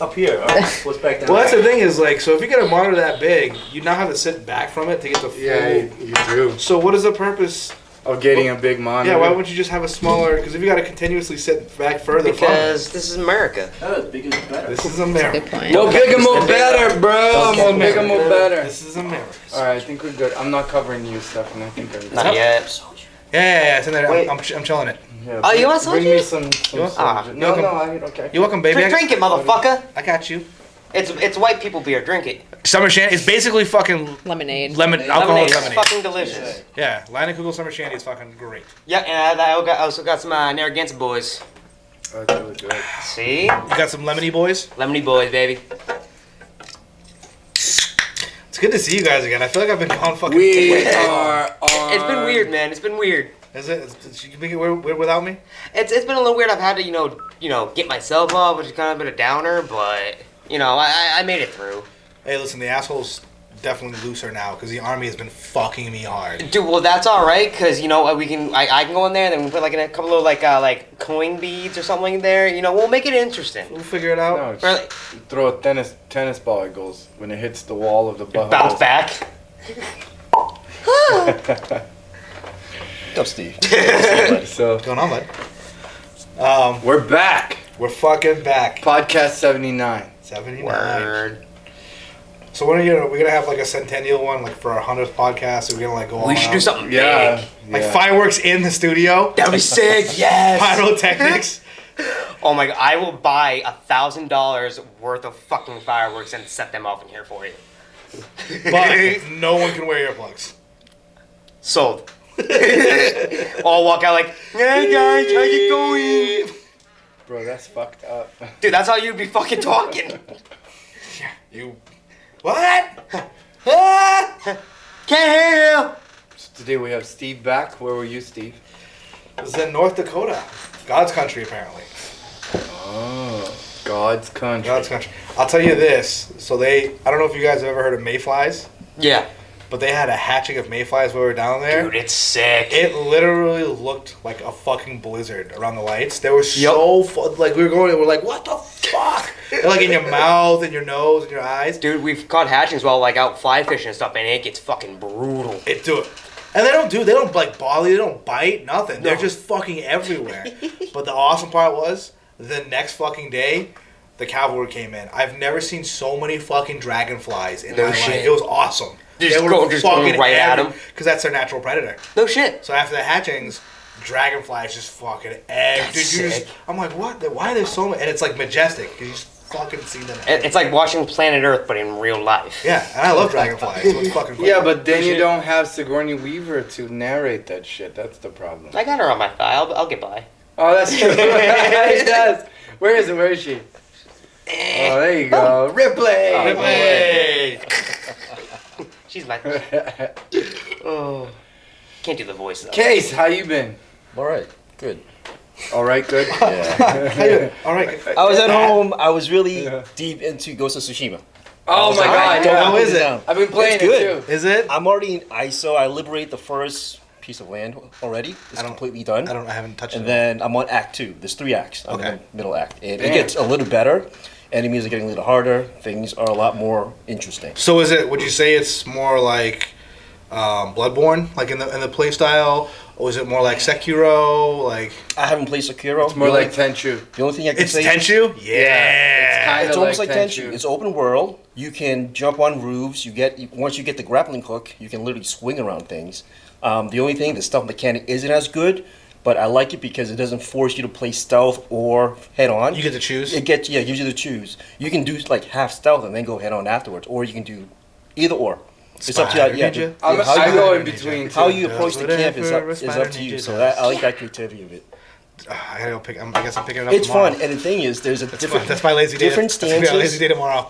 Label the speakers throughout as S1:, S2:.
S1: up here. What's back down?
S2: Well, that's the thing is like, so if you get a monitor that big, you now have to sit back from it to get the full.
S3: Yeah, you do.
S2: So what is the purpose
S3: Of getting a big monitor.
S2: Yeah, why wouldn't you just have a smaller? Because if you got to continuously sit back further
S4: Because this is America.
S1: Oh, bigger is better.
S2: This is America.
S5: Good point.
S3: More bigger, more better, bro. More bigger, more better.
S2: This is America.
S3: All right, I think we're good. I'm not covering you, Stefan. I think everything's
S4: Not yet.
S2: Yeah, it's in there.
S4: Wait.
S2: I'm chilling it.
S3: Yeah,
S4: Oh, you want some
S3: Bring me
S4: juice?
S3: some
S2: You want-
S3: soda. No,
S2: welcome.
S3: no, I okay.
S2: You're welcome, baby.
S4: Drink it, motherfucker.
S2: I got you.
S4: It's white people beer. Drink it.
S2: Summer Shandy is basically fucking
S5: Lemonade.
S2: alcohol
S4: Lemonade. It's
S2: lemonade.
S4: fucking delicious.
S2: Yeah, Leinenkugel Summer Shandy is fucking great.
S4: Yeah, and I also got some Narragansett boys.
S3: Oh, that's really good.
S4: See?
S2: You got some lemony boys.
S4: Lemony boys, baby.
S2: It's good to see you guys again. I feel like I've been gone fucking.
S3: We are on.
S4: It's been weird, man. It's been weird.
S2: Is it? You make it weird without me?
S4: It's been a little weird. I've had to, you know, get myself up, which is kind of a bit of downer, but I made it through.
S2: Hey, listen, the asshole's definitely looser now because the army has been fucking me hard.
S4: Dude, well that's all right, cause I can go in there and then we put like in a couple of like coin beads or something in there. We'll make it interesting.
S2: We'll figure it out.
S3: No, just
S4: Really?
S3: throw a tennis ball. It goes when it hits the wall of the butt.
S4: Bounce back.
S1: What's up, Steve?
S3: So
S2: What's going on, bud?
S3: we're back.
S2: We're fucking back.
S3: Podcast 79.
S2: 79.
S4: Word.
S2: So when are you we're gonna have like a centennial one, like for our 100th podcast? We're gonna like go all
S4: We should
S2: out?
S4: do something
S3: Yeah.
S4: big.
S2: Like fireworks in the studio.
S4: That'd be sick. Yes.
S2: Pyrotechnics.
S4: Oh my god, I will buy $1,000 worth of fucking fireworks and set them off in here for you.
S2: But no one can wear earplugs.
S4: Sold. I'll walk out like, hey guys, how you going?
S3: Bro, that's fucked up.
S4: Dude, that's how you'd be fucking talking.
S2: You. What? Ah!
S4: Can't hear you.
S3: So today we have Steve back. Where were you, Steve?
S2: This is in North Dakota. God's country, apparently.
S3: Oh, God's country.
S2: God's country. I'll tell you this. So I don't know if you guys have ever heard of mayflies,
S4: Yeah.
S2: but they had a hatching of mayflies while we were down there.
S4: Dude, it's sick.
S2: It literally looked like a fucking blizzard around the lights. They were so like we were going. We're like, what the fuck? They're like in your mouth and your nose and your eyes.
S4: Dude, we've caught hatchings while like out fly fishing and stuff, and it gets fucking brutal.
S2: It do it. And they don't like bother you, they don't bite, nothing. They're
S4: No.
S2: just fucking everywhere. But the awesome part was, the next fucking day, the cavalry came in. I've never seen so many fucking dragonflies in
S4: No
S2: my
S4: shit.
S2: life. It was awesome.
S4: Just going right at 'em?
S2: Because that's their natural predator.
S4: No shit.
S2: So after the hatchings, dragonflies just fucking
S4: That's
S2: dude,
S4: sick.
S2: I'm like, what? Why are there so many? And it's like majestic, because you just fucking see them.
S4: It's like watching Planet Earth, but in real life.
S2: Yeah, and I love dragonflies. So it's fucking cool.
S3: Yeah, but then you don't have Sigourney Weaver to narrate that shit. That's the problem.
S4: I got her on my thigh. I'll get by.
S3: Oh, that's true. He does. Where is it? Where is she? Oh, there you go. Ripley.
S2: Hey!
S4: She's like, oh, can't do the voice though.
S3: Case, how you been?
S1: All right, good.
S3: All right, good.
S1: Yeah.
S2: How you doing? All right.
S1: I was at home. I was really
S3: Yeah.
S1: deep into Ghost of Tsushima.
S3: Oh my god,
S1: Don't
S3: yeah.
S1: put
S2: is it?
S1: down.
S3: I've been playing
S1: It's
S3: it
S1: good.
S3: too.
S2: Is it?
S1: I'm already in ISO. I liberate the first piece of land already. It's completely done.
S2: I haven't touched
S1: And
S2: it.
S1: then I'm on Act 2. There's 3 acts. I'm in
S2: Okay.
S1: the middle act. It
S3: Damn.
S1: gets a little better. Enemies are getting a little harder. Things are a lot more interesting.
S2: So would you say it's more like Bloodborne, like in the play style, or is it more like Sekiro? Like
S1: I haven't played Sekiro.
S3: It's more like Tenchu.
S1: The only thing I can
S2: it's
S1: say
S2: Tenchu?
S3: It's
S2: Yeah.
S3: kind
S1: it's
S3: of
S1: almost like
S3: Tenchu.
S1: Tenchu. It's open world. You can jump on roofs. Once you get the grappling hook, you can literally swing around things. The only thing, the stealth mechanic isn't as good, but I like it because it doesn't force you to play stealth or head on.
S2: You get to choose.
S1: It gives you to choose. You can do like half stealth and then go head on afterwards, or you can do either or. It's up to you.
S2: Spider
S1: Yeah,
S2: ninja?
S3: I go in
S2: Ninja.
S3: between
S1: how
S3: too.
S1: you approach the camp is
S2: Whatever
S1: up to you.
S2: Spider
S1: So
S2: Ninja
S1: I like that creativity of it.
S2: I gotta go pick. I guess I'm picking it up.
S1: It's
S2: tomorrow.
S1: fun, and the thing is, there's a different.
S2: That's my lazy day.
S1: different
S2: That's gonna be my lazy
S1: stances.
S2: day tomorrow.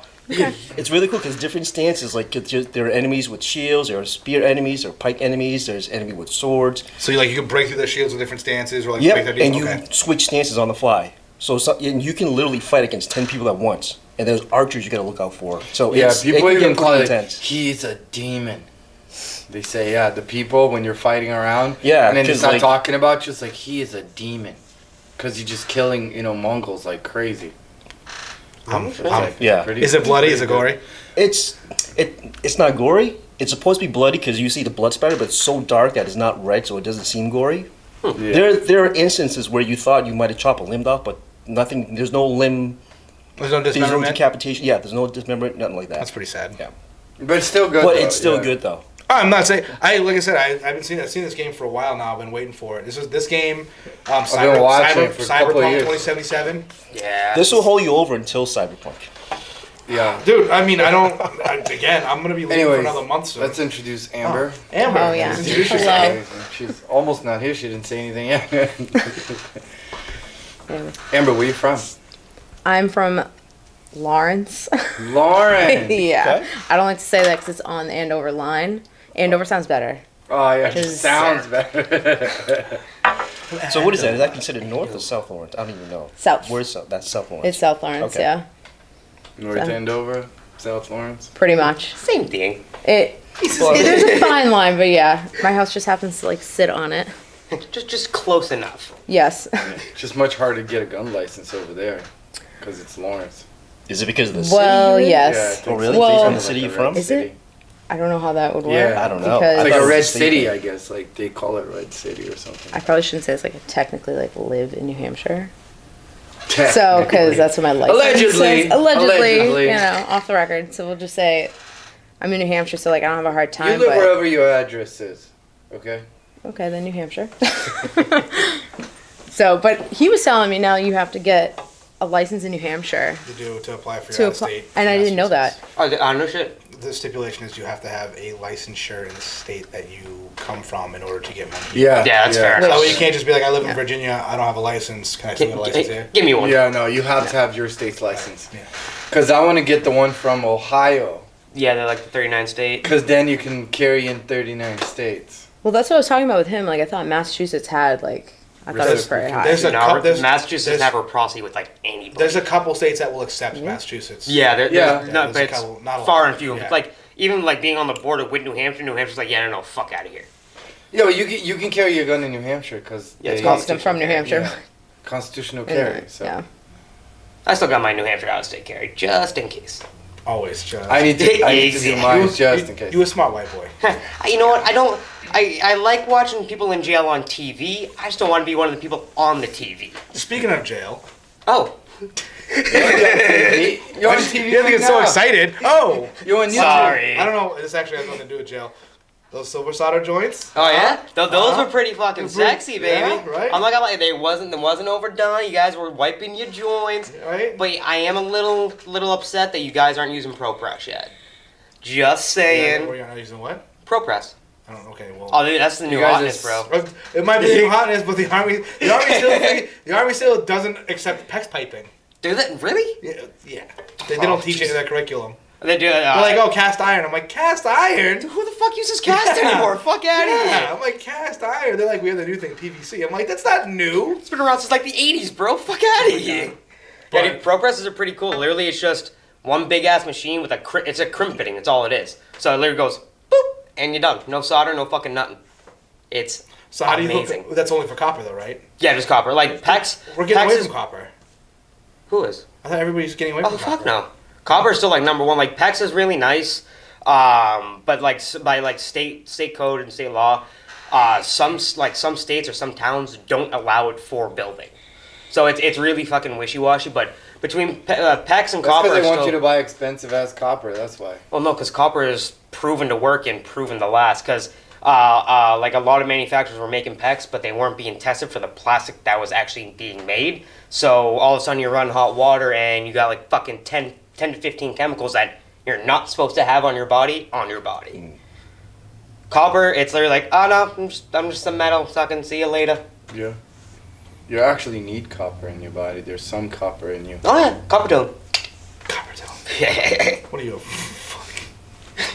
S1: It's really cool because different stances, like there are enemies with shields, there are spear enemies, there are pike enemies, there's enemy with swords.
S2: So you can break through their shields with different stances, or like
S1: Yep,
S2: break their
S1: and you
S2: okay.
S1: switch stances on the fly. And you can literally fight against 10 people at once. And there's archers you gotta look out for. So
S3: Yeah,
S1: it
S3: people
S1: can
S3: even
S1: get
S3: call
S1: pretty
S3: it,
S1: intense.
S3: he's a demon. They say, yeah, the people, when you're fighting around,
S1: Yeah,
S3: and then they
S1: 'cause,
S3: start
S1: like-
S3: talking about you, it's like, he is a demon. Because you're just killing, Mongols like crazy.
S1: Yeah.
S2: Is it bloody? Is it gory?
S1: It's not gory. It's supposed to be bloody because you see the blood spatter, but it's so dark that it's not red, so it doesn't seem gory.
S3: Yeah.
S1: There are instances where you thought you might have chopped a limb off, but nothing. There's no limb.
S2: There's no
S1: There's no
S2: dismemberment.
S1: decapitation. Yeah, there's no dismemberment. Nothing like that.
S2: That's pretty sad.
S1: Yeah.
S3: But it's still good.
S1: But
S3: though,
S1: it's still
S3: yeah.
S1: good though.
S2: I'm not saying. Like I said, I've seen this game for a while now. I've been waiting for it. This game.
S3: been watching it for a couple of
S2: Cyberpunk
S3: years.
S2: 2077.
S4: Yeah.
S1: This will hold you over until Cyberpunk.
S3: Yeah.
S2: Dude, I mean, again, I'm gonna be leaving for
S3: Anyways,
S2: another month soon.
S3: let's introduce Amber.
S2: Amber.
S5: Oh, yeah.
S2: let's introduce
S5: Hello.
S2: yourself.
S3: She's almost not here. She didn't say anything yet. Amber, where you from?
S5: I'm from Lawrence.
S3: Lauren.
S5: yeah.
S1: Okay.
S5: I don't like to say that because it's on the Andover line. Andover sounds better.
S3: Oh yeah, she
S5: Is-
S3: sounds better.
S1: So what is that? Is that considered North or South Lawrence? I don't even know.
S5: South.
S1: Where's South? That's South Lawrence.
S5: It's South Lawrence,
S1: Okay.
S5: yeah.
S3: North
S5: So-
S3: Andover, South Lawrence.
S5: Pretty much.
S4: Same thing.
S5: There's a fine line, but yeah. My house just happens to like sit on it.
S4: Just close enough.
S5: Yes.
S3: It's just much harder to get a gun license over there, because it's Lawrence.
S1: Is it because of the
S5: Well,
S1: city?
S5: yes.
S3: Yeah, I think
S1: Oh, really?
S3: so.
S5: Well-
S3: It's
S1: From the
S3: like
S1: city
S3: a
S1: you're
S3: red
S1: from?
S5: Is
S3: city.
S5: it? I don't know how that would work.
S3: Yeah.
S1: I don't know.
S5: Because
S1: I
S3: It's like
S1: thought
S3: a
S1: it was
S3: red
S1: the same
S3: city,
S1: thing.
S3: I guess. Like they call it red city or something.
S5: I probably shouldn't say it's like I technically like live in New Hampshire. So, because that's what my license
S3: Allegedly.
S5: says. Allegedly,
S3: Allegedly.
S5: you know, off the record. So we'll just say I'm in New Hampshire, so like I don't have a hard
S3: You
S5: time.
S3: live
S5: but
S3: wherever your address is, okay?
S5: okay, then New Hampshire. So, but he was telling me now you have to get a license in New Hampshire
S2: To apply for
S5: to
S2: your
S5: apply,
S2: state.
S5: and I didn't know that.
S4: Oh, no shit.
S2: The stipulation is you have to have a licensure in the state that you come from in order to get money.
S3: Yeah.
S4: Yeah, that's fair.
S2: That way you can't just be like, I live in Virginia, I don't have a license. Can I still get a license here?
S4: Give me one.
S3: Yeah, no, you have to have your state's license.
S2: Yeah.
S3: Because I want to get the one from Ohio.
S4: Yeah, they're like the 39 state.
S3: Because then you can carry in 39 states.
S5: Well, that's what I was talking about with him. Like I thought Massachusetts had like I thought it was very high.
S2: There's a
S4: No,
S2: couple- there's-
S4: Massachusetts
S2: there's-
S4: have reciprocity with like anybody.
S2: There's a couple states that will accept Massachusetts.
S4: Yeah, they're,
S3: Yeah.
S4: they're-
S2: Yeah,
S4: no,
S2: there's
S4: but
S2: a
S4: it's
S2: couple- not a
S4: far
S2: lot.
S4: and few.
S2: Yeah.
S4: Like even like being on the border with New Hampshire. New Hampshire's like, yeah, no, fuck out of here.
S3: Yeah, but you can carry your gun in New Hampshire because
S4: Yeah, it's
S5: Because I'm from New Hampshire.
S3: Yeah. Constitutional
S5: Anyway,
S3: carry. So
S5: yeah.
S4: I still got my New Hampshire out of state carry just in case.
S2: Always just.
S3: I need to do
S4: Easy.
S3: mine just in case.
S2: You a smart white boy.
S4: You know what? I like watching people in jail on TV. I just don't want to be one of the people on the TV.
S2: Speaking of jail.
S4: Oh,
S3: You're on TV.
S2: You think it's so
S3: now.
S2: excited. Oh!
S3: You're on YouTube.
S4: sorry.
S2: I don't know. This actually has nothing to do with jail. Those silver solder joints.
S4: Oh yeah, those
S2: Uh-huh.
S4: were pretty fucking
S2: They're pretty-
S4: sexy, baby.
S2: yeah, right?
S4: I'm not gonna lie, they wasn't overdone. You guys were wiping your joints,
S2: Right?
S4: but I am a little upset that you guys aren't using ProPress yet. Just saying,
S2: You're not using what?
S4: ProPress.
S2: I don't. Okay. Well.
S4: Oh, dude, that's the new
S3: You guys
S4: hotness,
S3: are
S4: bro.
S2: It might be the new hotness, but the army still doesn't accept PEX piping.
S4: Do that really?
S2: Yeah. They don't teach it in their curriculum.
S4: They do.
S2: They're like, oh, cast iron. I'm like, cast iron?
S4: who the fuck uses cast
S2: Yeah.
S4: anymore? Fuck out of
S2: Yeah,
S4: here.
S2: I'm like, cast iron. They're like, we have the new thing, PVC. I'm like, that's not new.
S4: It's been around since like the 80s, bro. Fuck out of here.
S2: But-
S4: Yeah, dude, ProPresses are pretty cool. Literally, it's just one big ass machine with it's a crimp fitting. That's all it is. So it literally goes boop, and you're done. No solder, no fucking nothing. It's
S2: So how do you
S4: amazing.
S2: hook? That's only for copper, though, right?
S4: Yeah, just copper. Like PEX.
S2: We're getting
S4: PEX
S2: away
S4: is,
S2: from copper.
S4: Who is?
S2: I thought everybody's getting away
S4: Oh
S2: from
S4: fuck
S2: copper.
S4: no. Copper is still like number one. Like PEX is really nice, but like by like state code and state law, some states or some towns don't allow it for building. So it's really fucking wishy washy. But between PEX and
S3: That's
S4: copper,
S3: because they
S4: are
S3: want
S4: still,
S3: you to buy expensive ass copper. That's why.
S4: well, no, because copper is proven to work and proven to last. Because like a lot of manufacturers were making PEX, but they weren't being tested for the plastic that was actually being made. So all of a sudden you run hot water and you got like fucking 10 to 15 chemicals that you're not supposed to have on your body. Copper, it's literally like, oh no, I'm just a metal, sucking, see you later.
S3: Yeah. You actually need copper in your body. There's some copper in you.
S4: Oh yeah, copper tone.
S2: Copper tone. What are you?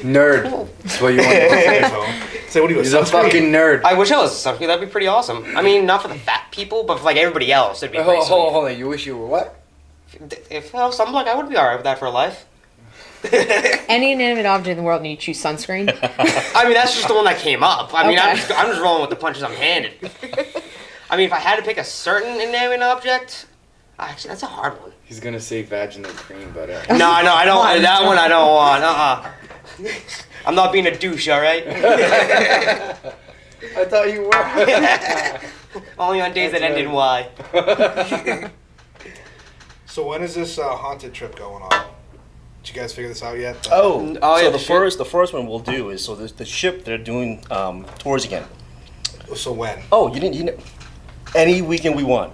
S3: Nerd. That's what you want to say.
S2: Say, what are you?
S3: He's a fucking nerd.
S4: I wish I was something, that'd be pretty awesome. I mean, not for the fat people, but for like everybody else, it'd be pretty
S3: Hold,
S4: sweet.
S3: hold on. You wish you were what?
S4: If I was something like, I would be alright with that for life.
S5: Any inanimate object in the world, and you choose sunscreen.
S4: I mean, that's just the one that came up. I mean,
S5: Okay.
S4: I'm just rolling with the punches I'm handed. I mean, if I had to pick a certain inanimate object, Actually, that's a hard one.
S3: He's gonna say vaginal cream, but
S4: No, I don't. That one I don't want. I'm not being a douche, all right?
S3: I thought you were.
S4: Only on days that end in Y.
S2: So when is this haunted trip going on? Did you guys figure this out yet?
S1: Oh,
S4: Oh,
S1: so
S4: yeah,
S1: the
S4: the
S1: first one we'll do is so the ship they're doing tours again.
S2: So when?
S1: Oh, you know, any weekend we want.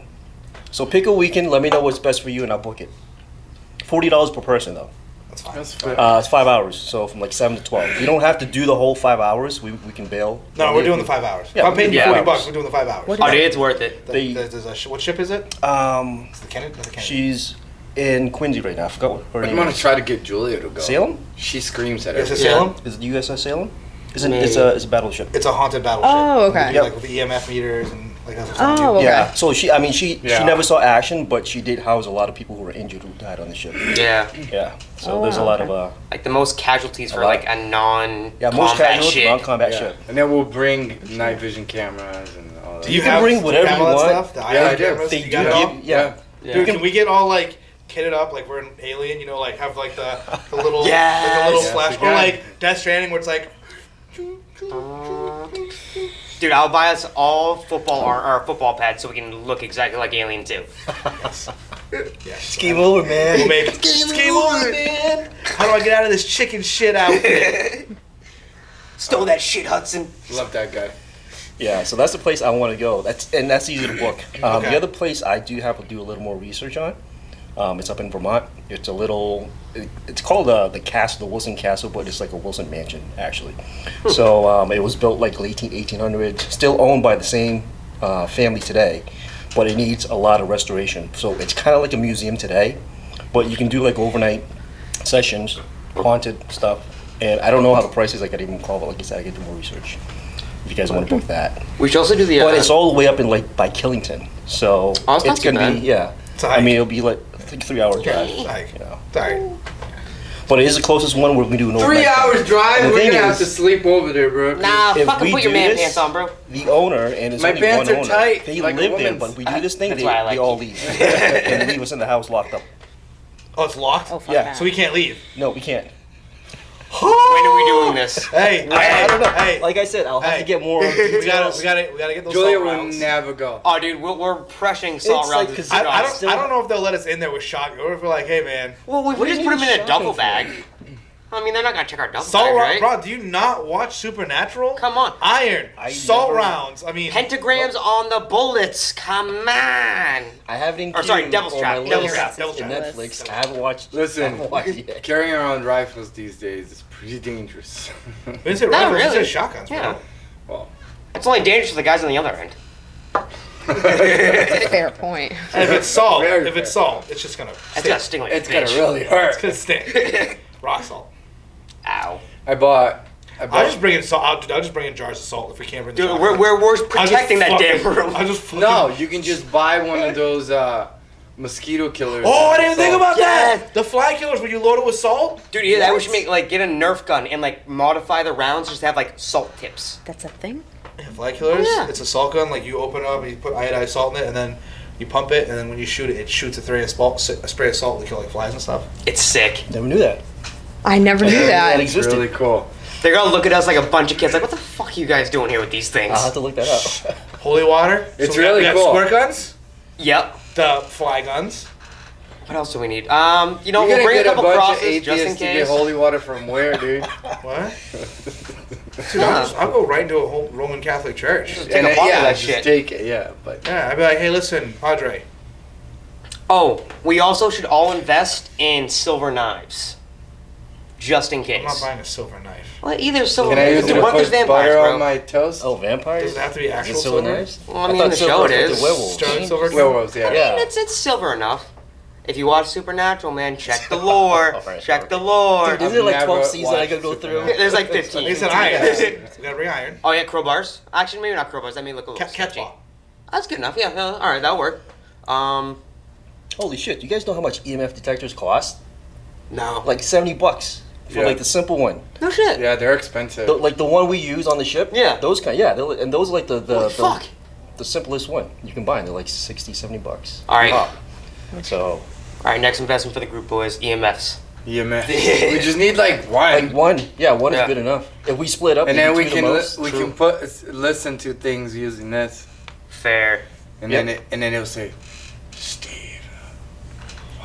S1: So pick a weekend. Let me know what's best for you, and I'll book it. $40 per person though.
S2: That's fine.
S3: That's fine.
S1: It's 5 hours, so from like 7 to 12. You don't have to do the whole 5 hours. We can bail.
S2: No, we're doing the 5 hours.
S1: Yeah,
S2: if I'm paying you
S4: yeah.
S2: $40, we're doing the 5 hours.
S5: What
S4: Oh, dude, it's worth it.
S2: What ship is it?
S1: Um,
S2: It's the Kennedy. Not the Kennedy.
S1: she's in Quincy right now. I forgot what her
S3: I'm
S1: name
S3: gonna
S1: is.
S3: try to get Julia to go.
S1: Salem?
S3: She screams at
S2: Is it
S3: everyone.
S2: Salem?
S1: Is it USS Salem? It's
S4: Maybe.
S1: a battleship.
S2: It's a haunted battleship.
S5: Oh, okay.
S2: Like with the EMF meters and like that's what's on
S5: Oh,
S2: you.
S5: okay.
S1: Yeah. So she
S3: Yeah.
S1: never saw action, but she did house a lot of people who were injured who died on the ship.
S4: Yeah.
S1: Yeah. So
S5: Oh,
S1: there's a
S5: wow,
S1: lot
S5: okay.
S1: of
S4: Like the most casualties for
S1: lot.
S4: like a non-combat
S1: yeah, most casual
S4: shit.
S1: non-combat
S3: Yeah.
S1: ship.
S3: And then we'll bring night vision cameras and all that.
S2: Do you
S1: can
S2: have,
S1: bring
S2: do
S1: whatever
S2: have
S1: you
S2: all that
S1: want.
S2: stuff? The
S3: Yeah,
S2: IR
S3: I do.
S2: cameras?
S1: They
S2: You
S1: do
S2: got it all?
S1: give yeah.
S2: Dude, can we get all like kitted up like we're an alien? You know, like have like the little
S4: Yes.
S2: like the little
S3: Yes,
S2: flash
S3: we
S2: or
S3: can.
S2: like Death Stranding where it's like.
S4: Dude, I'll buy us all football pads so we can look exactly like Alien 2.
S2: Yeah.
S1: It's game over, man.
S2: We'll make it's game over, man. How do I get out of this chicken shit outfit?
S4: Stole that shit, Hudson.
S3: Love that guy.
S1: Yeah, so that's the place I want to go. That's easy to book.
S2: Okay.
S1: The other place I do have to do a little more research on. It's up in Vermont. It's a little. It's called the castle, the Wilson Castle, but it's like a Wilson mansion actually. So it was built like late 1800s, still owned by the same family today, but it needs a lot of restoration. So it's kind of like a museum today, but you can do like overnight sessions, haunted stuff. And I don't know how the price is. I could even call, but like I said, I could do more research. If you guys want to book that.
S4: We should also do the.
S1: But it's all the way up in like by Killington, so
S4: Oh, it's not
S1: it's
S4: too
S1: gonna be
S4: bad.
S2: It's a
S1: I
S2: hike.
S1: mean, it'll be like I think 3 hour drive.
S2: Like,
S1: You know,
S2: sorry.
S1: but it is the closest one we're gonna do an
S3: 3
S1: overnight
S3: hours
S1: thing.
S3: drive.
S1: The
S3: We're
S1: thing
S3: gonna have
S1: is-
S3: to sleep over there, bro.
S4: Nah,
S1: If
S4: fucking
S1: we
S4: put your
S1: do
S4: man
S1: this-
S4: pants on, bro.
S1: The owner and it's
S3: My
S1: only
S3: pants
S1: one
S3: are
S1: owner.
S3: tight,
S1: They
S3: like a
S1: live there,
S3: woman's.
S1: but we do this thing.
S4: That's
S1: They,
S4: why I like
S1: they all
S4: you.
S1: leave and leave us in the house locked up.
S2: Oh, it's locked.
S5: Oh, fuck
S1: Yeah,
S5: that.
S2: So we can't leave.
S1: No, we can't.
S4: When are we doing this?
S2: Hey,
S1: I don't know.
S2: Hey,
S1: Like I said, I'll have
S2: Hey.
S1: to get more.
S2: we gotta get those
S3: Julia
S2: salt
S3: will
S2: rounds.
S3: never go.
S4: Oh, dude, we're pressuring salt
S1: It's like-
S4: rounds.
S1: 'cause
S2: I don't know if they'll let us in there with shotgun. Or if we're like, hey man,
S4: Well, we
S1: What
S4: just
S1: do
S4: put
S1: you
S4: them in a
S1: need
S4: duffel
S1: shotgun
S4: bag.
S1: for?
S4: I mean, they're not gonna check our duffel
S2: salt
S4: bag,
S2: rounds,
S4: right?
S2: bro. Do you not watch Supernatural?
S4: Come on.
S2: Iron,
S1: I
S2: salt
S1: never-
S2: rounds. I mean,
S4: Pentagrams on the bullets. Come on.
S1: I haven't.
S4: Or sorry,
S1: included
S4: Devil's
S1: on
S4: Trap,
S1: my
S4: Devil's
S1: list
S2: Trap, Devil's
S1: in
S2: Trap.
S1: Netflix. I haven't watched. I
S3: Listen,
S1: haven't watched it yet.
S3: carrying around rifles these days is pretty dangerous.
S2: we didn't say
S4: Not
S2: rifles, we
S4: really.
S2: said shotguns, bro.
S4: Yeah.
S3: Well,
S4: It's only dangerous to the guys on the other end.
S5: That's a fair point.
S2: And if it's salt,
S3: Very
S2: if it's
S3: fair.
S2: salt, it's just gonna
S4: It's
S2: stink.
S4: gonna sting like
S3: it's
S4: a
S3: gonna
S4: bitch.
S3: really hurt.
S2: It's gonna stink. Rock salt.
S4: Ow.
S3: I bought.
S2: I'll just bring in salt. I'll just bring in jars of salt if we can't bring the
S4: Dude,
S2: shotgun.
S4: we're
S2: I'll just
S4: protecting that
S2: fucking-
S4: damn room.
S2: I'll just fucking...
S3: No, you can just buy one of those mosquito killers.
S2: Oh, I didn't think about
S4: Yes.
S2: that. The fly killers when you load it with salt.
S4: Dude, yeah, that we
S2: What?
S4: should make get a Nerf gun and like modify the rounds just to have like salt tips.
S5: That's a thing?
S2: Yeah, fly killers.
S4: Oh, yeah.
S2: It's a salt gun. Like you open it up, and you put iodized salt in it, and then you pump it, and then when you shoot it, it shoots a spray of salt to kill like flies and stuff.
S4: It's sick.
S1: Never knew that.
S5: I never knew
S1: That
S5: that.
S3: It's
S1: existed.
S3: really cool.
S4: They're gonna look at us like a bunch of kids, like, what the fuck are you guys doing here with these things?
S1: I'll have to look that up.
S2: Holy water.
S3: It's
S2: we got-
S3: really
S2: we got
S3: cool.
S2: Squirt guns,
S4: Yep.
S2: the fly guns.
S4: What else do we need? You
S3: You're
S4: know, we'll
S3: gonna
S4: bring a
S3: get a
S4: couple
S3: bunch of
S4: crosses just in
S3: atheists to get
S4: case.
S3: holy water from where, dude?
S2: What? Dude, I'll go right into a whole Roman Catholic church.
S4: Take a bottle
S3: yeah,
S4: of that
S3: just
S4: shit.
S3: take it. Yeah, but
S2: Yeah, I'd be like, hey, listen, Padre.
S4: Oh, we also should all invest in silver knives. Just in
S2: I'm not
S4: case.
S2: buying a silver knife.
S4: Well, either silver
S3: can I use it
S4: Dude,
S3: to
S4: what if there's
S3: put
S4: vampires,
S3: butter
S4: bro?
S3: on my toast?
S1: Oh, vampires?
S2: Does it have to be
S1: Is
S2: actual
S1: it silver
S2: silver?
S1: knives?
S4: Well, I mean,
S1: thought
S4: in the
S1: silver
S4: show
S1: was
S4: it
S1: for
S4: is.
S1: the werewolves.
S2: Sterling silver?
S3: Werewolves, yeah.
S1: Yeah.
S4: It's silver enough. If you watch Supernatural, man, check the lore.
S1: Alright,
S4: check
S1: okay.
S4: the lore.
S1: Dude, isn't it like
S3: I've
S1: 12
S3: never
S1: seasons I gotta go
S3: watched
S1: through?
S3: Supernatural.
S4: There's like 15.
S2: He said iron. We gotta bring iron.
S4: Oh yeah, crowbars. Actually, maybe not crowbars. That may look a little
S2: Catch
S4: sketchy.
S2: ball.
S4: That's good enough. Yeah. All right, that'll work.
S1: Holy shit, you guys know how much EMF detectors cost?
S4: No.
S1: Like $70 for
S3: Yeah.
S1: like the simple one.
S4: No shit.
S3: Yeah, they're expensive.
S1: Like the one we use on the ship?
S4: Yeah.
S1: Those kind, yeah. And those are like
S4: Holy fuck.
S1: the simplest one you can buy. They're like $60, $70.
S4: All right.
S1: Wow. So
S4: All right, next investment for the group boys, EMFs.
S3: Yeah, man. We just need like one.
S1: like one is
S4: Yeah.
S1: good enough. If we split up,
S3: And
S1: you
S3: then we
S1: do the
S3: can
S1: most.
S3: we
S1: True.
S3: can listen to things using this,
S4: Fair.
S3: and
S1: Yep.
S3: then it'll say, Steve.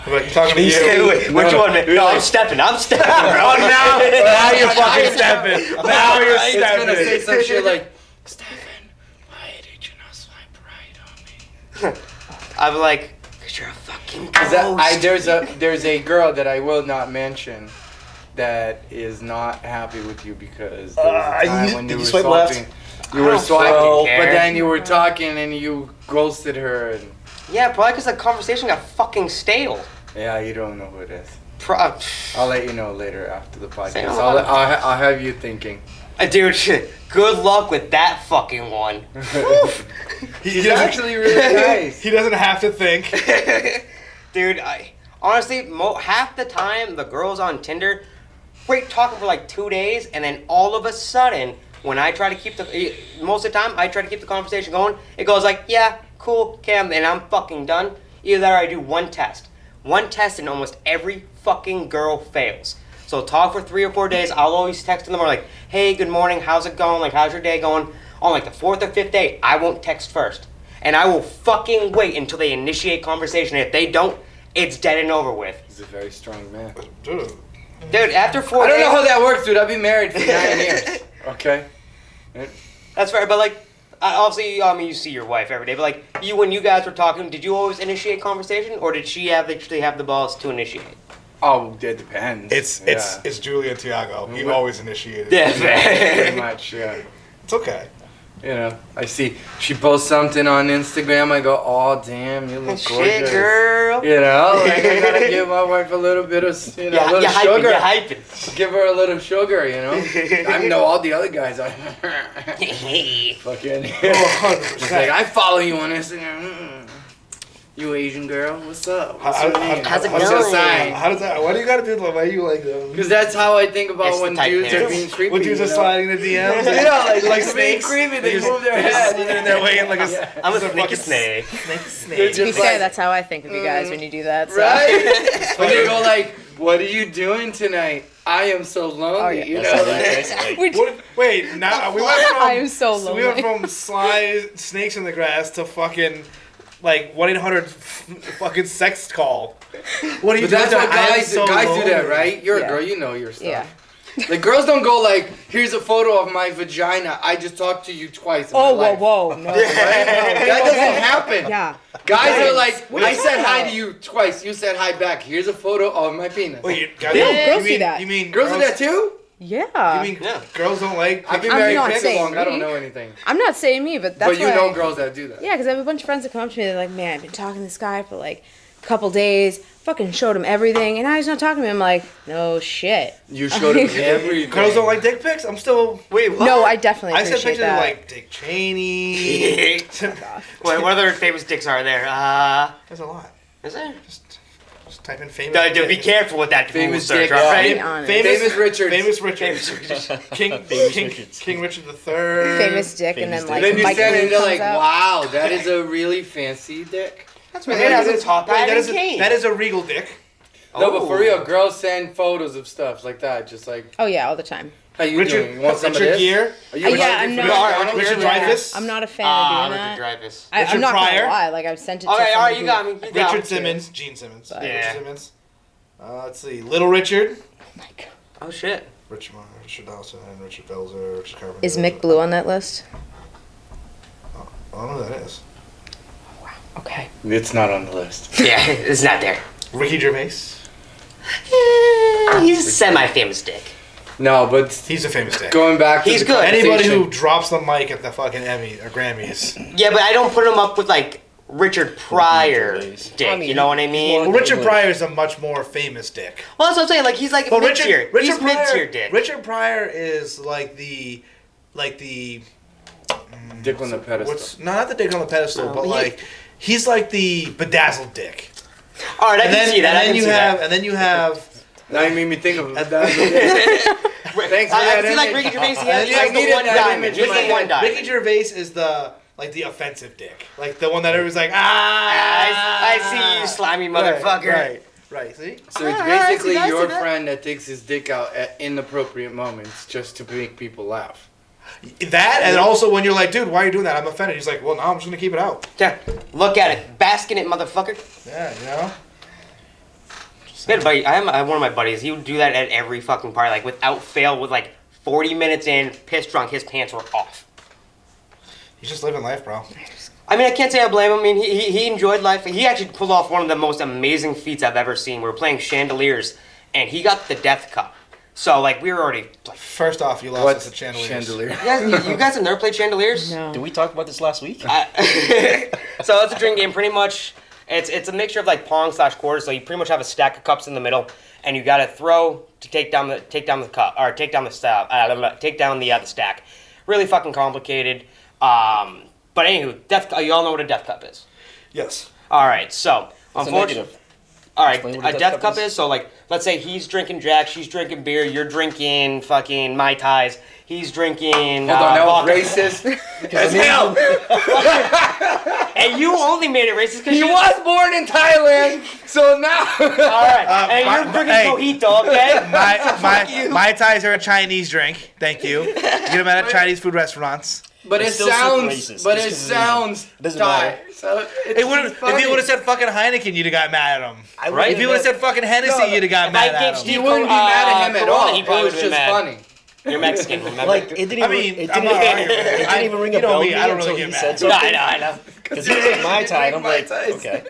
S2: Like, you talking to
S4: He's
S2: you?
S4: which one, man? No, I'm stepping, bro.
S2: Oh, now you're fucking stepping. Now you're
S3: It's gonna say
S2: stepping.
S3: some shit like, Stephen, why did you not swipe right on me?
S4: I'm like, cause you're a fucking
S3: 'Cause
S4: ghost.
S3: there's a girl that I will not mention that is not happy with you because there was a time when
S1: did
S3: you
S1: you
S3: were
S1: swipe left?
S3: swiping. You were
S4: don't
S3: swiping,
S4: fucking care.
S3: but then you were talking and you ghosted her. And,
S4: Yeah, probably because the conversation got fucking stale.
S3: yeah, you don't know who it is.
S4: Pro-
S3: I'll let you know later after the podcast.
S4: Say no.
S3: I'll have you thinking.
S4: Dude, good luck with that fucking one.
S3: He's actually really nice.
S2: He doesn't have to think.
S4: Dude, I honestly half the time the girls on Tinder, great talking for like 2 days, and then all of a sudden, when I try to keep most of the time I try to keep the conversation going, it goes like, yeah, cool, Cam, and I'm fucking done. Either that or I do one test, and almost every fucking girl fails. So talk for 3 or 4 days. I'll always text them or like, hey, good morning, how's it going? Like, how's your day going? On like the 4th or 5th day, I won't text first. And I will fucking wait until they initiate conversation. If they don't, it's dead and over with.
S3: He's a very strong man.
S2: Dude.
S4: Dude, after 4
S3: I don't
S4: days...
S3: know how that works, dude. I've been married for 9 years. Okay.
S4: That's fair, but like, obviously, I mean, you see your wife every day, but like, when you guys were talking, did you always initiate conversation, or did she actually have the balls to initiate?
S3: Oh, it depends.
S2: It's Julia and Tiago. He always initiated.
S4: Yeah,
S3: pretty
S4: fair.
S3: much. Yeah.
S2: It's okay.
S3: You know, I see she posts something on Instagram. I go, oh damn, you look gorgeous.
S4: Shit, girl.
S3: You know, like I gotta give my wife a little bit of, a little
S4: You're
S3: sugar.
S4: hyping.
S3: Give her a little sugar, you know. I know all the other guys. I
S4: Hey.
S3: fucking.
S2: Oh,
S3: It's like I follow you on Instagram. You Asian girl, what's up? What's your name?
S4: How's it
S3: What's your
S4: going?
S3: sign?
S2: How does that? Why do you gotta do that? Why you like
S3: Because that's how I think about
S4: It's the
S3: when
S4: tight
S3: dudes are
S4: pants.
S3: being creepy.
S2: when dudes are
S3: you know?
S2: sliding the DMs?
S3: Yeah, like
S2: like
S3: being
S2: snakes.
S3: creepy. They
S2: just-
S3: move their
S2: they're
S3: head.
S2: slithering their way in like a.
S3: Yeah.
S4: I'm a
S2: just
S4: sneaky
S2: fucking
S4: snake.
S3: They're
S5: To be
S3: just
S5: fair,
S3: like,
S5: that's how I think of you guys when you do that. So.
S3: right? When they go like, "What are you doing tonight?" I am so lonely.
S5: Oh, yeah.
S3: You
S1: That's how
S3: know,
S1: they
S3: like,
S1: say, like,
S2: What, wait, now we went from
S5: I am so
S2: we went
S5: lonely.
S2: from sly snakes in the grass to fucking like 1-800 fucking sex call. What are you
S3: but that's
S2: doing?
S3: what
S2: I am
S3: guys
S2: so
S3: do that,
S2: lonely.
S3: right? You're
S5: Yeah.
S3: a girl, you know your stuff.
S5: Yeah.
S3: Like girls don't go like, "Here's a photo of my vagina. I just talked to you twice." In
S5: Oh,
S3: my life.
S5: whoa. No.
S3: That doesn't happen.
S5: Yeah.
S3: Guys are like,
S5: What are
S3: I
S5: you
S3: said
S5: talking
S3: hi
S5: about?
S3: to you twice. You said hi back. Here's a photo of my penis.
S2: Wait, you, guys,
S5: No,
S2: you
S5: girls
S2: mean,
S5: do that.
S2: You mean
S3: Girls do that too?
S5: Yeah.
S2: You mean
S4: Yeah.
S2: girls don't like?
S3: I've been
S5: I'm
S3: married
S5: not
S3: for
S5: saying
S3: long. I don't
S5: me.
S3: know anything.
S5: I'm not saying me, but that's
S3: But you
S5: why
S3: know girls that do that.
S5: Yeah, because I have a bunch of friends that come up to me. They're like, "Man, I've been talking to this guy for like a couple days. Fucking showed him everything, and now he's not talking to me." I'm like, "No shit."
S3: You showed him everything.
S2: Girls don't like dick pics. I'm still.
S4: Wait, what?
S5: No, I definitely
S2: I said
S5: appreciate
S2: pictures of
S5: that.
S2: like Dick Cheney.
S4: What other famous dicks are there?
S2: There's a lot.
S4: Is there?
S2: Just type in famous.
S4: Be careful with that
S3: Famous
S4: Google search,
S3: dick.
S4: alright?
S5: Be honest.
S3: Famous Richards.
S2: Famous Richards. King Richard III.
S5: Famous dick, and
S1: Famous
S5: then
S1: dick.
S5: like
S3: Then you
S5: Mike
S3: stand
S5: Wayne
S3: and they're
S5: comes
S3: like,
S5: out.
S3: wow, that is a really fancy dick.
S4: That's right. It has a top hat
S2: That
S4: and
S2: is
S4: cane.
S2: that is a regal dick.
S3: No, but for
S4: Oh.
S3: real, girls send photos of stuff like that. Just like,
S5: Oh yeah, all the time.
S3: how you doing? You want some of
S2: Richard
S3: this?
S2: Gere.
S3: Are you
S5: Yeah,
S3: looking
S5: I'm
S3: for
S5: not.
S3: this?
S2: Richard
S5: yeah,
S2: Dreyfuss?
S5: I'm not a fan
S4: Ah,
S5: of doing
S4: Richard
S5: that.
S4: Dreyfuss.
S5: I'm
S2: Richard
S5: not
S2: Pryor?
S5: gonna lie. Like I've sent it to
S4: Okay, alright,
S5: somebody
S4: you got
S5: who-
S4: me. You got
S2: Richard
S4: me.
S2: Simmons. Gene Simmons.
S5: But-
S4: Yeah.
S2: Richard Simmons. Let's see. Little Richard.
S5: Oh my God.
S4: Oh shit.
S2: Richard Dawson, Richard Belzer, Richard Carpenter.
S5: Is Mick Blue on that list?
S2: I don't know who that is.
S5: Okay.
S3: It's not on the list.
S4: Yeah, it's not there.
S2: Ricky Gervais.
S4: He's a semi-famous dick.
S3: No, but
S2: He's a famous dick.
S3: going back to
S4: He's
S3: the
S4: good.
S2: Anybody
S3: conversation-
S2: who drops the mic at the fucking Emmy or Grammys.
S4: Yeah, but I don't put him up with like Richard Pryor
S1: Gervais.
S4: dick.
S5: I mean,
S4: You know what I mean?
S2: Well, Richard Pryor is a much more famous dick.
S4: Well, that's what I'm saying. Like he's like
S2: But
S4: mid-tier. He's mid-tier dick.
S2: Richard Pryor is like the
S3: dick on the pedestal.
S2: what's not the dick on the pedestal,
S4: No,
S2: but
S4: he-
S2: like he's like the bedazzled dick.
S4: All right, I
S2: And
S4: can
S2: then,
S4: see that.
S2: and
S4: I
S2: then
S4: can
S2: you
S4: see
S2: have
S4: that.
S2: and then you have
S3: Now you made me think of that. Thanks for
S4: I
S3: that
S4: feel like
S3: image.
S4: Ricky Gervais. He
S2: And
S4: has
S2: then you have
S4: the one
S3: that
S4: diamond.
S3: image
S4: Just
S3: in
S4: the
S3: my
S4: one
S3: head.
S4: diamond.
S2: Ricky Gervais is the like the offensive dick, like the one that everyone's like,
S4: I see you, slimy motherfucker.
S2: Right. See?
S3: So it's
S5: I see
S3: basically
S5: that, I see
S3: your
S5: that.
S3: friend that takes his dick out at inappropriate moments just to make people laugh.
S2: That, and also when you're like, dude, why are you doing that? I'm offended. He's like, well, no, I'm just gonna keep it out.
S4: Yeah, look at it, bask in it, motherfucker.
S2: Yeah, you know.
S4: I had a buddy, I have one of my buddies. He would do that at every fucking party, like without fail. With like 40 minutes in, pissed drunk, his pants were off.
S2: He's just living life, bro.
S4: I mean, I can't say I blame him. I mean, he enjoyed life. He actually pulled off one of the most amazing feats I've ever seen. We were playing Chandeliers, and he got the death cup. So, like, we were already like...
S2: First off, you lost us at Chandeliers.
S4: You guys have never played Chandeliers?
S5: No.
S1: Did we talk about this last week?
S4: So it's a drink game. Pretty much, it's a mixture of like pong / quarters. So you pretty much have a stack of cups in the middle, and you got to throw to take down the cup or take down the stack. Really fucking complicated. But anywho, you all know what a death cup is.
S2: Yes.
S4: All right, so
S1: It's a
S4: unfortunately,
S1: negative.
S4: all right,
S1: Explain what
S4: a death cup is. So like, let's say he's drinking Jack, she's drinking beer, you're drinking fucking Mai Tais, he's drinking.
S3: Hold on, that was
S4: vodka.
S3: racist as hell.
S4: And you only made it racist because
S3: He was born in Thailand, so now.
S4: All right, and you're drinking Mojito, okay?
S2: My Tais are a Chinese drink. Thank you. You get them at Chinese food restaurants.
S3: But
S1: It's
S3: it
S1: still super
S3: sounds,
S1: racist,
S3: but
S1: just
S3: it
S1: 'cause it's
S3: sounds
S1: It doesn't
S3: Thai.
S1: matter.
S3: So it's
S2: It wouldn't. If he would have said fucking Heineken, you'd have got mad at him.
S4: Right?
S2: If he would have said fucking Hennessy,
S3: No,
S2: you'd have got
S4: if
S2: mad
S4: I gave
S2: at him.
S4: Steve
S3: you wouldn't be mad at him at
S4: Corona,
S3: all.
S4: he
S3: It
S4: probably
S3: was
S4: would've
S3: just
S4: been mad.
S3: funny.
S4: You're Mexican, remember?
S1: Like it didn't.
S2: I
S1: even,
S2: mean,
S1: it
S2: I'm
S1: didn't,
S2: not
S1: even,
S2: arguing.
S1: it didn't even ring a
S2: You know
S1: bell
S2: me,
S1: to me
S2: I don't
S1: until
S2: really
S1: he
S2: get
S1: said
S2: mad.
S1: something.
S4: I know.
S1: Because he was like Mai Tai, and I'm
S3: Mai
S1: like,
S3: Tais.
S1: okay,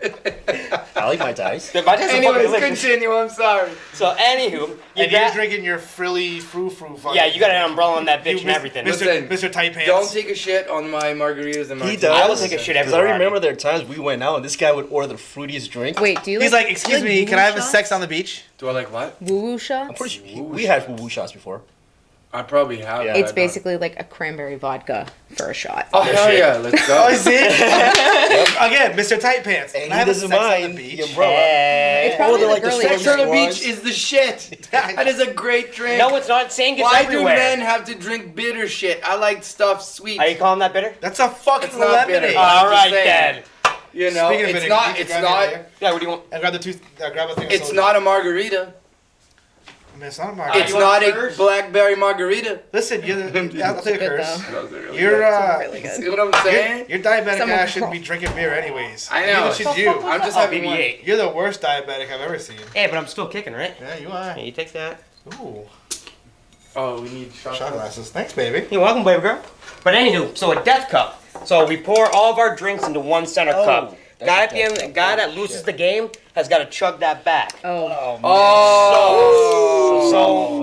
S1: I like Mai Tais.
S4: Mai Tais are fucking
S3: Anyways,
S4: delicious.
S3: continue. I'm sorry.
S4: So anywho,
S2: And you're drinking your frilly frou-frou fucking...
S4: yeah, you got an umbrella on that bitch
S2: You
S4: and
S2: mis-
S4: everything.
S3: Listen,
S2: Mr. Tight Pants.
S3: Don't take a shit on my margaritas and
S1: He
S3: martinis.
S1: does.
S4: I will take a shit
S1: Because
S4: everywhere.
S1: I remember there are times we went out and this guy would order the fruitiest drink.
S5: Wait, do you
S2: He's like, excuse
S5: you
S2: me,
S5: like
S2: can I have a
S5: woo-woo
S2: sex
S5: shots?
S2: on the beach?
S3: Do I like what?
S5: Woo-woo shots?
S1: I'm pretty sure we had woo shots before.
S3: I probably have.
S1: Yeah.
S3: but I
S5: It's
S3: don't.
S5: basically like a cranberry vodka for a shot.
S3: Oh hell yeah, let's go.
S2: Oh, you see? Again, Mr. Tight Pants.
S1: And
S2: Can I
S1: he
S2: have a
S1: doesn't
S2: sex on the
S1: mind
S2: beach?
S1: the umbrella.
S5: It's probably
S1: they're
S5: the
S1: like the
S5: girly
S3: Sex
S5: one.
S3: on the
S1: Squads.
S3: beach is the shit. That is a great drink.
S4: No, it's not. Saying it's
S3: Why
S4: everywhere.
S3: do men have to drink bitter shit? I like stuff sweet.
S4: Are you calling that bitter?
S2: That's a fucking
S3: It's not bitter.
S2: lemonade.
S3: I'm
S4: All
S3: just
S4: right
S3: saying.
S4: then.
S3: You know,
S2: Speaking of
S3: it's
S2: vinegar,
S3: not.
S2: you can
S3: It's
S2: grab
S3: not.
S2: me later.
S4: Yeah, what do you want?
S2: And grab a thing of
S3: It's
S2: soda.
S3: not a margarita.
S2: I mean, it's not a margarita.
S3: It's
S4: you want
S3: not a
S4: first?
S3: blackberry margarita.
S2: Listen, I'll take a
S5: Good
S2: curse.
S5: though.
S2: You're,
S5: Really good.
S3: See what I'm saying?
S2: Your diabetic
S5: Someone
S2: ass shouldn't
S5: call-
S2: be drinking beer anyways.
S3: I know.
S2: Neither should you.
S3: I'm just
S4: Oh,
S3: having one.
S4: BB-8.
S2: You're the worst diabetic I've ever seen.
S4: Hey, but I'm still kicking, right?
S2: Yeah, you are.
S4: Hey, you take that.
S2: Ooh,
S3: Oh, we need shot
S2: shot
S3: glasses.
S2: glasses. Thanks, baby.
S4: You're welcome, baby girl. But anywho, so a death cup. So we pour all of our drinks into one center
S1: Oh,
S4: cup.
S1: that's
S4: Guy
S1: a
S4: at the end,
S1: death
S4: the
S1: cup.
S4: guy
S1: Oh,
S4: that loses
S1: shit.
S4: the game has got to chug that back.
S5: Oh.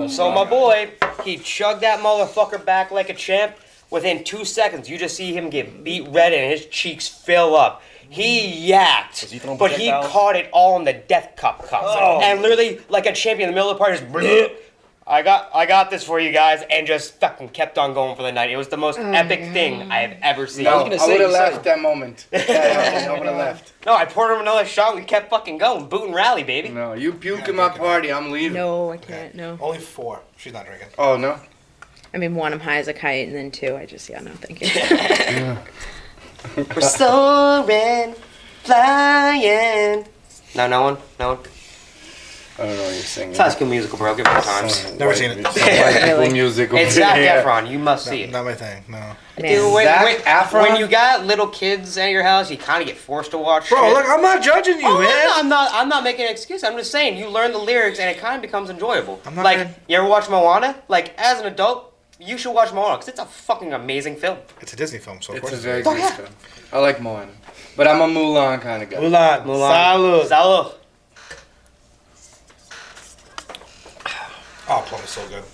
S4: So my boy, he chugged that motherfucker back like a champ. Within 2 seconds, you just see him get beat red and his cheeks fill up. He yacked,
S1: Was he throwing
S4: but he
S1: projectiles?
S4: caught it all in the death cup cup,
S1: Oh.
S4: and literally like a champion in the middle of the party, just "Bleh, I got this for you guys, and just fucking kept on going for the night. It was the most epic thing I have ever seen.
S3: No,
S1: gonna
S3: I
S1: say,
S3: would have
S1: you said-
S3: left that moment. I would have left.
S4: No, I poured him another shot. We kept fucking going, boot and rally, baby.
S3: No, you puke in my party. I'm leaving.
S5: No, I can't. No.
S2: Only 4. She's not drinking.
S3: Oh no.
S5: I mean, one, I'm high as a kite, and then two, I just, no, thank you.
S4: We're soaring, flying. No one.
S3: I don't know what you're singing.
S4: It's High School Musical, bro. Give it time.
S2: Never seen it.
S3: White people
S5: Really?
S3: music.
S4: It's
S3: over
S4: Zac
S3: here.
S4: Efron. You must see it.
S2: Not my thing, no.
S4: Dude,
S5: Man.
S4: when,
S3: Zac
S4: when-
S3: Efron?
S4: when you got little kids at your house, you kind of get forced to watch.
S2: Bro,
S4: shit.
S2: look, I'm not judging you,
S4: Oh,
S2: man.
S4: I'm not making an excuse. I'm just saying you learn the lyrics and it kind of becomes enjoyable.
S2: I'm not
S4: like
S2: gonna-
S4: you ever watch Moana? Like as an adult, you should watch Moana because it's a fucking amazing film.
S2: It's a Disney film, so of
S3: It's
S2: course
S3: a very
S4: Oh,
S3: good
S4: yeah.
S3: film. I like Moana, but I'm a Mulan kind of guy.
S2: Mulan. Salud.
S4: Salud.
S2: Oh, plum is so good.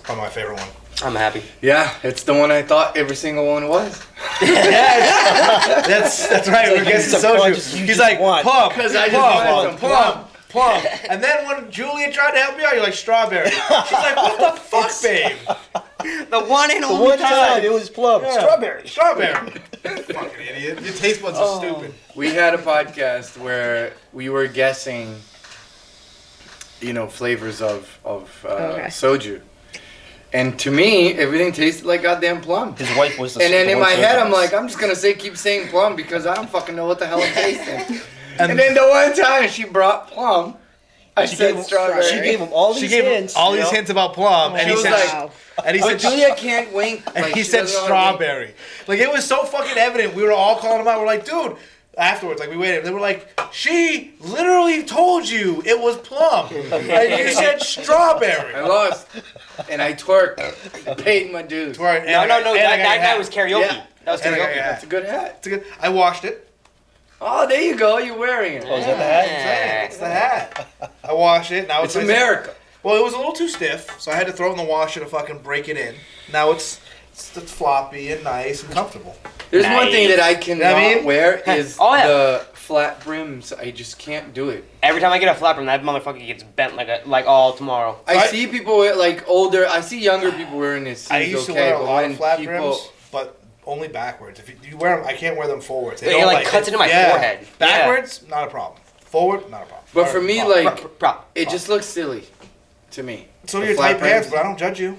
S2: Probably my favorite one.
S4: I'm happy.
S3: Yeah, it's the one I thought every single one was.
S2: That's right. We're guessing
S1: subconscious,
S2: soju.
S1: you
S2: He's
S1: just
S2: like
S1: want.
S2: plum,
S3: 'Cause I just
S2: plum,
S3: wanted some
S2: plum. And then when Julia tried to help me out, you're like strawberry. She's like, what the fuck, babe?
S4: The one and
S1: The
S4: only
S1: one time it was plum,
S2: Yeah.
S1: strawberry.
S2: Strawberry. Fucking idiot. Your taste buds are stupid.
S3: We had a podcast where we were guessing, flavors of
S5: Okay.
S3: soju, And to me, everything tasted like goddamn plum.
S1: His wife was the
S3: And then
S1: the
S3: in
S1: one
S3: my head, I'm
S1: serving
S3: like,
S1: us.
S3: I'm just gonna keep saying plum because I don't fucking know what the hell I'm tasting. And then the one time she brought plum, I said strawberry.
S1: She gave him all these
S2: She gave him
S1: hints.
S2: all
S1: you
S2: these
S1: know?
S2: hints about plum, and
S3: She
S2: he
S3: was
S2: said,
S3: like-
S5: Wow.
S2: and he
S3: But
S2: said,
S3: Julia can't wink.
S2: and
S3: like,
S2: he
S3: she
S2: said
S3: doesn't know how to wink.
S2: strawberry. Like it was so fucking evident. We were all calling him out. We're like, dude. Afterwards, like we waited. They were like, she literally told you it was plum, and you said strawberry.
S3: I lost, and I twerked. I paid my dues.
S2: Right, and
S4: No,
S2: I got- and I
S4: that
S2: got a
S4: guy
S2: hat.
S4: was karaoke.
S3: Yeah.
S4: That was
S2: And I got
S4: karaoke.
S2: a hat.
S3: That's a good hat.
S2: It's a good. I washed it.
S3: Oh, there you go. You're wearing it.
S1: Oh, is that the hat?
S2: It's the hat. I washed it. Now
S3: It's
S2: nice.
S3: America.
S2: Well, it was a little too stiff, so I had to throw it in the washer to fucking break it in. Now it's floppy and nice and comfortable.
S3: There's one thing that I cannot
S2: I mean?
S3: wear is
S4: Oh, yeah.
S3: the flat brims. I just can't do it.
S4: Every time I get a flat brim, that motherfucker gets bent like all tomorrow.
S3: I
S2: I-
S3: see people wear like older. I see younger people wearing this.
S2: I
S3: Seems
S2: used to
S3: okay,
S2: wear a
S3: but
S2: lot
S3: when
S2: of flat
S3: people,
S2: brims, but only backwards. If you wear them, I can't wear them forwards. They
S4: It,
S2: don't,
S4: like, cuts into my forehead. Yeah.
S2: Backwards, not a problem. Forward, not a problem.
S3: But for me,
S2: Problem.
S3: like it just looks silly to me.
S2: So do
S3: The
S2: your
S3: flat
S2: tight pants,
S3: brims.
S2: but I don't judge you.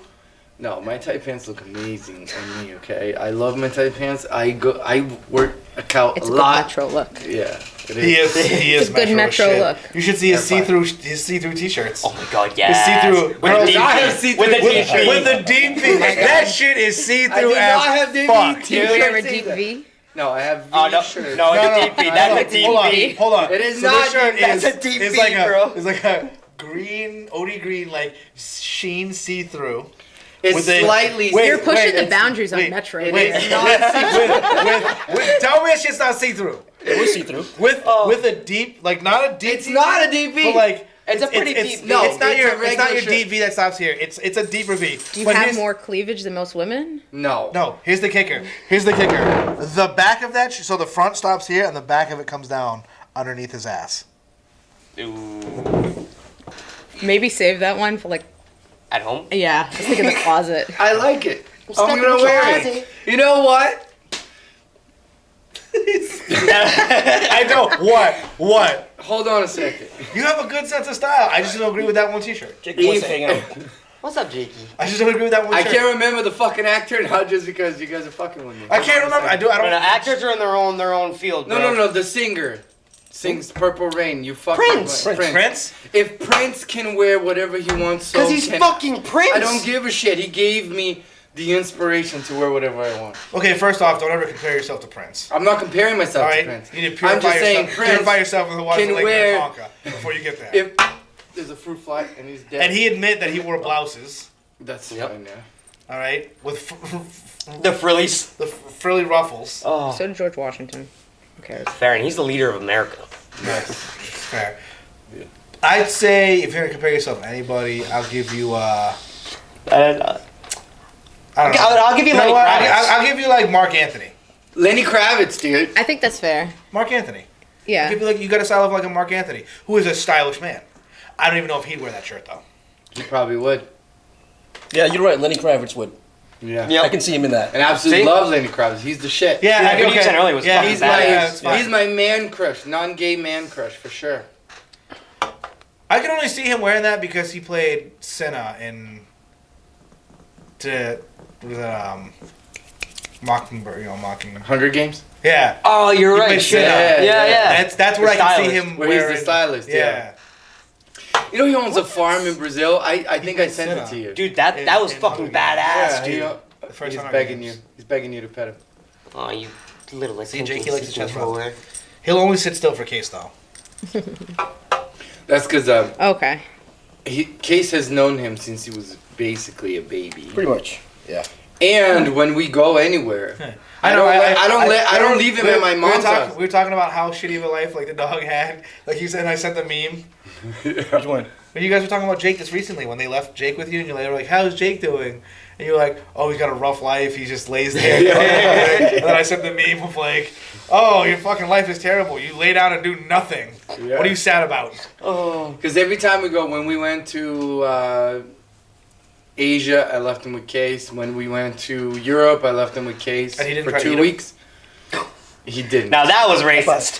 S3: No, my tight pants look amazing on me. Okay, I love my tight pants. I work out
S5: It's
S3: a
S5: a good
S3: lot.
S5: metro look.
S3: Yeah, it
S2: He is. He is.
S5: It's a good
S2: as
S5: metro
S2: shit.
S5: look.
S2: You should see his
S3: They're fine.
S2: see-through t-shirts.
S4: Oh my god, yes.
S2: see-through-
S4: With
S2: Girls,
S4: the deep
S3: I have
S4: V.
S3: see-through
S4: With the
S3: t-shirts.
S4: deep V.
S2: With the deep V. That shit is
S3: I
S2: see-through
S3: do
S2: as
S3: not have the
S2: fuck.
S3: deep
S5: Do you
S3: T-shirts
S5: wear a deep
S3: either.
S5: V?
S3: No, I have V
S4: Oh no,
S3: shirts.
S4: no,
S2: No,
S4: the
S2: no,
S4: deep V.
S3: no,
S4: That's
S3: no,
S4: a deep
S2: Hold on,
S4: V.
S2: hold on.
S3: It is
S2: so
S3: not
S2: this shirt
S3: deep- that's
S2: is,
S3: a deep
S2: is
S3: V,
S2: like
S3: bro.
S2: It's like a green, OD green, like sheen see-through.
S3: It's
S2: with a-
S3: slightly.
S2: wait,
S5: You're pushing the
S2: it's-
S5: boundaries on
S2: wait,
S5: metro.
S3: It
S2: Wait,
S3: is not
S2: tell me that shit's not see-through.
S1: It was see-through.
S2: With a deep, like not a deep.
S3: It's not a deep V.
S2: But like
S4: It's a pretty deep V.
S3: No,
S2: it's not
S3: it's
S2: your
S3: a regular shirt.
S2: deep V that stops here. It's a deeper V.
S5: Do you
S2: But
S5: have
S2: here's-
S5: more cleavage than most women?
S3: No.
S2: No, here's the kicker. The back of that, so the front stops here, and the back of it comes down underneath his ass.
S4: Ooh.
S5: Maybe save that one for like,
S4: At home?
S5: yeah, just think in the closet.
S3: I like it.
S4: stuck
S3: I'm
S4: in
S3: gonna
S4: the
S3: wear
S4: closet.
S3: it. You know what?
S2: I know. What?
S3: Hold on a second.
S2: You have a good sense of style. I just don't agree with that one t-shirt.
S1: Jake wants to hang out.
S4: What's up, Jakey?
S2: I just don't agree with that one
S3: I
S2: shirt.
S3: can't remember the fucking actor now just because you guys are fucking with me.
S2: I can't remember. I
S4: No,
S2: don't.
S4: actors are in their own field.
S3: No,
S4: bro.
S3: no, no. The singer sings "Purple Rain." You fucking
S4: Prince.
S2: Prince?
S3: If Prince can wear whatever he wants, so
S4: Because he's
S3: can
S4: fucking Prince.
S3: I don't give a shit. He gave me the inspiration to wear whatever I want.
S2: Okay, first off, don't ever compare yourself to Prince.
S3: I'm not comparing myself
S2: All
S3: to
S2: right,
S3: Prince.
S2: you need to purify
S3: I'm just
S2: yourself.
S3: saying Prince
S2: Purify yourself with the water
S3: can
S2: Lake
S3: wear-
S2: Minnetonka before you get there.
S3: If there's a fruit fly and he's dead,
S2: And he admit that he wore blouses.
S3: that's
S4: Yep.
S3: fine. Yeah.
S2: All right, with
S4: The frillies.
S2: the frilly ruffles.
S4: Oh.
S5: So did George Washington. Who cares?
S4: Fair, and he's the leader of America.
S2: Nice. Fair. I'd say if you're gonna compare yourself to anybody, I'll give you. I don't know.
S4: I'll give you
S2: You know
S4: Lenny
S2: what?
S4: Kravitz.
S2: I'll give you like Mark Anthony.
S3: Lenny Kravitz, dude.
S5: I think that's fair.
S2: Mark Anthony.
S5: Yeah.
S2: People like you got a style of like a Mark Anthony, who is a stylish man. I don't even know if he'd wear that shirt though.
S3: He probably would.
S1: Yeah, you're right. Lenny Kravitz would.
S3: Yeah.
S4: Yep.
S1: I can see him in that.
S3: And I absolutely
S4: See?
S3: love Lenny Kravitz. He's the shit.
S2: Yeah,
S4: Yeah, what you said earlier was fucking
S3: He's
S4: badass.
S2: it's fine.
S3: he's my man crush, non-gay man crush for sure.
S2: I can only see him wearing that because he played Senna in Mockingbird. Mockingbird.
S3: Hunger Games.
S2: Yeah.
S4: Oh, you're
S2: He
S4: right.
S2: played
S4: shit.
S2: Senna.
S3: Yeah.
S2: That's where
S4: The
S2: I can see
S4: stylist.
S2: him
S3: Where he's the
S2: wearing.
S3: stylist, yeah. You know he owns a farm in Brazil. I think I sent it to you.
S4: Dude, that was
S2: In
S4: fucking
S2: Hunger Games.
S4: badass, dude.
S2: First
S3: He's
S2: time I
S3: begging
S2: used.
S3: you. He's begging you to pet him.
S4: Oh, you little
S2: See, Jake, he likes the chest rub.
S4: controller.
S2: He'll only sit still for Case though.
S3: That's because
S5: Okay.
S3: Case has known him since he was basically a baby.
S1: Pretty much. Yeah.
S3: And when we go anywhere, I don't leave him at my mom's house.
S2: We were talking about how shitty of a life like the dog had. Like you said, and I sent the meme.
S1: Which one?
S2: But you guys were talking about Jake this recently when they left Jake with you, and you were like, "How's Jake doing?" And you're like, "Oh, he's got a rough life. He just lays there." And then I sent the meme of like, "Oh, your fucking life is terrible. You lay down and do nothing.
S3: Yeah.
S2: What are you sad about?"
S4: Oh.
S3: Because every time we go, when we went to Asia, I left him with Case. When we went to Europe, I left him with Case
S2: And he didn't
S3: for
S2: try to
S3: 2
S2: eat him?
S3: weeks. He didn't.
S4: Now that was racist.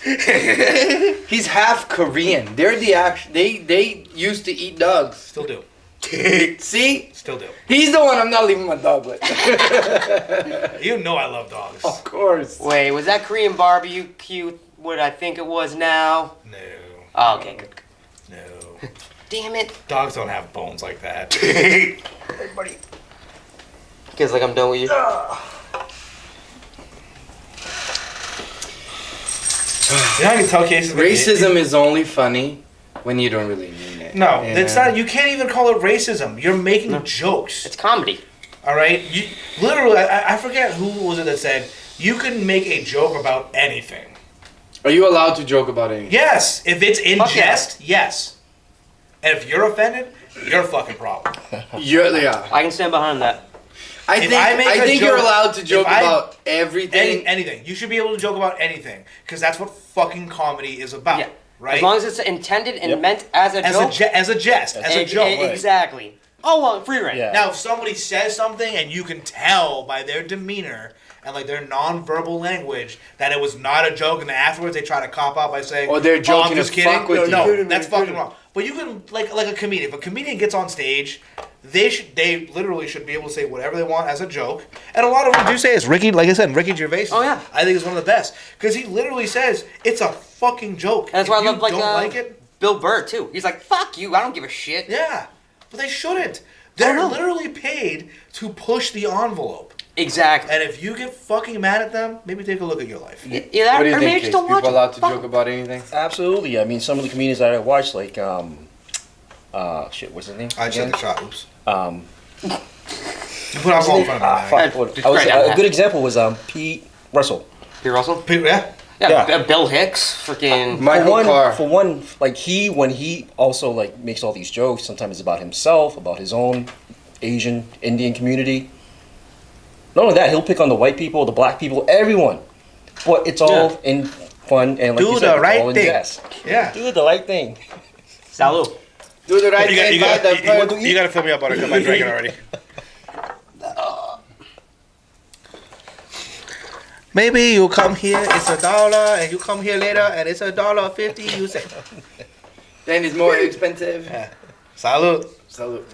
S3: He's half Korean. They're the they used to eat dogs.
S2: Still do.
S3: See?
S2: Still do.
S3: He's the one I'm not leaving my dog with.
S2: You know I love dogs.
S3: Of course.
S4: Wait, was that Korean barbecue what I think it was now?
S2: No.
S4: Oh, okay, good.
S2: No.
S4: Damn it.
S2: Dogs don't have bones like that.
S4: Because like I'm done with you.
S2: You know how you can tell cases?
S3: Racism is only funny when you don't really mean it.
S2: No,
S3: And-
S2: it's not. You can't even call it racism. You're making jokes.
S4: It's comedy.
S2: All right. You literally. I forget who was it that said you can make a joke about anything.
S3: Are you allowed to joke about anything?
S2: Yes, if it's in
S4: Fuck yeah.
S2: jest, yes. And if you're offended, you're a fucking problem.
S3: Yeah.
S4: I can stand behind that.
S3: I
S2: If
S3: think
S2: I make
S3: I
S2: a
S3: think
S2: joke-
S3: you're allowed to joke
S2: if I-
S3: about everything.
S2: Anything. You should be able to joke about anything because that's what fucking comedy is about,
S4: Yeah.
S2: right?
S4: As long as it's intended and
S1: Yep.
S4: meant as a joke.
S2: as a jest, as a
S4: Ex-
S2: joke.
S1: right.
S4: Exactly. Oh, well, free reign.
S1: Yeah.
S2: Now, if somebody says something and you can tell by their demeanor and like their non-verbal language that it was not a joke, and then afterwards they try to cop out by saying,
S3: Or they're joking
S2: I'm just
S3: to
S2: kidding."
S3: fuck with
S2: no,
S3: you.
S2: that's fucking wrong. But you can like a comedian. If a comedian gets on stage, they literally should be able to say whatever they want as a joke. And a lot of them do say it's Ricky. Like I said, Ricky Gervais.
S4: Oh, yeah.
S2: I think is one of the best because he literally says it's a fucking joke.
S4: And that's why
S2: If
S4: I love
S2: you don't like it.
S4: Bill Burr too. He's like, "Fuck you! I don't give a shit."
S2: Yeah, but they shouldn't. They're
S4: know.
S2: literally paid to push the envelope.
S4: Exactly.
S2: And if you get fucking mad at them, maybe take a look at your life.
S4: Yeah, that,
S3: What do you
S4: or
S3: think?
S4: maybe
S3: Case?
S4: just don't watch
S3: People
S4: it.
S3: allowed to
S4: Fuck
S3: joke
S4: 'em.
S3: about anything?
S1: Absolutely. I mean, some of the comedians that I watch, like, shit, what's his name?
S2: I
S1: again?
S2: took the shot. Oops.
S1: Um,
S2: You put alcohol in front of me.
S1: fuck, what- I was,
S4: Right down
S1: a good example was Pete Russell.
S4: Pete Russell.
S2: Yeah.
S4: Yeah.
S1: Yeah.
S4: Bill Hicks. Freaking.
S3: Michael Carr.
S1: For one, like when he also like makes all these jokes. Sometimes it's about himself, about his own Asian Indian community. Not only that, he'll pick on the white people, the black people, everyone. But it's all in fun and like
S2: Do
S1: you
S2: the
S1: said, it's
S2: right
S1: all in
S2: thing.
S1: jest.
S2: Yeah.
S1: Do the right thing.
S4: Salud.
S3: Do the right
S2: You
S3: thing by the person.
S2: gotta fill me up, Buttercup. I drank it already. Maybe you come here, it's $1, and you come here later, and it's $1.50. You say,
S3: Then it's more expensive.
S2: yeah. Salud.
S3: Salute.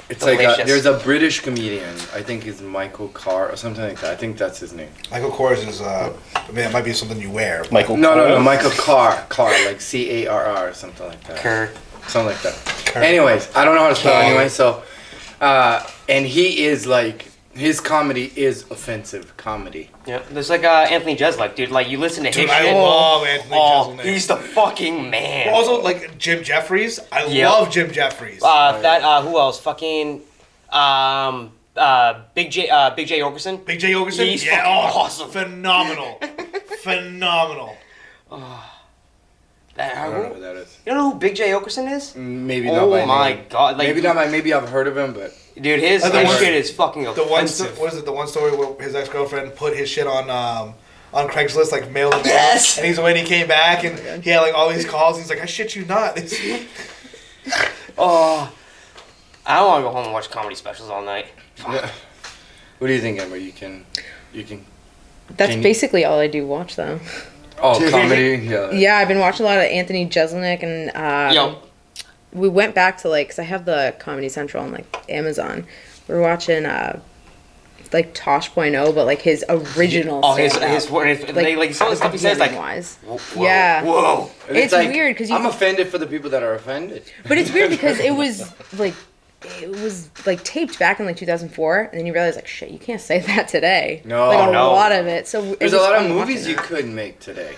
S3: It's like
S4: Delicious.
S3: there's a British comedian. I think it's Michael Carr or something like that. I think that's his name.
S2: Michael Kors is, I mean, it might be something you wear. but-
S1: Michael.
S3: No,
S1: Cole.
S3: Michael Carr. Carr, like Carr or something like that.
S4: Kerr.
S3: Something like that.
S2: Kerr.
S3: Anyways, I don't know how to spell
S4: Kerr.
S3: it anyway, so and he is like his comedy is offensive comedy.
S4: Yeah. There's like Anthony Jeselnik, dude. Like you listen to
S2: Dude,
S4: his
S2: I
S4: shit.
S2: love Anthony
S4: Oh,
S2: Jeselnik.
S4: he's the fucking man.
S2: But also, like, Jim Jeffries. I
S4: Yep.
S2: love Jim Jeffries.
S4: Who else? Fucking Big J Okerson.
S2: Big J. Ogerson?
S4: He's
S2: yeah,
S4: fucking awesome.
S2: Phenomenal. Phenomenal.
S3: I don't know who that is.
S4: You don't know who Big J Okerson is?
S3: Maybe not
S4: Oh
S3: by
S4: my
S3: name.
S4: god! Like,
S3: Maybe not by maybe I've heard of him, but
S4: dude, his
S2: The one-
S4: shit is fucking
S2: The one,
S4: offensive.
S2: what is it? The one story where his ex-girlfriend put his shit on Craigslist, like mail to mail.
S4: Yes!
S2: And he's when he came back and he had like all these calls. He's like, I shit you not. It's-
S4: Oh, I don't want to go home and watch comedy specials all night.
S3: yeah. What do you think, Amber? You can
S5: That's
S3: Can you-
S5: basically all I do watch though.
S3: comedy. Yeah.
S5: Yeah, I've been watching a lot of Anthony Jeselnik and
S4: Yo,
S5: we went back to like, cause I have the Comedy Central on like Amazon. We were watching like Tosh.0, but like his original.
S4: oh his
S5: stand-up.
S4: like some of the stuff he says like
S5: wise.
S4: whoa,
S5: Yeah.
S4: whoa.
S3: And
S5: It's
S3: like,
S5: weird 'cause you-
S3: I'm offended for the people that are offended.
S5: But it's weird because it was like taped back in like 2004, and then you realize like shit, you can't say that today.
S3: No.
S5: like a
S4: No.
S5: lot of it. So it
S3: There's a
S5: was
S3: lot of
S5: fun
S3: movies
S5: watching
S3: you
S5: that.
S3: couldn't make today.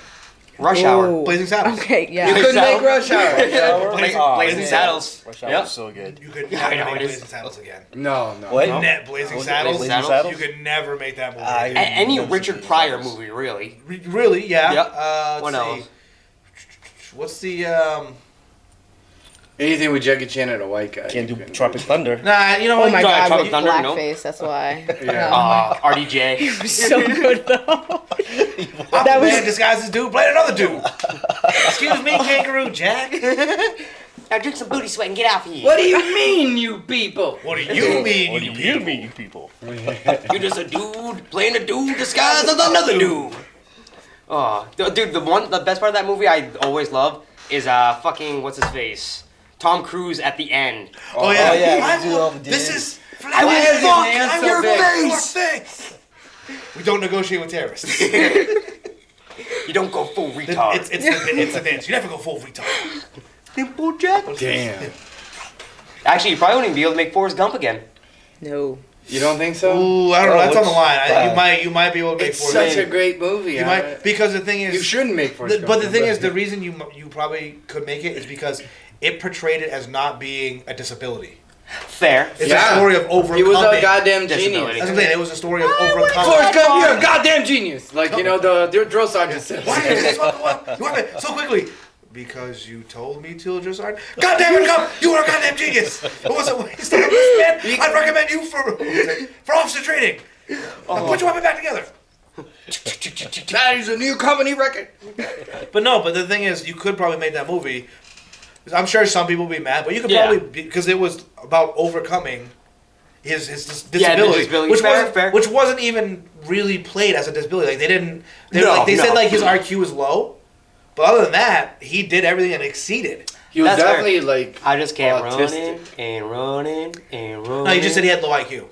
S4: Rush Hour.
S5: Ooh.
S2: Blazing Saddles.
S5: Okay, yeah.
S3: You couldn't
S4: Saddles.
S3: make Rush Hour.
S4: Blazing Saddles.
S1: Rush Hour
S4: Yep.
S1: was so good.
S2: You could
S4: Yeah, I
S2: never
S4: know
S2: make
S4: it is.
S2: Blazing Saddles again.
S3: No.
S1: What?
S2: Blazing
S1: Was it
S2: Saddles.
S1: Blazing Saddles?
S2: You could never make that movie.
S4: Any Richard Pryor movie, really.
S2: Really? Yeah.
S4: Yep.
S2: Let's
S4: What
S2: see.
S4: else?
S2: What's the
S3: Anything with Jackie Chan and a white guy.
S1: Can't
S3: you
S1: do
S3: couldn't
S1: Tropic Thunder.
S2: Nah, you know
S5: Oh
S2: what?
S5: my
S4: Try
S5: god,
S4: Tropic
S5: with
S4: Thunder, no?
S5: blackface. That's why.
S3: Yeah.
S4: RDJ.
S5: So good though.
S2: I'm
S5: that
S2: a
S5: was-
S2: man disguised as dude, playing another dude. Excuse me, Kangaroo Jack.
S4: Now drink some booty sweat and get out of here.
S3: What do you mean, you people?
S2: What do you mean,
S1: What do
S2: you
S1: you
S2: people?
S1: mean, you people?
S4: You're just a dude playing a dude disguised as another dude. Oh, dude, the best part of that movie I always love is fucking what's his face, Tom Cruise at the end.
S2: Oh yeah,
S1: Oh, yeah,
S2: I
S1: you do
S2: will-
S1: all the
S2: this
S1: deals.
S2: is
S3: Why is his
S2: fuck
S3: hand
S2: on
S3: so
S2: your
S3: big?
S2: face. We don't negotiate with terrorists.
S4: You don't go full retard.
S2: It's a dance. You never go full retard.
S4: Simple Jack.
S3: Damn.
S4: Actually, you probably wouldn't even be able to make Forrest Gump again.
S5: No.
S3: You don't think so?
S2: Ooh, I don't know. That's on the line.
S1: Wow.
S2: You might be able to make
S3: It's
S2: Forrest.
S3: such a great movie.
S2: You might, because the thing is,
S3: You shouldn't make Forrest
S2: but the
S3: Gump,
S2: thing is, the reason you probably could make it is because it portrayed it as not being a disability.
S4: Fair.
S2: It's
S3: Yeah.
S2: a story of overcoming.
S3: He was a goddamn
S4: Disability.
S3: genius.
S2: That's what I'm saying. It was a story of overcoming.
S3: Forrest Gump, you're a goddamn genius. Like, you know, the drill sergeant says.
S2: Why did this one? You want me so quickly? Because you told me to, just God damn it, Gump! You are a goddamn genius. What was it? Waste of this man. I'd recommend you for officer training. I'll put your weapon back together.
S3: That is a new company record.
S2: But no, but the thing is, you could probably make that movie. I'm sure some people would be mad, but you could
S4: Yeah.
S2: probably because it was about overcoming his
S4: Yeah,
S2: disability,
S4: disability.
S2: which
S4: Fair,
S2: wasn't
S4: fair.
S2: which wasn't even really played as a disability. Like they didn't. They,
S4: No,
S2: they said
S4: no.
S2: like his IQ was low, but other than that, he did everything and exceeded.
S3: He was
S4: That's fair.
S3: definitely like.
S4: I just kept
S3: Autistic.
S4: running and running and running.
S2: No, you just said he had low IQ.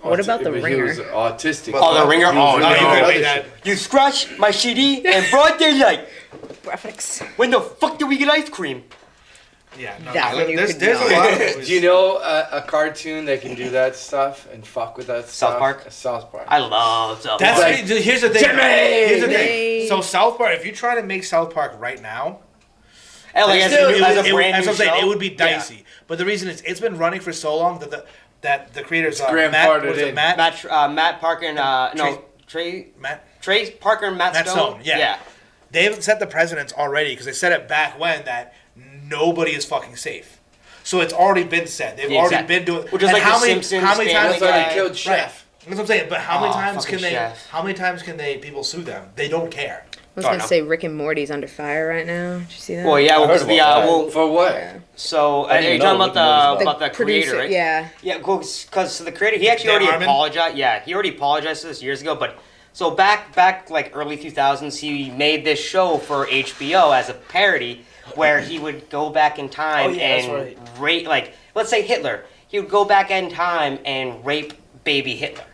S5: What about The
S3: He
S5: Ringer?
S3: was autistic.
S4: Oh, The Ringer?
S3: He was
S4: Oh,
S3: doing
S4: no,
S2: you
S3: all
S2: could
S3: other
S2: make that.
S3: shit.
S4: You scratched my CD in broad daylight.
S5: Graphics.
S4: When the fuck do we get ice cream?
S2: Yeah, no,
S5: That one you
S2: there's
S5: could
S2: there's a
S5: not.
S2: lot of movies.
S3: Do you know a cartoon that can do that stuff and fuck with that stuff?
S4: Park?
S3: South Park.
S4: I love South
S2: That's
S4: Park.
S3: Like,
S2: here's the thing.
S3: Jimmy!
S2: Here's the thing.
S5: Jimmy!
S2: So South Park, if you try to make South Park right now,
S4: And like as
S2: still,
S4: a, new, as a
S2: it-
S4: brand
S2: that's
S4: new
S2: what I'm saying,
S4: show,
S2: it would be
S4: yeah.
S2: dicey. But the reason is it's been running for so long that the creators Matt,
S3: grandfathered
S2: what is it,
S3: in.
S2: Matt
S4: Parker and Trey Parker and Matt
S2: Matt
S4: Stone.
S2: Stone, yeah. They've set the precedents already because they said it back when that nobody is fucking safe. So it's already been said. They've
S4: Yeah,
S2: already
S4: exactly.
S2: been doing.
S4: Which is
S2: and
S4: like
S2: how
S4: The
S2: many
S4: Simpsons,
S2: how many
S4: Family
S2: times
S3: That's why
S4: Guy.
S3: they killed
S2: Right.
S3: Chef.
S2: That's what I'm saying. But how many
S4: Oh,
S2: times
S4: fucking
S2: can they?
S4: Chef.
S2: How many times can they people sue them? They don't care.
S5: I was
S4: Oh,
S5: gonna
S4: no.
S5: say Rick and Morty's under fire right now. Did you see that?
S4: Well, yeah, well,
S1: I heard
S4: because the
S1: about that.
S4: well,
S3: For what?
S5: Yeah.
S4: so
S1: I didn't
S4: you're
S1: know
S4: talking
S1: Rick and Morty's
S4: about the creator,
S5: producer,
S4: right?
S5: yeah.
S4: Yeah, because the creator, he actually
S2: Dan
S4: already
S2: Harmon?
S4: apologized. Yeah, he already apologized to this years ago. But so back like early 2000s, he made this show for HBO as a parody, where he would go back in time
S1: Oh, yeah, that's
S4: and
S1: right.
S4: rape, like let's say Hitler. He would go back in time and rape baby Hitler,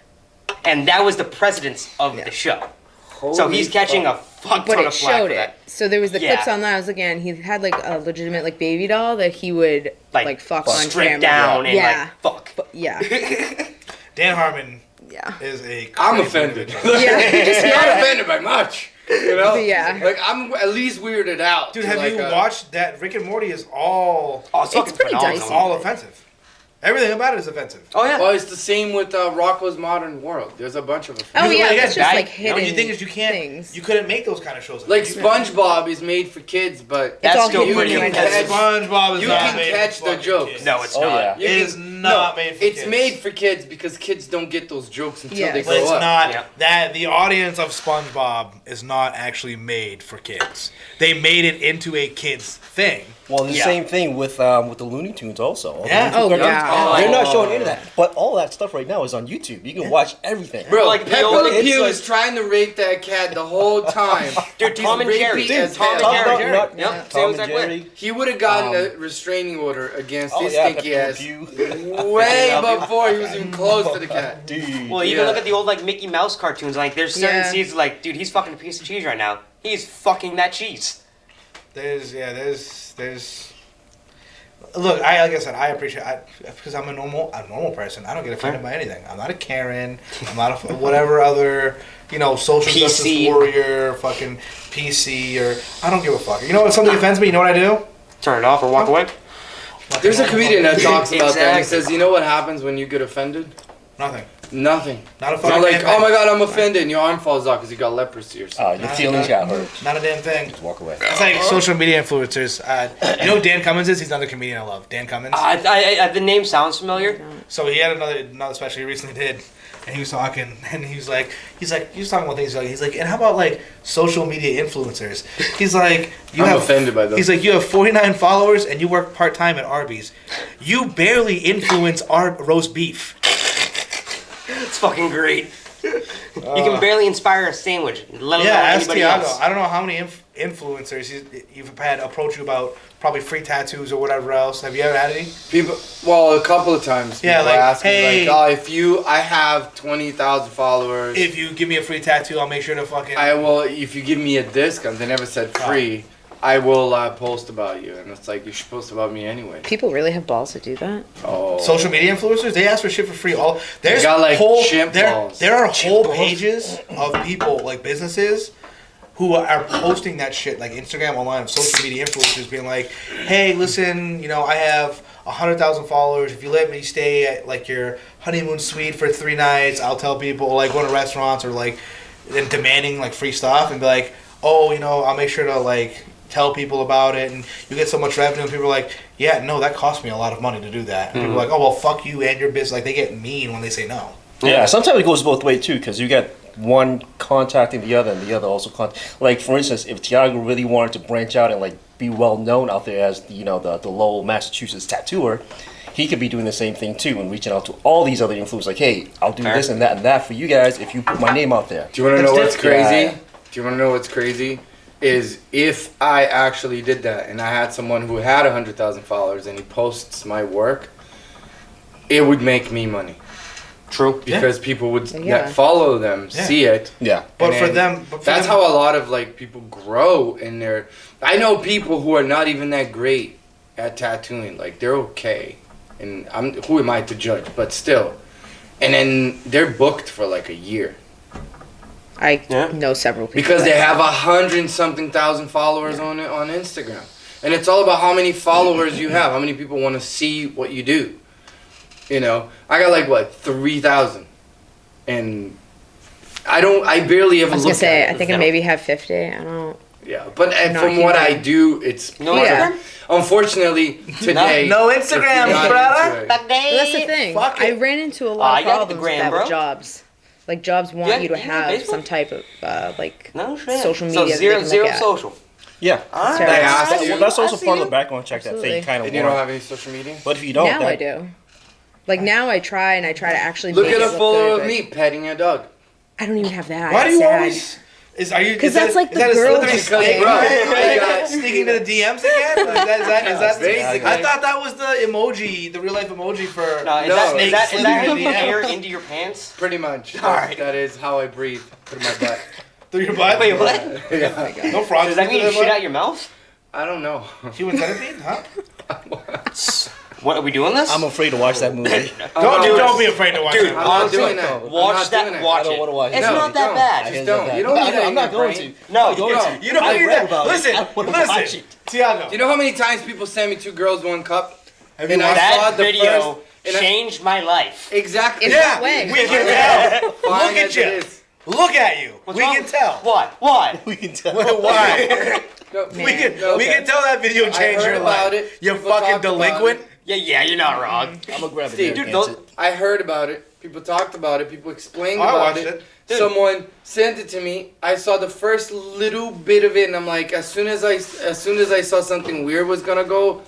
S4: and that was the precedence of the show. So he's catching a fuck
S5: But
S4: ton
S5: it
S4: of flack
S5: showed
S4: for
S5: it.
S4: that.
S5: So there was the
S4: Yeah.
S5: clips on that. I was looking at, and he had like a legitimate like baby doll that he would like fuck on
S4: strip
S5: camera.
S4: down and
S5: yeah.
S4: like fuck.
S5: But, yeah.
S2: Dan Harmon
S5: Yeah.
S2: is a.
S3: I'm
S2: crazy
S3: offended.
S2: individual.
S5: Yeah. Just
S3: Not
S5: yeah.
S3: offended by much. You know?
S5: Yeah.
S3: Like, I'm at least weirded out.
S2: Dude,
S3: to,
S2: have
S3: like,
S2: you watched that? Rick and Morty is all
S4: Oh, it's, fucking
S5: pretty
S4: phenomenal.
S5: dicey.
S2: all offensive. Everything about it is offensive.
S4: Oh yeah.
S3: Well, it's the same with Rocco's Modern World. There's a bunch of them.
S5: Oh
S2: Because,
S5: yeah,
S2: again,
S5: that's just
S2: that-
S5: like
S2: You know,
S5: hidden.
S2: the thing is, you can't.
S5: things.
S2: You couldn't make those kind of shows.
S3: Like
S2: you,
S3: SpongeBob is made for kids, but
S4: That's
S5: all
S4: still
S5: hidden
S4: pretty
S3: in the
S4: offensive.
S2: SpongeBob is
S3: You
S2: not
S3: can
S2: made
S3: catch
S2: for
S3: the
S2: fucking
S3: jokes.
S2: kids.
S4: No, it's
S1: Oh,
S4: not.
S1: yeah.
S2: It is not made for
S3: It's
S2: kids.
S3: made for kids because kids don't get those jokes until
S5: Yeah.
S3: they
S2: But it's
S3: grow up.
S2: not
S4: Yeah.
S2: that the audience of SpongeBob is not actually made for kids. They made it into a kids thing.
S1: Well, the
S4: Yeah.
S1: same thing with the Looney Tunes also. All the
S2: Yeah.
S1: Looney Tunes
S5: Oh,
S1: cartoons,
S5: yeah.
S1: They're not showing any of that, but all that stuff right now is on YouTube. You can watch everything.
S3: Bro,
S4: Like the
S3: Peppa
S4: old-
S3: Le Pew
S1: it's
S3: is trying to rape that cat the whole time.
S4: Dude,
S3: He's
S4: Tom and Jerry.
S3: rapey
S4: Dude,
S3: as
S4: Tom and
S3: hell.
S4: Jerry.
S1: Jerry.
S4: Yep,
S5: Yeah.
S4: same
S1: Tom and
S4: exact way.
S1: Jerry.
S3: He would have gotten
S1: Um,
S3: a restraining order against
S1: Oh
S3: his
S1: yeah,
S3: stinky
S1: Pepe Le
S3: ass
S1: Pew.
S3: way before he was even close to the cat.
S1: Dude.
S4: Well, even
S3: Yeah.
S4: look at the old like Mickey Mouse cartoons. Like, there's certain
S5: Yeah.
S4: scenes like, dude, he's fucking a piece of cheese right now. He's fucking that cheese.
S2: There's. Look, like I said, I appreciate because I'm a normal person. I don't get offended by anything. I'm not a Karen. I'm not a whatever other social
S4: PC.
S2: justice warrior, fucking PC or I don't give a fuck. You know what? If something offends me, you know what I do?
S4: Turn it off or walk away.
S3: There's a comedian that talks about that. He
S4: Exactly.
S3: says, you know what happens when you get offended?
S2: Nothing.
S3: Nothing.
S2: Not a
S3: You're
S2: fucking
S3: like,
S2: damn
S3: oh
S2: thing.
S3: my god, I'm offended, and your arm falls off because you got leprosy or something.
S1: Your feelings got hurt.
S2: Not a damn thing.
S1: Just walk away.
S2: It's like social media influencers. You know who Dan Cummins is? He's another comedian I love. Dan Cummins.
S4: The name sounds familiar.
S2: So he had another special he recently did, and he was talking, and he was talking about things like, he's like, and how about like social media influencers? He's like,
S3: I'm offended by those.
S2: He's like, you have 49 followers and you work part time at Arby's. You barely influence our roast beef.
S4: It's fucking great. You can barely inspire a sandwich, let alone
S2: Yeah, ask
S4: anybody
S2: Tiago.
S4: else.
S2: I don't know how many influencers you've had approach you about probably free tattoos or whatever else. Have you ever had any?
S3: People, well, a couple of times.
S2: Yeah,
S3: People
S2: like,
S3: ask me,
S2: hey-
S3: I have 20,000 followers.
S2: If you give me a free tattoo, I'll make sure to fucking.
S3: I will, if you give me a discount, they never said free, I will post about you. And it's like, you should post about me anyway.
S5: People really have balls to do that.
S3: Oh.
S2: Social media influencers, they ask for shit for free. There's
S3: got, like,
S2: whole
S3: chimp balls.
S2: there are whole pages of people like businesses who are posting that shit like Instagram online of social media influencers being like, hey, listen, I have 100,000 followers. If you let me stay at like your honeymoon suite for 3 nights, I'll tell people like going to restaurants or like and demanding like free stuff and be like, oh, I'll make sure to like tell people about it and you get so much revenue and people are like, yeah, no, that cost me a lot of money to do that. And people are like, oh well, fuck you and your business. Like they get mean when they say no.
S1: Yeah, sometimes it goes both ways too, because you get one contacting the other, and the other also like for instance, if Tiago really wanted to branch out and like be well known out there as the Lowell, Massachusetts tattooer, he could be doing the same thing too and reaching out to all these other influencers like, hey, I'll do this and that for you guys if you put my name out there.
S3: Do you want to know what's
S1: different.
S3: crazy?
S1: Yeah.
S3: Do you want to know what's crazy? Is if I actually did that and I had someone who had 100,000 followers and he posts my work, it would make me money.
S4: True.
S3: Because people would
S5: Yeah.
S3: that follow them see it.
S1: Yeah.
S2: But
S3: And
S2: for
S3: then
S2: them,
S3: that's how a lot of like people grow in their. I know people who are not even that great at tattooing. Like they're okay, and who am I to judge? But still, and then they're booked for like a year
S5: I
S4: Yeah.
S5: know several people.
S3: because
S5: like
S3: they
S5: that.
S3: have 100-something thousand followers on Instagram, and it's all about how many followers you have, how many people want to see what you do. I got like what 3,000, and I barely ever
S5: I was
S3: look
S5: gonna say,
S3: at
S5: I
S3: it.
S5: think I maybe have 50. I don't.
S3: Yeah, but
S5: No,
S3: from
S5: he
S3: what I
S5: don't.
S3: do, it's
S4: No
S5: Yeah.
S4: Instagram?
S3: unfortunately today.
S2: No
S3: if you're
S2: Instagram,
S3: not
S2: brother.
S3: into it-
S5: But that's the thing.
S2: Fuck
S5: I
S2: it.
S5: ran into a lot of
S4: you got the
S5: problems
S4: gram,
S5: with that
S4: bro.
S5: with jobs. Like jobs want
S4: Yeah,
S5: you to
S4: you got
S5: have
S4: Facebook?
S5: some type of like
S4: No shit.
S5: social
S4: So
S5: media. that
S4: zero
S5: they can look at.
S4: social.
S1: Yeah.
S4: Alright.
S3: They ask
S1: That's,
S3: you.
S1: that's also
S4: I see
S1: part of
S4: you.
S1: the background check that
S5: Absolutely.
S1: they kind of
S3: And you don't
S1: want.
S3: have any social media?
S1: But if you don't,
S5: Now
S1: then,
S5: I do. Like now I try to actually
S3: Look
S5: make
S3: at
S5: it
S3: a
S5: look
S3: photo
S5: good,
S3: of
S5: but
S3: me petting a dog.
S5: I don't even have that.
S2: Why do you
S5: Sad.
S2: always? Are you?
S5: 'Cause
S2: is
S5: that's
S2: that-
S5: like
S2: is
S5: the
S2: that a
S5: girl
S2: slippery
S5: just
S3: Because,
S2: thing?
S3: bro,
S2: Right?
S3: I got-
S2: Sneaking to the DMs again? Is that
S3: Basically.
S2: I thought that was the emoji, the real life emoji for.
S4: No, is
S3: No,
S4: that, is
S3: it's
S4: that, is
S2: slithering
S4: that how
S2: in
S4: you
S2: the
S4: air
S2: DMs.
S4: into your pants?
S3: Pretty much.
S4: Alright.
S3: That is how I breathe through my butt.
S2: Through your butt?
S4: Wait, what?
S3: Yeah.
S2: No frogs.
S4: Does that mean you
S2: through
S4: shit
S2: their
S4: out your mouth?
S3: I don't know.
S2: butt? Human centipede? Huh?
S4: What, are we doing this?
S1: I'm afraid to watch that movie.
S2: Don't be afraid to watch
S4: Dude,
S2: it.
S3: I'm not
S4: honestly,
S3: doing that. I'm
S4: watch
S3: not
S4: that,
S3: doing it.
S4: watch
S1: I don't
S4: it.
S1: wanna watch it.
S4: It's
S3: No,
S4: not that
S3: don't.
S4: bad.
S3: Just don't. You don't need that
S1: I'm
S3: in
S1: not
S3: your
S1: going
S3: brain.
S1: to.
S4: No,
S1: I'm going
S3: don't.
S1: to.
S2: You don't
S1: I
S2: need
S1: read
S2: that.
S1: about
S2: Listen,
S1: it. I wanna watch
S2: listen,
S1: it.
S2: Tiago.
S3: Do you know how many times people send me 2 girls, 1 cup?
S2: Have
S3: and
S2: you
S3: I
S2: watched
S3: saw
S4: that
S3: the
S4: video
S3: first- and I-
S4: changed my life.
S3: Exactly.
S5: In
S2: Yeah,
S5: what way?
S2: we can tell.
S3: Fine
S2: Look at
S3: as
S2: you.
S3: it is.
S2: Look at you.
S4: What's
S2: we
S4: wrong
S2: can
S4: with-
S2: tell.
S4: What? What?
S1: We can tell.
S2: Why?
S3: No,
S2: we
S5: Man.
S2: can we can tell that video
S3: I
S2: changed
S3: heard
S2: your
S3: about
S2: life.
S3: it.
S2: You
S3: People
S2: fucking
S3: talked about
S2: delinquent.
S3: it.
S4: Yeah, you're not wrong.
S1: I'm gonna grab it.
S3: Steve,
S1: there,
S4: dude,
S1: Nancy.
S4: don't-
S3: I heard about it. People talked about it. People explained
S2: Oh, I
S3: about
S2: watched
S3: it.
S2: it.
S4: Dude.
S3: Someone sent it to me. I saw the first little bit of it, and I'm like, as soon as I saw something weird was gonna go,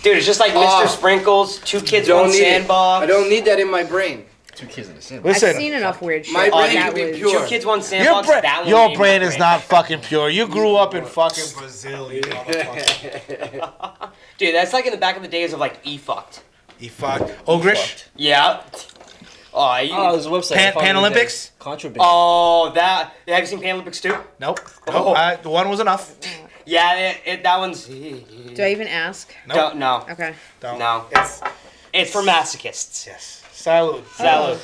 S4: Dude, it's just like
S3: Oh.
S4: Mr. Sprinkles, 2 kids,
S3: don't
S4: 1
S3: need it.
S4: sandbox.
S3: I don't need that in my brain.
S1: 2 kids in the cinema.
S2: Listen.
S5: I've seen enough weird shit.
S3: My brain
S5: that
S3: can be
S5: was-
S3: pure.
S4: 2 kids, 1
S2: Your,
S4: sandbox. that one
S2: your
S4: made
S2: brain
S4: me
S2: is
S4: great.
S2: not fucking pure. You grew up in fucking Brazil, you motherfucker.
S4: Dude, that's like in the back of the days of like E-fucked.
S2: You fucked. Ogrish?
S4: Yeah. Oh, you,
S1: Oh, there's a website.
S2: Pan-
S1: I found
S2: Pan
S1: it
S2: Olympics?
S1: there. Contraband.
S4: oh, that. Have you seen Panolympics 2?
S2: Nope.
S4: Oh.
S2: Nope. The one was enough.
S4: Yeah, that one's.
S5: Do I even ask?
S2: Nope.
S4: No.
S5: Okay.
S2: Don't.
S4: No.
S2: It's,
S4: It's for masochists.
S2: yes. Salud.
S4: Salud.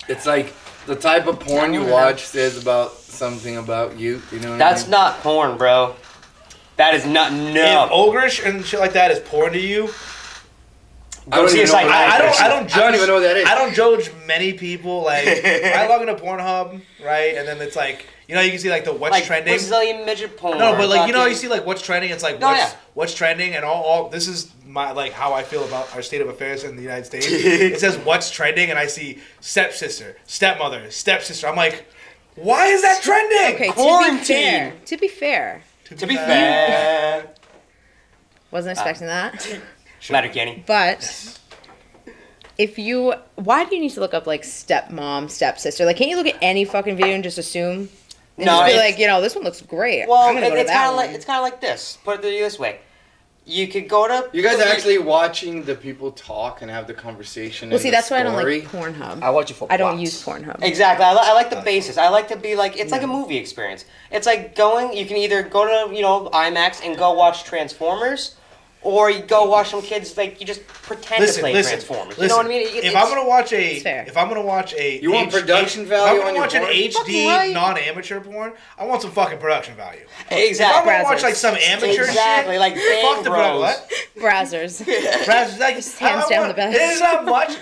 S3: It's like the type of porn you watch says about something about you. You know what
S4: That's
S3: I mean?
S4: not porn, bro. That is not.
S2: If
S4: No.
S2: Ogrish and shit like that is porn to you,
S3: I don't
S4: see
S3: even
S4: a
S3: know what
S4: psychiatrist.
S3: that is.
S2: I don't judge.
S3: I don't even know what that is.
S2: I don't judge many people. Like I log into Pornhub, right? And then it's like, you can see like the what's
S4: Like
S2: trending.
S4: Brazilian midget porn.
S2: No, but like you
S4: fucking-
S2: see like what's trending. It's like
S4: Oh, yeah.
S2: what's trending, and all this is my like how I feel about our state of affairs in the United States. It says what's trending, and I see stepsister, stepmother, stepsister. I'm like, why is that trending?
S5: Okay.
S4: Quarantine.
S5: To be fair,
S4: To be fair.
S5: wasn't expecting that.
S4: Letterkenny.
S5: But why do you need to look up like stepmom, stepsister? Like, can't you look at any fucking video and just assume? And
S4: No,
S5: just be
S4: it's-
S5: like, you know, this one looks great.
S4: Well,
S5: I'm gonna go to
S4: it's
S5: that
S4: kind of
S5: one.
S4: like this. Put it this way, you could go to.
S3: You guys are actually watching the people talk and have the conversation.
S5: Well,
S3: and
S5: see,
S3: the
S5: that's why I don't
S3: story?
S5: like Pornhub.
S1: I watch it for
S5: I don't
S1: plots.
S5: use Pornhub.
S4: Exactly. I like the basis. I like to be like, it's like a movie experience. It's like you can either go to, IMAX and go watch Transformers, or you go watch some kids, like, you just pretend to play Transformers. You know what I mean?
S2: If I'm gonna watch
S5: It's fair.
S3: You want production value
S2: If I'm
S3: on
S2: gonna
S3: your
S2: watch an
S3: porn?
S2: HD
S4: Fucking right.
S2: non-amateur porn, I want some fucking production value.
S4: Exactly.
S2: If I'm gonna watch
S5: Brazzers.
S2: like some amateur
S4: Exactly,
S2: shit,
S4: like Bang
S2: fuck the
S4: Bros.
S2: what?
S5: Brazzers.
S2: Brazzers, like,
S5: Just hands down the best.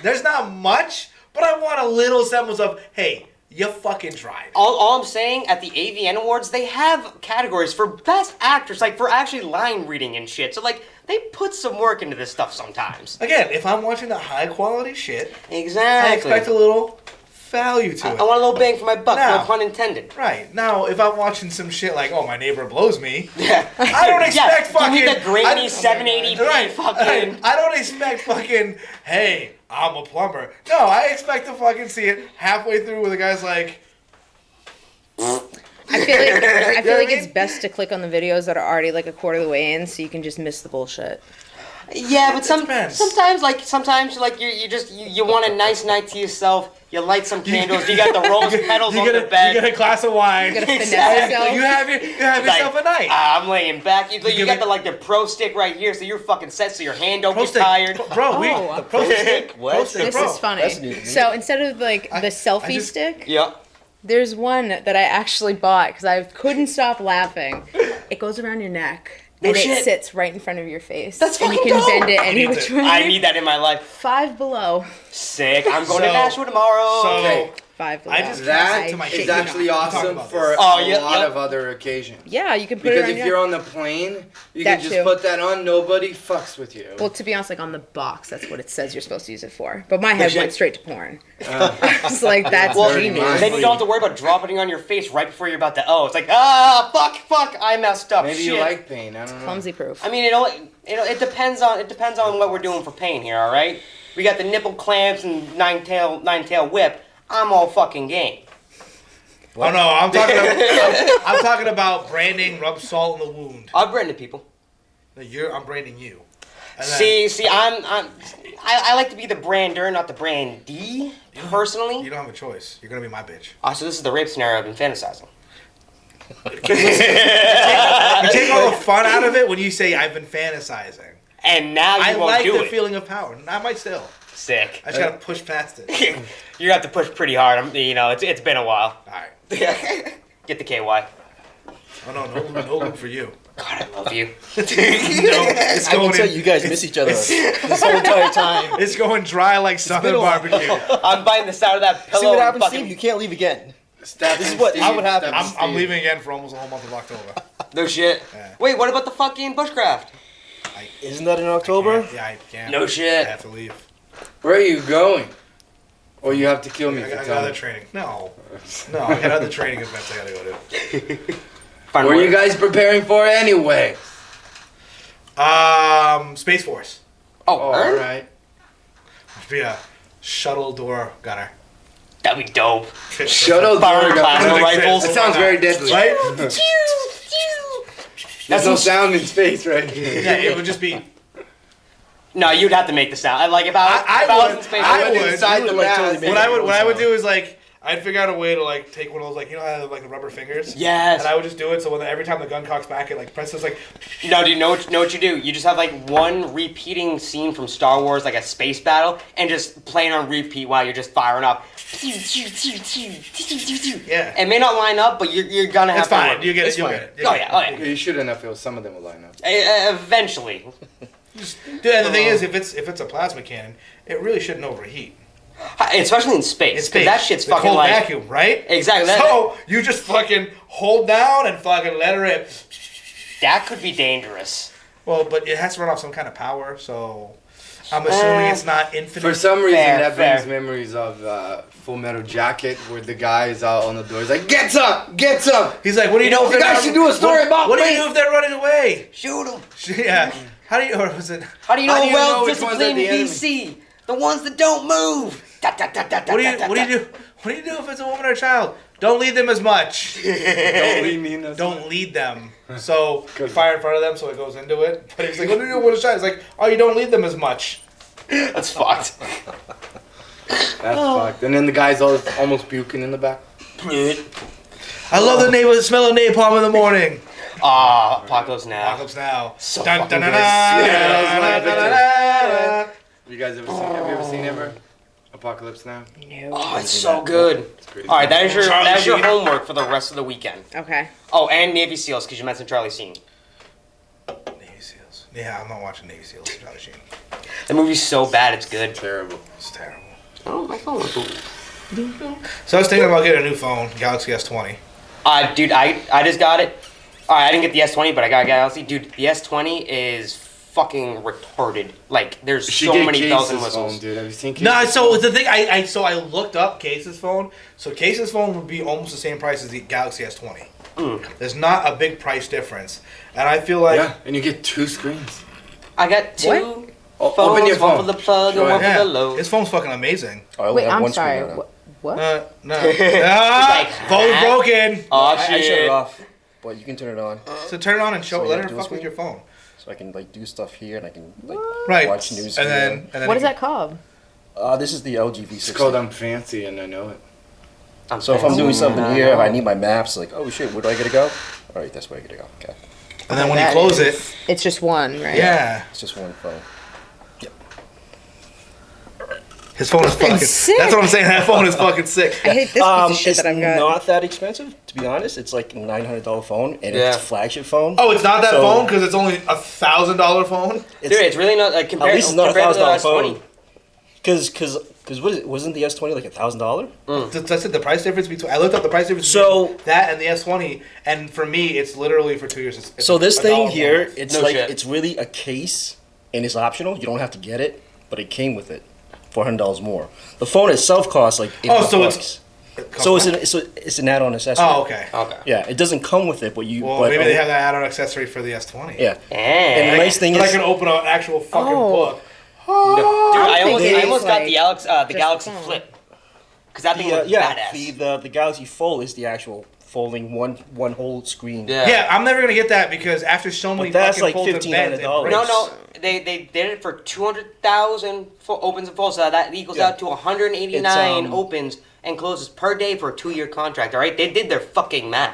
S2: There's not much, but I want a little semblance of, hey, you fucking tried.
S4: All I'm saying, at the AVN Awards, they have categories for best actors, like for actually line reading and shit. So like, they put some work into this stuff sometimes.
S2: Again, if I'm watching the high quality shit, I
S4: Exactly.
S2: expect a little value to
S4: I
S2: it.
S4: want a little bang for my buck,
S2: Now-
S4: no pun intended.
S2: Right. Now, if I'm watching some shit like, oh, my neighbor blows me,
S4: Yeah.
S2: I don't expect fucking...
S4: Give me the grainy
S2: I-
S4: 780p
S2: Right,
S4: fucking...
S2: right. I don't expect fucking, hey, I'm a plumber. No, I expect to fucking see it halfway through where the guy's like...
S5: I feel like
S2: You know what I
S5: it's
S2: mean?
S5: best to click on the videos that are already like a quarter of the way in, so you can just miss the bullshit.
S4: Yeah, but
S2: depends.
S4: sometimes like you want a nice night to yourself. You light some candles. You got the rose petals on the bed.
S2: You get a glass of wine.
S5: You gotta finesse
S4: Exactly.
S5: yourself.
S2: You have yourself a night.
S4: I'm laying back. You
S2: give
S4: got
S2: it-
S4: the pro stick right here, so you're fucking set, so your hand don't
S2: Pro
S4: get
S2: stick.
S4: tired.
S2: Bro, we...
S5: Oh.
S2: The pro stick.
S1: What?
S2: Pro stick,
S5: This
S2: bro.
S5: is funny.
S1: That's new to me.
S5: So instead of like the selfie
S2: I just-
S5: stick,
S4: Yeah.
S5: there's one that I actually bought because I couldn't stop laughing. It goes around your neck.
S4: No
S5: and
S4: shit.
S5: it sits right in front of your face.
S4: That's
S5: and you
S4: fucking
S5: can
S4: dope.
S5: bend it any
S2: needs
S5: which
S2: it.
S5: way.
S4: I need that in my life.
S5: Five Below.
S4: Sick. I'm going to
S2: So-
S4: Nashua tomorrow.
S2: so-
S3: Okay.
S5: Five Below.
S2: I just
S3: That
S2: to my
S3: is
S2: shit.
S3: actually
S2: We talk
S3: awesome
S2: about
S3: for
S2: this.
S4: Oh,
S3: a
S4: yeah,
S3: lot
S4: yeah.
S3: of other occasions.
S5: Yeah, you can put it
S3: Because
S5: on
S3: if
S5: your
S3: you're on the plane, you
S5: That
S3: can just
S5: too.
S3: put that on. Nobody fucks with you.
S5: Well, to be honest, like on the box, that's what it says you're supposed to use it for. But my head
S4: Legit.
S5: went straight to porn. It's like, that's
S4: Well,
S5: genius.
S4: then you don't have to worry about dropping it on your face right before you're about to. Oh, it's like fuck, I messed up.
S3: Maybe
S4: Shit.
S3: you like pain. I don't know.
S5: Clumsy proof.
S4: I mean, it depends on what we're doing for pain here. All right, we got the nipple clamps and nine tail whip. I'm all fucking game.
S2: Oh no, I'm talking about branding, rub salt in the wound.
S4: I've branded people.
S2: No, I'm branding you. And then-
S4: See, I like to be the brander, not the brandee. Personally.
S2: You don't have a choice. You're gonna be my bitch.
S4: So this is the rape scenario I've been fantasizing.
S2: You take all the fun out of it when you say I've been fantasizing.
S4: And now you
S2: I
S4: won't
S2: like
S4: do
S2: the
S4: it.
S2: feeling of power. I might still.
S4: Sick.
S2: I just gotta push past it.
S4: You have to push pretty hard. It's been a while.
S2: All right.
S4: Get the KY.
S2: Oh no look for you.
S4: God, I love you.
S2: No, it's
S1: I can
S2: going
S1: tell
S2: in-
S1: you guys miss each other this whole entire time.
S2: It's going dry like Southern
S1: been a while.
S2: barbecue.
S4: I'm biting the side of that pillow.
S1: See what
S4: and
S1: happens,
S4: fucking-
S1: Steve? You can't leave again.
S3: Step
S1: This is
S3: and
S1: what-
S3: Steve,
S1: how would happen.
S3: Step and
S2: I'm
S3: Steve.
S2: leaving again for almost the whole month of October.
S4: No shit.
S2: Yeah.
S4: Wait, what about the fucking bushcraft?
S1: Isn't that in October?
S2: Yeah, I can't.
S4: No shit.
S2: I have to leave.
S3: Where are you going? Or you have to kill me
S2: I
S3: for
S2: got
S3: telling
S2: other
S3: me.
S2: training. No, I got other training events I gotta go to.
S4: Find
S3: What are
S4: where-
S3: you guys preparing for anyway?
S2: Space Force.
S4: Oh, Earn?
S3: Alright.
S2: Be a shuttle door gunner.
S4: That'd be dope.
S3: Shuttle
S4: Fire
S3: door
S4: plasma
S3: gun.
S4: rifles.
S3: That sounds very deadly.
S2: Right?
S3: There's no sound in space, right?
S2: Yeah, it would just be.
S4: No, you'd have to make the sound. Like if I
S2: I
S4: was
S2: would-
S4: in space,
S2: I
S4: I would.
S2: would.
S3: inside
S1: You
S3: the
S1: would, like, totally
S3: mask.
S1: make
S2: What I would do is like I'd figure out a way to like take one of those like how they have, like the rubber fingers.
S4: Yes.
S2: And I would just do it so when every time the gun cocks back, it like presses like.
S4: No, do you know what you do? You just have like one repeating scene from Star Wars, like a space battle, and just playing on repeat while you're just firing up.
S2: Yeah.
S4: It may not line up, but you're gonna have
S2: It's
S4: to.
S2: fine.
S4: work.
S2: You get
S1: It's
S2: it. You
S1: fine.
S2: get it.
S4: Oh yeah, oh yeah.
S3: You shouldn't have felt some of them will line up.
S4: Eventually.
S2: Dude, and the thing is, if it's a plasma cannon, it really shouldn't overheat.
S4: Especially in space.
S2: It's
S4: 'cause that shit's
S2: the
S4: fucking
S2: cold
S4: like.
S2: vacuum, right?
S4: Exactly. That,
S2: So you just fucking hold down and fucking let her rip.
S4: that could be dangerous.
S2: Well, but it has to run off some kind of power, so I'm assuming it's not infinite.
S3: For some reason,
S4: Fair,
S3: that
S4: fair.
S3: brings memories of Full Metal Jacket, where the guy is out on the door. He's like, "Get some, get some."
S2: He's like, what do you,
S3: You know,
S2: do if
S3: you
S2: they're
S3: guys
S2: not-
S3: should do a story about
S2: What do
S3: me.
S2: you do if they're running away?
S4: Shoot him.
S2: Yeah. How do you, or was it?
S4: How do you know
S3: How do
S4: a
S3: you know which one's at
S4: well-disciplined
S3: the enemy?
S4: VC The ones that don't move.
S2: What do you do? What do you do if it's a woman or a child? Don't lead them as much.
S3: Don't leave me in this.
S2: Don't lead them. So you fire in front of them, so it goes into it. But he's like, what do you do with a child? It's like, oh, you don't lead them as much.
S4: That's fucked.
S3: That's fucked. And then the guy's almost puking in the back.
S2: I love the smell of napalm in the morning.
S4: Apocalypse Now.
S2: Apocalypse Now.
S4: So
S2: Dun,
S4: fucking
S2: dun, dun,
S4: good.
S2: dun, dun, dun, dun, dun.
S3: You guys have you ever seen ever? Apocalypse Now?
S5: No.
S4: Oh, it's so good.
S3: It's crazy.
S4: All right, that is your
S2: Charlie Sheen.
S4: homework for the rest of the weekend.
S5: Okay.
S4: Oh, and Navy SEALs because you mentioned Charlie Sheen.
S2: Navy SEALs. Yeah, I'm not watching Navy SEALs. Charlie Sheen.
S4: The movie's so bad, it's good.
S3: Terrible.
S2: It's terrible.
S4: Oh, my phone went poop.
S2: So I was thinking about getting a new phone, Galaxy S20.
S4: Dude, I just got it. All right, I didn't get the S20, but I got a Galaxy. Dude, the S20 is fucking retarded. Like, there's so many bells and
S3: Case's
S4: whistles.
S3: phone, dude. Have you seen Case's
S2: No, so
S3: phone?
S2: the thing I looked up Case's phone. So Case's phone would be almost the same price as the Galaxy S20. There's not a big price difference, and I feel like
S3: Yeah, and you get 2 screens.
S4: I got two
S5: What?
S3: Oh,
S4: phones,
S3: open your
S4: one
S3: phone.
S4: for the plug and
S3: Go
S4: one
S3: ahead.
S4: for the load.
S2: his phone's fucking amazing.
S1: I only
S5: Wait,
S1: have
S5: I'm
S1: one
S5: sorry.
S1: screen on it.
S5: What?
S2: No. Phone's
S4: that?
S2: broken.
S4: Oh,
S1: I shut it
S4: shit.
S1: off, but you can turn it on,
S2: So turn it on and show.
S1: So you
S2: let
S1: have
S2: her
S1: dual
S2: fuck with
S1: screen?
S2: your phone.
S1: so I can like do stuff here and I can like
S2: Right.
S1: watch news.
S2: And
S1: here.
S2: then
S5: What is that called?
S1: This is the LG V60.
S3: It's called I'm Fancy and I Know It.
S1: So if I'm doing something here, if I need my maps, like, oh shit, where do I gotta go? All right, that's where I gotta go. Okay,
S2: And then when
S5: That
S2: you close
S5: is-
S2: it,
S5: It's just one, right?
S2: yeah,
S1: it's just one phone.
S2: his phone is fucking.
S5: sick.
S2: That's what I'm saying. That phone is fucking sick.
S5: I hate this piece of shit
S1: It's
S5: that I've got.
S1: not that expensive, to be honest. It's like a $900 phone, and
S4: Yeah.
S1: it's a flagship phone.
S2: Oh, it's not that
S1: So-
S2: phone because it's only $1,000 phone.
S4: Dude, it's really not like compared,
S1: At least it's not a
S4: compared to the
S1: $1,000
S4: S20.
S1: phone. Because what is it? Wasn't the S20 like $1,000?
S2: That's it. The price difference between. I looked up the price difference
S1: So-
S2: between that and the S20, and for me, it's literally for 2 years. It's
S1: So this
S2: a
S1: thing
S2: dollar
S1: here,
S2: more.
S1: it's
S4: No
S1: like
S4: shit.
S1: it's really a case, and it's optional. You don't have to get it, but it came with it, $400 more. The phone itself costs like $800.
S2: Oh, so it's-
S1: so it's an add-on accessory.
S2: Oh, okay.
S4: Okay.
S1: Yeah, it doesn't come with it, but you.
S2: Well,
S1: but,
S2: maybe they have that add-on accessory for the S20.
S1: Yeah, and
S4: And
S1: the nice thing
S2: But I
S1: is,
S2: can open an actual fucking
S5: Oh.
S2: book.
S4: Dude, I almost,
S5: thinking
S4: I almost
S5: it's
S4: got
S5: like
S4: the
S5: just
S4: Galaxy
S5: a phone.
S4: Flip. Because that thing
S1: the,
S4: was
S1: yeah,
S4: badass.
S1: the Galaxy Fold is the actual folding one whole screen.
S2: Yeah, I'm never gonna get that because after so many
S1: that's
S2: fucking
S1: like
S2: folds and bends, it
S1: $1,500.
S2: breaks.
S4: No, they did it for 200,000 opens and folds, so that equals
S1: Yeah.
S4: out to 189
S1: It's,
S4: opens and closes per day for a 2-year contract. All right, they did their fucking math.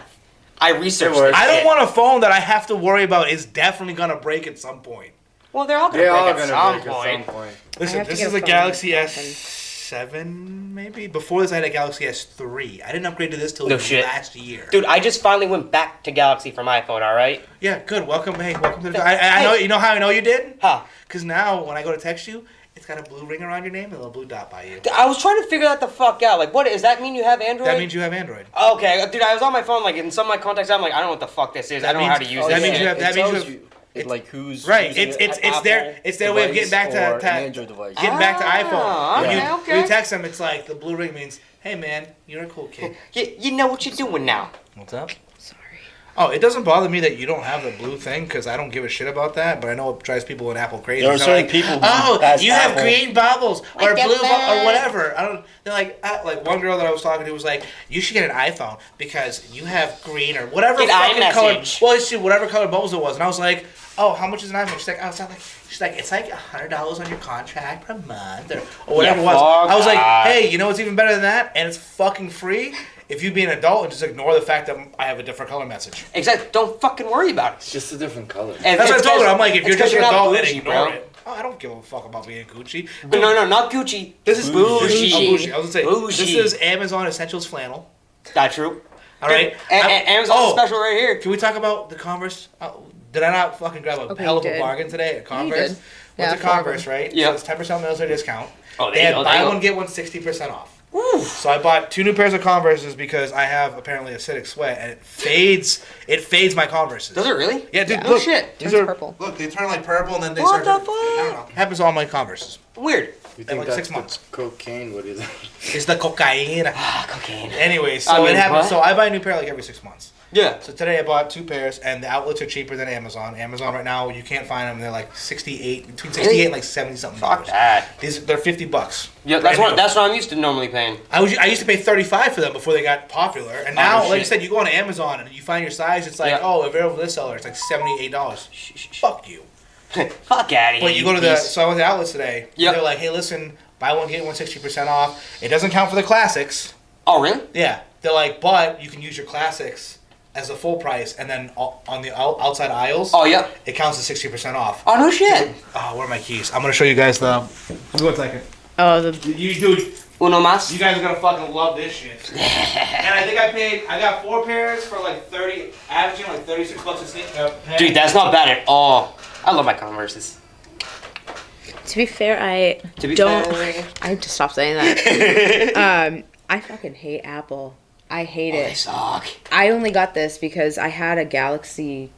S4: I researched
S3: It works.
S4: this
S2: I don't
S4: shit.
S2: want a phone that I have to worry about is definitely gonna break at some point.
S4: Well, they're all gonna
S3: They're all
S4: break
S3: gonna
S4: at some
S3: break at
S4: point.
S3: some point.
S2: Listen,
S5: have to
S2: this
S5: get
S2: is
S5: a
S2: a
S5: phone
S2: Galaxy
S5: often.
S2: S7, maybe. Before this, I had a Galaxy S3. I didn't upgrade to this till
S4: No shit.
S2: last year.
S4: Dude, I just finally went back to Galaxy for my phone. All right.
S2: Yeah, good. Welcome, hey, welcome to the. I know. You know how I know you did?
S4: Huh.
S2: Because now when I go to text you, it's got a blue ring around your name and a little blue dot by you.
S4: I was trying to figure that the fuck out. Like, what does that mean? You have Android?
S2: That means you have Android.
S4: Okay, dude, I was on my phone, like, in some of my contacts, I'm like, I don't know what the fuck this is. I
S2: That
S4: don't know how to
S2: means-
S4: use
S2: that
S4: this
S2: means
S4: shit.
S2: you have- that
S1: it
S2: means you
S1: tells
S2: have-
S1: you like who's
S2: Right.
S1: using
S2: It's
S1: an
S2: their way of getting back
S1: device or
S2: to
S1: an Android device.
S2: getting back to iPhone.
S4: Ah,
S2: When
S1: okay,
S2: when you text them, it's like the blue ring means, hey man, you're a cool kid.
S4: You know what you're doing now.
S2: What's up?
S5: Sorry.
S2: Oh, it doesn't bother me that you don't have the blue thing because I don't give a shit about that. But I know it drives people in Apple crazy.
S1: There are
S2: They're
S1: certain
S2: like,
S1: people who
S2: oh,
S1: has
S2: you have
S1: Apple.
S2: green bubbles or
S4: Like
S2: blue
S4: that.
S2: or whatever. I don't. They're like one girl that I was talking to was like, you should get an iPhone because you have green or whatever
S4: Get
S2: fucking color.
S4: iMessage.
S2: Well, she whatever color bubbles it was, and I was like, oh, how much is an iPhone? She's like, it's like $100 on your contract per month or whatever it was.
S4: fuck
S2: I was like,
S4: that.
S2: hey, you know what's even better than that? And it's fucking free. If you be an adult and just ignore the fact that I have a different color message.
S4: Exactly. Don't fucking worry about
S3: It's
S4: it.
S3: just a different color.
S4: And
S2: That's what I
S4: it's
S2: told her.
S4: 'cause-
S2: I'm like, if
S4: it's
S2: you're
S4: 'cause
S2: just an
S4: not
S2: adult, then
S4: bougie,
S2: ignore
S4: bro.
S2: it. Oh, I don't give a fuck about being Gucci.
S4: But no, not Gucci. This is
S1: Bougie.
S4: bougie.
S2: Oh, Bougie. I was gonna say,
S4: Bougie.
S2: this is Amazon Essentials flannel.
S4: Not true.
S2: All right.
S4: Amazon special right here.
S2: Can we talk about the Converse? Did I not fucking grab a
S5: Okay,
S2: hell
S5: you
S2: of a
S5: did.
S2: bargain today at
S5: Yeah, you
S2: Converse?
S5: did.
S2: Went
S5: Yeah,
S2: to
S5: four of
S2: Converse, right?
S4: Yeah.
S2: So it's 10% military discount.
S4: Oh,
S2: They had
S4: there
S2: buy
S4: you
S2: one
S4: go.
S2: get one 60% off. So I bought 2 new pairs of Converses because I have apparently acidic sweat and it fades my Converses.
S4: Does it really?
S2: Yeah, dude.
S4: No
S2: look,
S4: shit.
S2: These
S5: Turns
S2: are
S5: purple.
S2: Look, they turn like purple and then they
S4: What
S2: start.
S4: the fuck?
S2: I don't know. Happens to all my Converses.
S4: Weird.
S3: You
S2: in
S3: think
S2: like
S3: that's
S2: 6 months.
S3: the cocaine? What is it?
S2: It's the cocaine.
S4: Ah, cocaine.
S2: Anyway, so
S4: I mean,
S2: it happens.
S4: what?
S2: So I buy a new pair like every 6 months.
S3: Yeah.
S2: So today I bought 2 pairs, and the outlets are cheaper than Amazon. Amazon right now you can't find them. They're like 68, between 68 and like 70 something dollars.
S4: That.
S2: They're $50.
S4: Yeah,
S2: Brand new.
S4: that's what I'm used to normally paying.
S2: I used to pay $35 for them before they got popular, and now,
S4: Oh,
S2: like I
S4: shit.
S2: said, you go on Amazon and you find your size. It's like,
S4: Yeah.
S2: oh, available to this seller. It's like $78. Fuck you.
S4: Fuck out of here.
S2: But you go to the
S4: piece.
S2: so I went to outlets today.
S4: Yep.
S2: They're like, hey, listen, buy one get one 60% off. It doesn't count for the classics.
S4: Oh really?
S2: Yeah, they're like, but you can use your classics as a full price, and then on the outside aisles,
S4: Oh yeah.
S2: it counts as 60% off.
S4: Oh no shit.
S2: Oh, where are my keys? I'm gonna show you guys the. Give me 1 second.
S5: Oh, the
S2: You dude,
S4: Uno mas.
S2: you guys are gonna fucking love this shit. And I think I got 4 pairs for like 30, averaging like $36 a pair.
S4: Dude, that's not bad at all. I love my Converses.
S5: to be fair, I
S4: To be
S5: don't.
S4: fair.
S5: I have to stop saying that. I fucking hate Apple. I hate
S4: They
S5: it.
S4: suck.
S5: I only got this because I had a Galaxy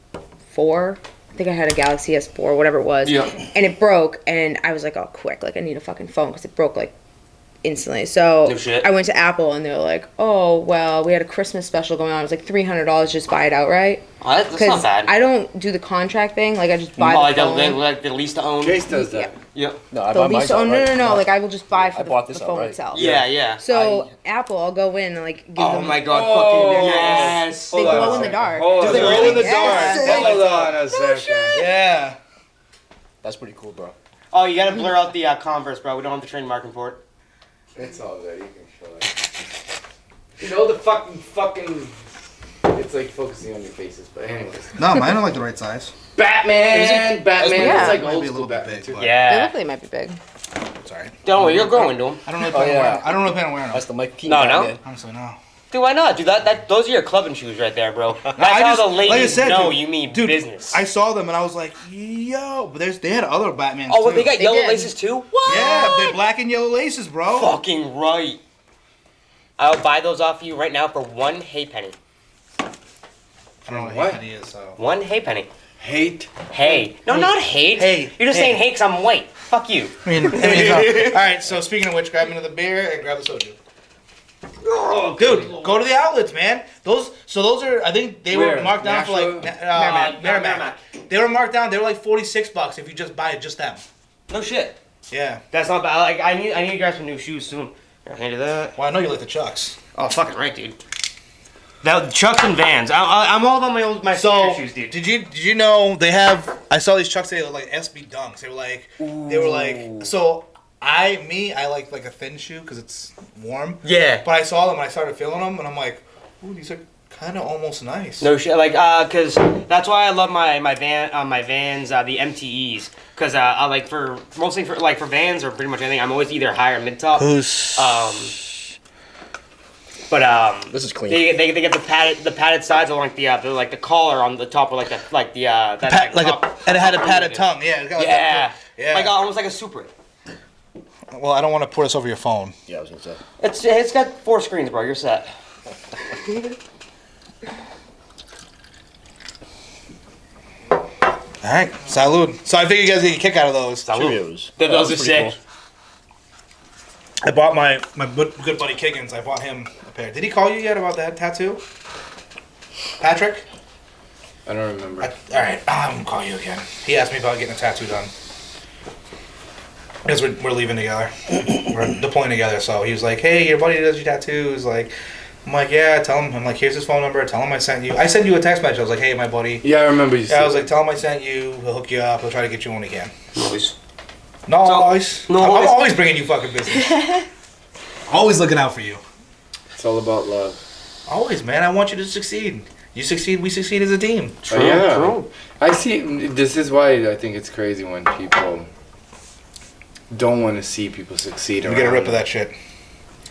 S5: 4. I think I had a Galaxy S4, whatever it was.
S4: Yeah.
S5: And it broke, and I was like, oh, quick, like I need a fucking phone because it broke like instantly. So
S4: No shit.
S5: I went to Apple, and they're like, oh, well, we had a Christmas special going on. It was like $300, just buy it outright.
S4: Oh, that's not bad.
S5: I don't do the contract thing. Like I just buy
S4: Oh,
S5: the
S4: like
S5: phone.
S4: like the lease to own.
S3: Chase does that.
S4: Yeah.
S1: No, I
S5: The
S1: buy
S5: lease.
S1: mine
S5: Oh no,
S1: outright.
S5: no, no! Like I will just buy for
S1: I
S5: the,
S1: bought this
S5: the phone
S1: outright.
S5: itself.
S4: Yeah, yeah.
S5: So Apple, I'll go in and like give
S4: Oh
S5: them.
S4: my god,
S3: Oh,
S4: fucking yes.
S5: They
S3: Hold on
S5: glow
S3: a
S5: in the
S3: second.
S5: dark.
S3: Hold
S5: Do
S3: on.
S5: they
S3: Glow
S5: really?
S3: in the
S5: Yes.
S3: dark. Hold on a second.
S2: Yeah.
S1: That's pretty cool, bro.
S4: Oh, you gotta blur out the Converse, bro. We don't have the trademarking for it.
S3: It's all good. You can show it. You know the fucking. It's like focusing on your faces, but anyways.
S2: No, mine are like the right size.
S3: Batman. Batman.
S5: Yeah.
S3: It's like
S2: Might
S3: old
S2: be a
S3: school
S2: little bit
S3: Batman
S2: big,
S3: too.
S2: but-
S5: They
S4: Yeah.
S5: look like they might be big.
S2: Sorry.
S4: Don't worry, you're growing to them.
S2: I don't know.
S1: Oh, yeah.
S2: I don't know if I'm wearing
S1: That's
S2: them.
S1: the Mike Keaton.
S4: No,
S1: guy,
S4: no.
S1: man.
S2: Honestly, no.
S4: Dude, why not? Dude, those are your clubbing shoes right there, bro. That's
S2: I
S4: how
S2: just-
S4: the
S2: like I
S4: ladies
S2: said,
S4: know
S2: dude,
S4: you mean
S2: Dude,
S4: business.
S2: I saw them and I was like, yo, but they had other Batmans
S4: Oh,
S2: too.
S4: they got
S5: They
S4: yellow
S5: did.
S4: laces too? What?
S2: Yeah, they're black and yellow laces, bro.
S4: Fucking right. I'll buy those off you right now for 1 hay penny.
S2: I don't know what
S3: What?
S2: he is, so.
S4: 1 hay penny.
S3: Hate.
S4: Hey. No, not hate.
S2: Hey.
S4: You're just
S2: Hey.
S4: saying hey because I'm white. Fuck you.
S2: I mean, all right. So speaking of which, grab another beer and grab the soju. Oh, dude, go to the outlets, man. Those are. I think they
S3: Where?
S2: were marked down for like
S3: Nashville?
S2: Merrimack. They were marked down. They were like $46 if you just buy just them.
S4: No shit.
S2: Yeah.
S4: That's not bad. Like I need you guys some new shoes soon. Here, hand you that.
S2: Well, I know you like the Chucks.
S4: Oh, fucking right, dude. That Chucks and Vans. I'm all about my
S2: So
S4: skater shoes, dude.
S2: did you know they have? I saw these Chucks. They were like SB Dunks. They were like. So I like a thin shoe because it's warm.
S4: Yeah.
S2: But I saw them and I started feeling them and I'm like, ooh, these are kind of almost nice.
S4: No shit, like, cause that's why I love my Vans, the MTEs, cause I like mostly for Vans or pretty much anything, I'm always either high or mid top.
S1: This is clean.
S4: They get the padded sides along the collar on the top or like the that top-
S2: and it had a padded tongue. Yeah. It got like
S4: Yeah.
S2: Yeah.
S4: Like almost like a Supra.
S2: Well, I don't want to pour this over your phone.
S1: Yeah, I was gonna say.
S4: It's got 4 screens, bro. You're set.
S2: All right, salud. So I think you guys get a kick out of those.
S1: Cheerios.
S4: Those
S1: That's
S4: are
S1: pretty
S4: sick.
S2: I bought my good buddy Kiggins. I bought him a pair. Did he call you yet about that tattoo, Patrick?
S3: I don't remember.
S2: All right, I'm gonna call you again. He asked me about getting a tattoo done because we're leaving together. We're deploying together. So he was like, "Hey, your buddy does your tattoos." Like, I'm like, "Yeah." Tell him. I'm like, "Here's his phone number. Tell him I sent you." I sent you a text message. I was like, "Hey, my buddy."
S3: Yeah, I remember you
S2: Yeah,
S3: said.
S2: I was like, "Tell him I sent you. He'll hook you up. He'll try to get you when he can."
S4: Nice.
S2: Nice.
S4: No,
S2: I'm
S4: it's-
S2: always bringing you fucking business. Always looking out for you.
S3: It's all about love.
S2: Always, man. I want you to succeed. You succeed, we succeed as a team.
S3: Oh, yeah.
S4: True.
S3: I see. This is why I think it's crazy when people don't want to see people succeed.
S2: We get a
S3: around
S2: rip of
S3: them.
S2: that shit.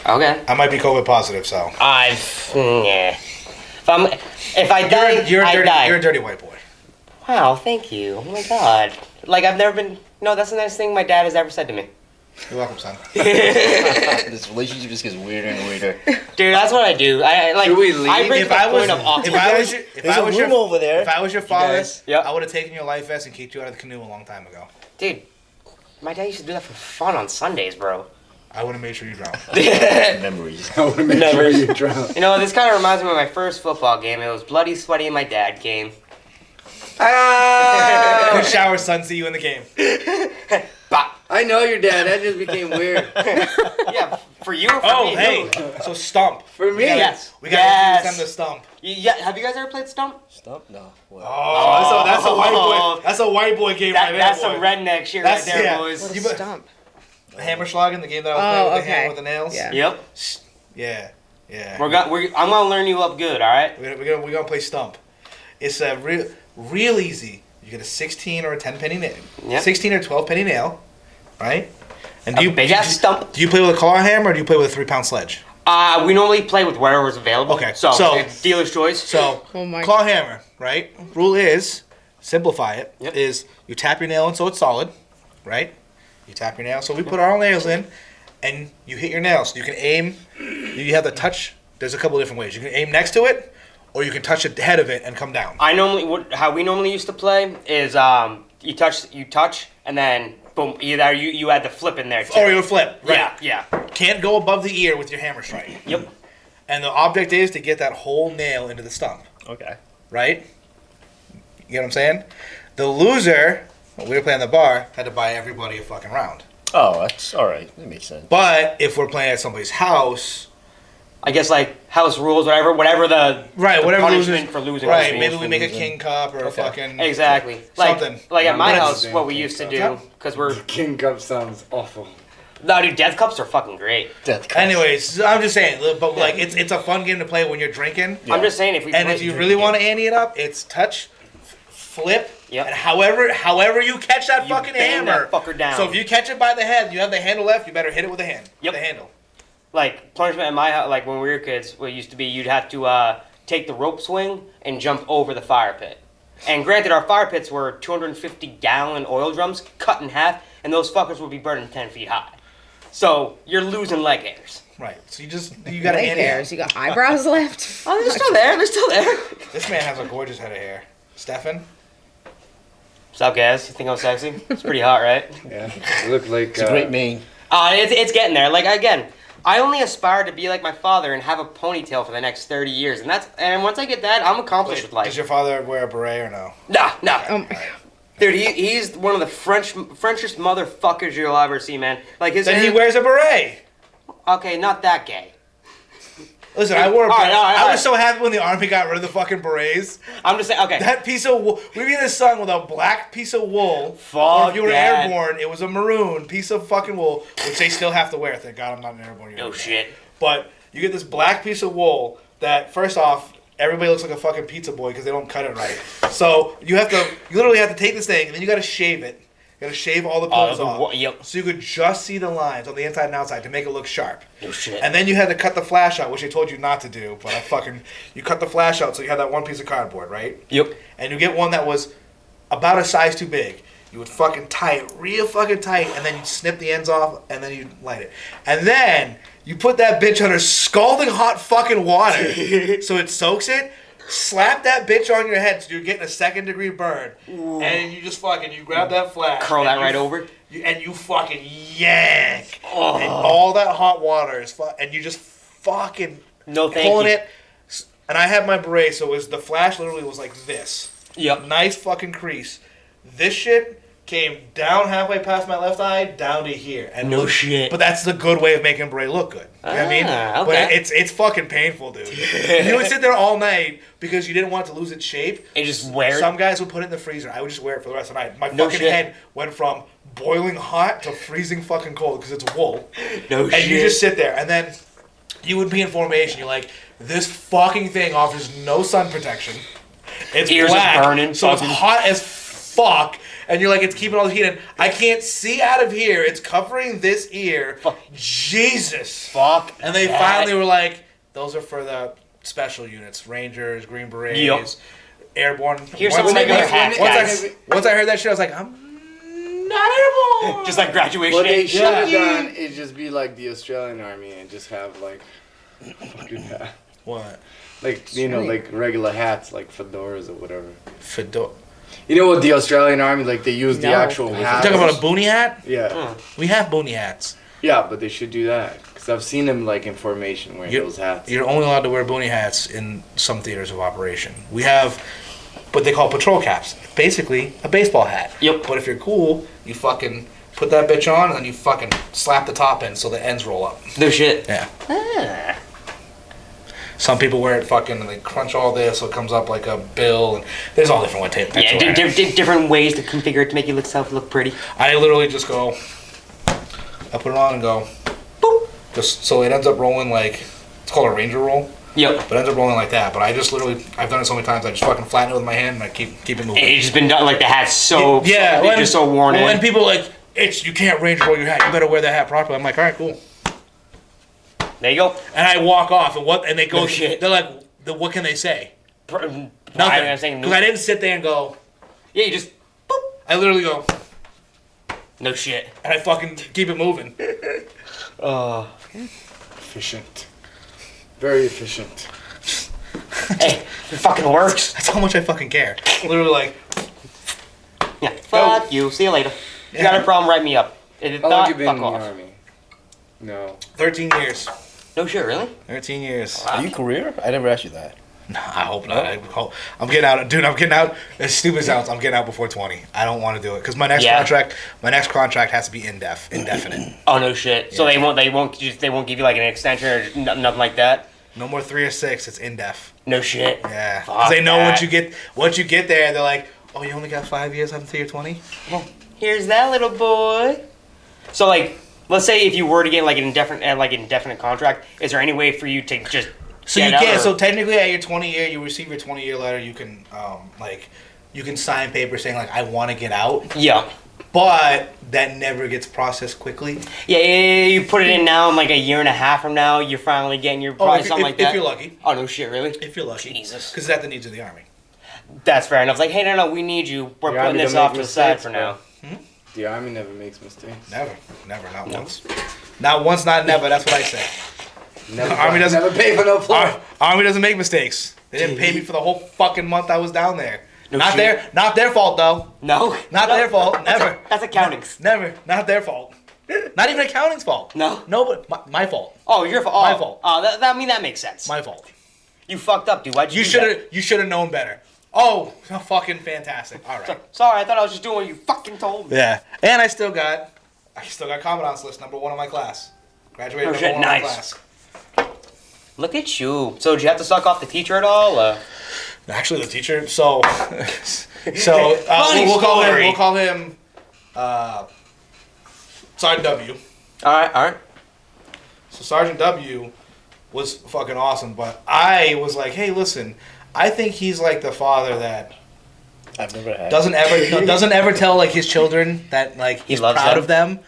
S4: Okay.
S2: I might be COVID positive, so.
S4: Yeah. If I die,
S2: You're a
S4: I
S2: dirty,
S4: die.
S2: you're a dirty white boy.
S4: Wow, thank you. Oh my god. Like I've never been. No, that's the nicest thing my dad has ever said to me.
S2: You're welcome, son.
S1: This relationship just gets weirder and weirder.
S4: Dude, that's what I do. I like.
S3: Should we leave?
S4: I bring
S2: If
S4: the
S2: I was,
S4: point of
S2: if I was, your, if
S1: There's
S2: I
S1: a
S2: was
S1: room
S2: your,
S1: over there.
S2: if I was your father,
S1: guys-
S4: Yep.
S2: I would have taken your life vest and kicked you out of the canoe a long time ago.
S4: Dude, my dad used to do that for fun on Sundays, bro.
S2: I would have made sure you drowned.
S1: Memories.
S3: I want to make
S4: Never.
S3: sure you drown.
S4: You know, this kind of reminds me of my first football game. It was bloody sweaty, and my dad came.
S2: Good shower, son. See you in the game.
S4: Bah.
S3: I know your dad. That just became weird.
S4: Yeah, for you or for
S2: Oh,
S4: me?
S2: hey. So stump.
S3: For me,
S4: Yes.
S2: We gotta
S4: Yes.
S2: send the stump.
S4: Yeah, have you guys ever played Stump?
S1: Stump? No. What?
S2: Oh, that's a white boy. That's a white boy game right there,
S4: That's
S2: boy.
S4: some redneck shit
S2: That's-
S4: right there,
S2: yeah.
S4: boys.
S5: What a
S2: You bet-
S5: stump.
S2: Hammerschlagen, the game that I was playing with the hand with the nails.
S5: Yeah.
S4: Yep.
S2: Yeah. Yeah.
S4: I'm gonna learn you up good, all right?
S2: We're gonna play stump. It's a real easy. You get a 16 or a 10 penny nail.
S4: Yep.
S2: 16 or 12 penny nail, right? And
S4: A big ass stump.
S2: Do you play with a claw hammer or do you play with a 3-pound sledge?
S4: We normally play with whatever's available.
S2: Okay,
S4: So,
S2: so-
S4: it's dealer's choice.
S2: So
S5: Oh my-
S2: claw hammer, right? Rule is simplify it.
S4: Yep.
S2: Is you tap your nail in so it's solid, right? You tap your nail. So we put our nails in, and you hit your nails. You can aim. You have the touch. There's a couple of different ways. You can aim next to it, or you can touch the head of it and come down.
S4: How we normally used to play is you touch, and then boom, either you add the flip in there too.
S2: Or you would flip. Right.
S4: Yeah.
S2: Can't go above the ear with your hammer strike.
S4: Yep.
S2: And the object is to get that whole nail into the stump,
S1: Okay.
S2: right? You get what I'm saying? The loser, when we were playing the bar, had to buy everybody a fucking round.
S1: Oh, that's all right. That makes sense.
S2: But if we're playing at somebody's house,
S4: I guess like house rules, whatever the
S2: right,
S4: the
S2: whatever
S4: punishment
S2: loses,
S4: for losing.
S2: right?
S4: was.
S2: Maybe we make a
S1: losing.
S2: king cup or a
S1: Okay.
S2: fucking
S4: Exactly. Like,
S2: Something.
S4: like at my
S2: But
S4: house,
S3: it's-
S4: what we used to do,
S2: Yeah.
S4: because we're
S3: King Cup sounds awful.
S4: no, dude, death cups are fucking great.
S1: Death cups.
S2: Anyways, I'm just saying, but like it's a fun game to play when you're drinking.
S1: Yeah.
S4: I'm just saying if we
S2: And
S4: play-
S2: if you really want to ante it up, it's touch, flip,
S4: Yep.
S2: and however you catch that
S4: You
S2: fucking
S4: bang
S2: hammer.
S4: that fucker down.
S2: So if you catch it by the head, you have the handle left. You better hit it with the hand.
S4: Yep.
S2: The handle.
S4: like punishment at my house, like when we were kids, what used to be you'd have to take the rope swing and jump over the fire pit. And granted, our fire pits were 250-gallon oil drums cut in half, and those fuckers would be burning 10 feet high. So you're losing leg hairs.
S2: Right. So you gotta
S5: Leg
S2: ante it
S5: hairs. You got eyebrows left.
S4: Oh, they're still there. They're still there.
S2: up. This man has a gorgeous head of hair. Stefan.
S4: What's up, guys? You think I'm sexy? It's pretty hot, right?
S3: Yeah, you look like
S1: It's a great mane.
S4: It's getting there. Like again, I only aspire to be like my father and have a ponytail for the next 30 years, and once I get that, I'm accomplished with life.
S2: Does your father wear a beret or no?
S4: Nah.
S5: Oh my god.
S4: Dude, he's one of the Frenchest motherfuckers you'll ever see, man. Like his
S2: Then
S4: hair.
S2: he wears a beret.
S4: Okay, not that gay.
S2: Listen, I wore a
S4: All
S2: beret.
S4: right, all right, all
S2: I was so happy when the army got rid of the fucking berets.
S4: I'm just saying. Okay.
S2: That piece of wool, we'd be in the sun with a black piece of wool.
S4: Fuck
S2: or if you were
S4: that.
S2: airborne, it was a maroon piece of fucking wool, which they still have to wear. Thank God I'm not an airborne unit.
S4: No shit.
S2: But you get this black piece of wool that, first off, everybody looks like a fucking pizza boy because they don't cut it right. So you literally have to take this thing and then you got to shave it. You got to shave all the pillars off.
S4: Yep.
S2: So you could just see the lines on the inside and outside to make it look sharp.
S4: No shit.
S2: And then you had to cut the flash out, which I told you not to do, but you cut the flash out so you had that one piece of cardboard, right?
S4: Yep.
S2: And you get one that was about a size too big. You would fucking tie it real fucking tight, and then you'd snip the ends off, and then you'd light it. And then you put that bitch under scalding hot fucking water so it soaks it. Slap that bitch on your head so you're getting a 2nd-degree burn. And you just you grab that flash.
S4: Curl
S2: and
S4: that
S2: you
S4: right over.
S2: and you fucking yank.
S4: Oh.
S2: And all that hot water is and you just fucking
S4: No, thank
S2: pulling
S4: you.
S2: it. And I had my beret, so the flash literally was like this.
S4: Yep.
S2: Nice fucking crease. This shit came down halfway past my left eye, down to here. And
S4: No shit.
S2: But that's the good way of making a beret look good. You know what I mean?
S4: Ah,
S2: But
S4: okay.
S2: it's fucking painful, dude. You would sit there all night because you didn't want it to lose its shape.
S4: And just wear it.
S2: Some guys would put it in the freezer. I would just wear it for the rest of the night. My
S4: No
S2: fucking
S4: shit.
S2: head went from boiling hot to freezing fucking cold because it's wool.
S4: No
S2: And
S4: shit.
S2: you just sit there, and then you would be in formation. You're like, this fucking thing offers no sun protection. It's
S4: Ears are
S2: black,
S4: burning,
S2: so it's
S4: fucking-
S2: hot as fuck. And you're like, it's keeping all the heat in. I can't see out of here. It's covering this ear.
S4: Fuck.
S2: Jesus.
S4: Fuck.
S2: And they
S4: that.
S2: finally were like, those are for the special units, Rangers, Green Berets,
S4: Yep.
S2: Airborne.
S4: Here's
S2: Once
S4: some
S2: I-
S4: regular
S2: once-
S4: hats,
S2: once
S4: guys.
S2: once I heard that shit, I was like, I'm not airborne.
S4: Just like graduation.
S3: What they
S4: day.
S3: should have
S2: Yeah.
S3: done is just be like the Australian Army and just have like fucking
S2: What?
S3: like like regular hats like fedoras or whatever.
S2: Fedora.
S3: You know what the Australian Army like they use the
S5: No.
S3: actual
S2: You
S3: hat.
S2: talking about a boonie hat?
S3: Yeah.
S2: We have boonie hats.
S3: Yeah, but they should do that because I've seen them like in formation wearing those hats.
S2: You're only allowed to wear boonie hats in some theaters of operation. We have what they call patrol caps. Basically, a baseball hat.
S4: Yep.
S2: But if you're cool, you fucking put that bitch on and then you fucking slap the top in so the ends roll up.
S4: No shit.
S2: Yeah.
S4: Ah.
S2: Some people wear it fucking and they crunch all this so it comes up like a bill. And there's all different ways to
S4: Yeah,
S2: wear it.
S4: different ways to configure it to make yourself look pretty.
S2: I literally just go, I put it on and go, boop. Just so it ends up rolling like, it's called a ranger roll.
S4: Yep.
S2: But it ends up rolling like that. But I just literally, I've done it so many times, I just fucking flatten it with my hand and I keep it moving.
S4: It's just been done like the hat's so
S2: when,
S4: just so worn in.
S2: When people are like, you can't ranger roll your hat, you better wear that hat properly. I'm like, all right, cool.
S4: There you go.
S2: And I walk off and they go,
S4: No shit.
S2: they're like, what can they say?
S4: I'm
S2: Nothing.
S4: saying
S2: Because I didn't sit there and go,
S4: yeah, you just
S2: I literally go,
S4: no shit.
S2: and I fucking keep it moving.
S3: Efficient. Very efficient.
S4: Hey, it fucking works.
S2: That's how much I fucking care. Literally like,
S4: Yeah. Fuck you. See you later. If you got a problem, write me up. If
S3: How long
S4: not,
S3: you been
S4: fuck
S3: in
S4: off.
S3: the army? No.
S2: 13 years.
S4: No shit, really?
S2: 13 years.
S1: Are you career? I never asked you that.
S2: Nah, I hope not. I'm getting out. Dude, I'm getting out. As stupid as it sounds, I'm getting out before 20. I don't want to do it. Because my next
S4: Yeah.
S2: contract has to be indefinite.
S4: Oh no shit. So they won't give you like an extension or nothing like that.
S2: No more 3 or 6. It's indef.
S4: No shit.
S2: Yeah. Because
S4: Fuck
S2: they know
S4: that.
S2: once you get there, they're like, oh, you only got 5 years up until you're 20?
S4: Here's that little boy. So like, let's say if you were to get like an indefinite contract, is there any way for you to just
S2: So
S4: get
S2: you
S4: out,
S2: can't.
S4: or-
S2: So technically, at your 20 year, you receive your 20 year letter. You can you can sign paper saying like I want to get out,
S4: Yeah.
S2: but that never gets processed quickly.
S4: Yeah, you put it in now, and like a year and a half from now, you're finally getting your price,
S2: if,
S4: something
S2: if,
S4: like that.
S2: if you're lucky.
S4: Oh no shit, really?
S2: If you're lucky.
S4: Jesus.
S2: Because that's the needs of the army.
S4: That's fair enough. It's like, hey, no, we need you. We're
S3: The
S4: putting
S3: army
S4: this
S3: don't
S4: off
S3: make
S4: to the side
S3: mistakes,
S4: for
S3: bro.
S4: now.
S3: The army never makes mistakes.
S2: Never, not once. Not once, not never. That's what I say.
S3: Never,
S2: Army doesn't-
S3: never pay for no plot.
S2: Army doesn't make mistakes. They didn't pay me for the whole fucking month I was down there.
S4: No
S2: not
S4: shit.
S2: not their fault though.
S4: No,
S2: Not their fault. Never.
S4: That's accounting's.
S2: Never. Not their fault. Not even accounting's fault.
S4: No?
S2: but my fault.
S4: Oh, your fault.
S2: My fault.
S4: Oh, I mean that makes sense.
S2: My fault.
S4: You fucked up, dude. Why'd you?
S2: You
S4: do
S2: should
S4: that?
S2: have. You should have known better. Oh, fucking fantastic. All right.
S4: Sorry, I thought I was just doing what you fucking told me.
S2: Yeah. And I still got commandant's list #1 of my class. Graduated
S4: Oh, shit,
S2: #1 of my
S4: nice.
S2: class.
S4: Look at you. So did you have to suck off the teacher at all?
S2: Actually, the teacher. So
S4: Funny
S2: we'll call him.
S4: story.
S2: We'll call him. Sergeant W.
S4: All right.
S2: So Sergeant W was fucking awesome, but I was like, hey, listen, I think he's like the father that
S1: I've never had.
S2: doesn't ever tell like his children that like he's
S4: loves
S2: proud
S4: them.
S2: of them,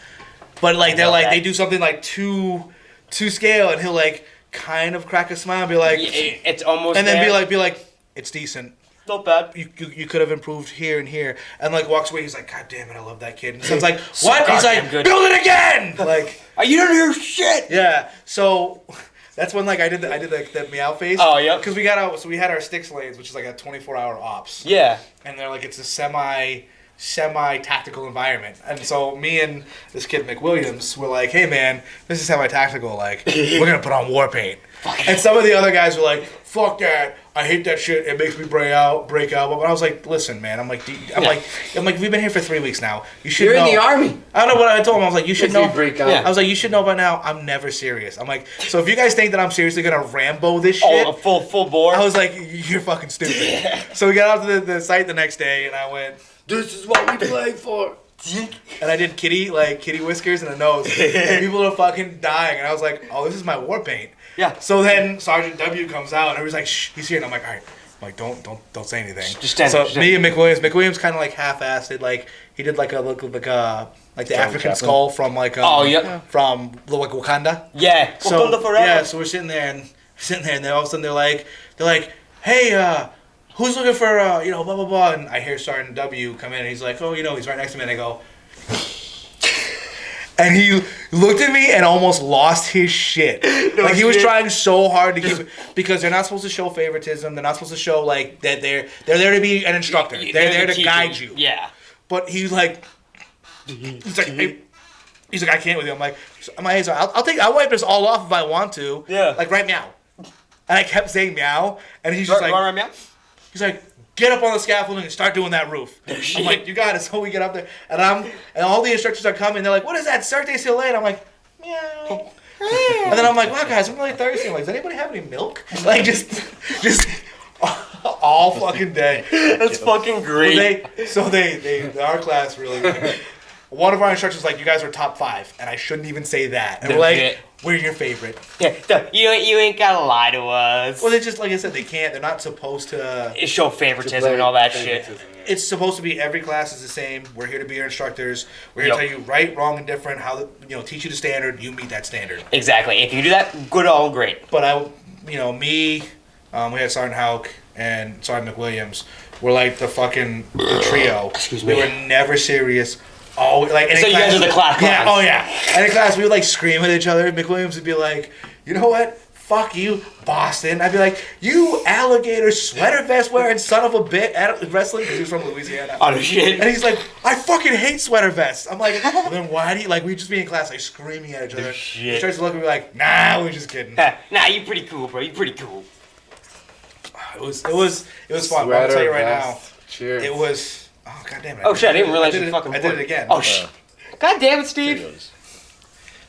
S2: but like they're
S4: love
S2: like
S4: that.
S2: they do something like to scale, and he'll like kind of crack a smile and be like,
S4: It's almost.
S2: and then
S4: there.
S2: be like, it's decent.
S4: Not bad.
S2: You could have improved here and here, and like walks away. He's like, God damn it, I love that kid. And son's like,
S4: So
S2: what? He's
S4: goddamn
S2: like,
S4: good.
S2: build it again. Like,
S4: Are you don't hear shit?
S2: yeah. So that's when like I did the meow face.
S4: Oh, yep.
S2: Because we got out, so we had our sticks lanes, which is like a 24-hour ops,
S4: Yeah.
S2: and they're like it's a semi tactical environment. And so me and this kid McWilliams were like, hey man, this is semi tactical. Like we're gonna put on war paint. And some of the other guys were like, fuck that. I hate that shit. It makes me break out. But I was like, listen, man. I'm like, we've been here for 3 weeks now. You should
S3: You're
S2: know.
S3: in the army.
S2: I don't know what I told him. I was like, you should
S3: Makes me
S2: know.
S3: break out.
S4: Yeah.
S2: I was like, you should know by now. I'm never serious. I'm like, so if you guys think that I'm seriously gonna Rambo this shit,
S4: Oh, a full board.
S2: I was like, you're fucking stupid. So we got out to the site the next day, and I went,
S3: This is what we play for.
S2: and I did kitty whiskers and a nose, and people are fucking dying, and I was like, oh, this is my war paint.
S4: Yeah.
S2: So then Sergeant W comes out, and everybody's like, shh, he's here, and I'm like, all right. I'm like, don't say anything.
S4: Just stand-
S2: So
S4: just
S2: me and McWilliams kind of like half-assed, like he did like the African
S1: Chaplin.
S2: skull from like
S4: Oh, yeah.
S2: from like Wakanda.
S4: Yeah.
S2: So
S4: Wakanda forever.
S2: yeah, so we're sitting there, and then all of a sudden they're like, hey, who's looking for blah blah blah, and I hear Sergeant W come in, and he's like, oh, he's right next to me, and I go. And he looked at me and almost lost his shit. Like he was
S4: shit.
S2: trying so hard to keep it, because they're not supposed to show favoritism. They're not supposed to show like that they're there to be an instructor. They're there to
S4: teaching.
S2: guide you.
S4: Yeah.
S2: But he's like, hey, He's like, I can't with you. I'm like, hey, so I'll wipe this all off if I want to.
S4: Yeah.
S2: Like, right meow. And I kept saying meow, and he's just like, he's like, get up on the scaffolding and start doing that roof. I'm like, you got it. So we get up there, and all the instructors are coming. They're like, what is that? Cirque du Soleil? And I'm like, meow. And then I'm like, wow, guys, I'm really thirsty. I'm like, does anybody have any milk? Like, just all fucking day.
S4: That's fucking great.
S2: Our class really. One of our instructors was like, you guys are top 5, and I shouldn't even say that. And we're like, we're your favorite.
S4: Yeah, you ain't gotta lie to us.
S2: Well, they just, like I said, they can't. They're not supposed to.
S4: Show favoritism and all that shit.
S2: It's supposed to be every class is the same. We're here to be your instructors. We're here to tell you right, wrong, and different. How teach you the standard. You meet that standard.
S4: Exactly. If you do that, good, all great.
S2: But we had Sergeant Hauk and Sergeant McWilliams. We're like the trio.
S4: Excuse me.
S2: We were never serious. Oh, like
S4: So you guys are the class.
S2: Yeah. Oh yeah. And in class, we would like scream at each other. McWilliams would be like, you know what? Fuck you, Boston. I'd be like, you alligator sweater vest wearing son of a bitch at wrestling, because he was from Louisiana.
S4: Oh shit.
S2: And he's like, I fucking hate sweater vests. I'm like, well, then why do you like? We just be in class like screaming at each other.
S4: Shit.
S2: He starts to look at me like, nah, we're just kidding.
S4: Nah, you pretty cool, bro. You pretty cool.
S2: It was fun. I'll tell you right now.
S3: Cheers.
S2: It was. Oh god damn it.
S4: Oh shit, I didn't realize you fucking
S2: I did it again.
S4: Oh shit. God damn it, Steve.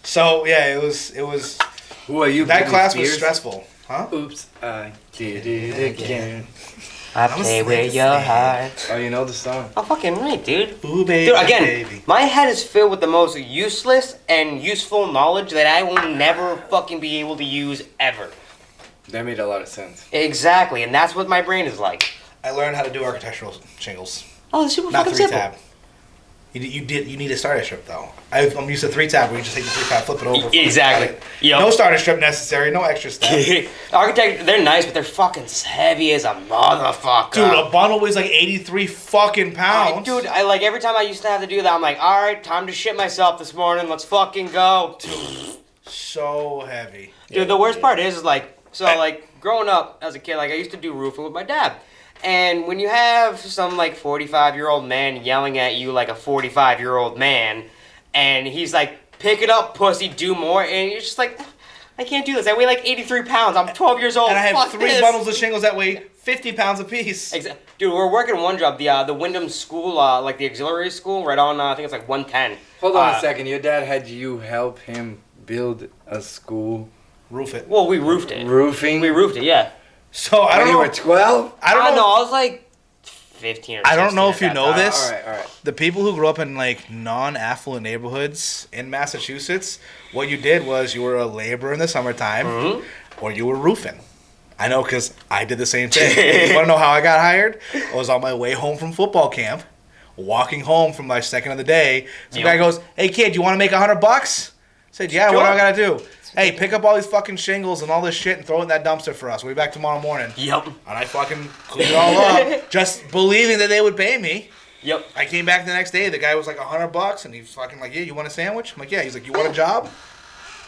S2: So yeah, it was.
S3: Who are you?
S2: That
S3: Britney
S2: class
S3: Spears?
S2: was stressful, huh?
S3: Oops, I did it again.
S4: I play with your heart.
S3: Oh, you know the song.
S4: Oh, fucking right, dude.
S2: Ooh baby,
S4: Dude, again,
S2: baby.
S4: my head is filled with the most useless and useful knowledge that I will never fucking be able to use ever.
S3: That made a lot of sense.
S4: Exactly, and that's what my brain is like.
S2: I learned how to do architectural shingles.
S4: Oh, it's super
S2: Not
S4: fucking
S2: 3
S4: simple.
S2: tab. You need a starter strip though. I'm used to 3 tab where you just take the 3 tab, flip it over.
S4: Exactly. Yep.
S2: No starter strip necessary. No extra step.
S4: Architect, they're nice, but they're fucking heavy as a motherfucker.
S2: Dude, a bundle weighs like 83 fucking pounds.
S4: Dude, I like every time I used to have to do that, I'm like, all right, time to shit myself this morning. Let's fucking go.
S2: So heavy.
S4: Dude, the worst part is like, growing up as a kid, like I used to do roofing with my dad. And when you have some like 45-year-old man yelling at you like a 45-year-old man, and he's like, pick it up, pussy, do more, and you're just like, I can't do this. I weigh like 83 pounds. I'm 12 years old.
S2: And I have
S4: Fuck
S2: 3
S4: this.
S2: bundles of shingles that weigh 50 pounds apiece.
S4: Dude, we're working one job, the Wyndham School, like the auxiliary school, right on, I think it's like 110.
S3: Hold on a second. Your dad had you help him build a school
S2: Roof it.
S4: Well, we roofed it.
S3: roofing.
S4: We roofed it, yeah.
S2: So I
S3: When
S2: don't
S3: you
S2: know.
S3: were 12?
S2: I don't know.
S4: I was like 15 or 16.
S2: I don't know
S4: at
S2: if you
S4: that
S2: know
S4: time.
S2: this.
S3: All right.
S2: The people who grew up in like non-affluent neighborhoods in Massachusetts, what you did was you were a laborer in the summertime, or you were roofing. I know because I did the same thing. You want to know how I got hired? I was on my way home from football camp, walking home from my second of the day. Some guy goes, "Hey kid, you want to make $100?" I said, "Yeah, what do I gotta do?" Hey, pick up all these fucking shingles and all this shit and throw it in that dumpster for us. We'll be back tomorrow morning.
S4: Yep.
S2: And I fucking cleaned it all up, just believing that they would pay me.
S4: Yep.
S2: I came back the next day. The guy was like $100, and he's fucking like, "Yeah, you want a sandwich?" I'm like, "Yeah." He's like, "You want a job?"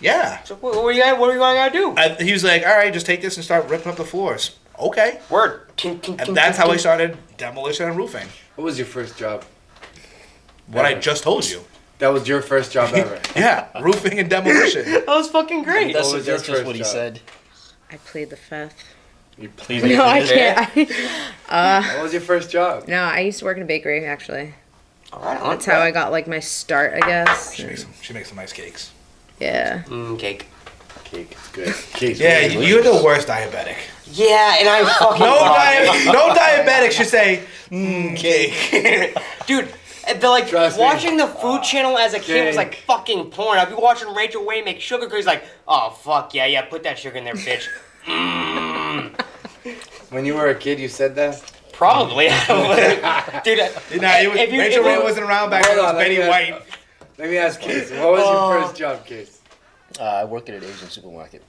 S2: Yeah.
S4: So what are you gonna do?
S2: He was like, "All right, just take this and start ripping up the floors." Okay.
S4: Word.
S2: And that's how I started demolition and roofing.
S3: What was your first job?
S2: What I just told you.
S3: That was your first job ever.
S2: Yeah, roofing and demolition.
S4: That was fucking great.
S3: What was your
S1: That's just
S3: first
S1: what he
S3: job?
S1: said.
S5: I played the fifth.
S1: Please.
S5: No, I can't.
S3: What was your first job?
S5: No, I used to work in a bakery actually.
S4: All right,
S5: That's how I got like my start, I guess.
S2: She makes some nice cakes.
S5: Yeah.
S4: Cake.
S3: Cake is good. Cake's
S2: Yeah,
S3: really delicious.
S2: you're the worst diabetic.
S4: Yeah, and I fucking
S2: No diabetic should say cake.
S4: Dude, like
S3: Trust me.
S4: watching the Food Channel as a kid was like
S3: Cake.
S4: fucking porn. I'd be watching Rachel Wayne make sugar cookies, like, oh fuck yeah, put that sugar in there, bitch.
S3: When you were a kid, you said that?
S4: Probably, dude.
S2: Rachel Ray wasn't around back then. It was
S3: Hold on,
S2: Betty
S3: let me
S2: White.
S3: Let me ask Case. What was your first job, Case?
S1: I work at an Asian supermarket.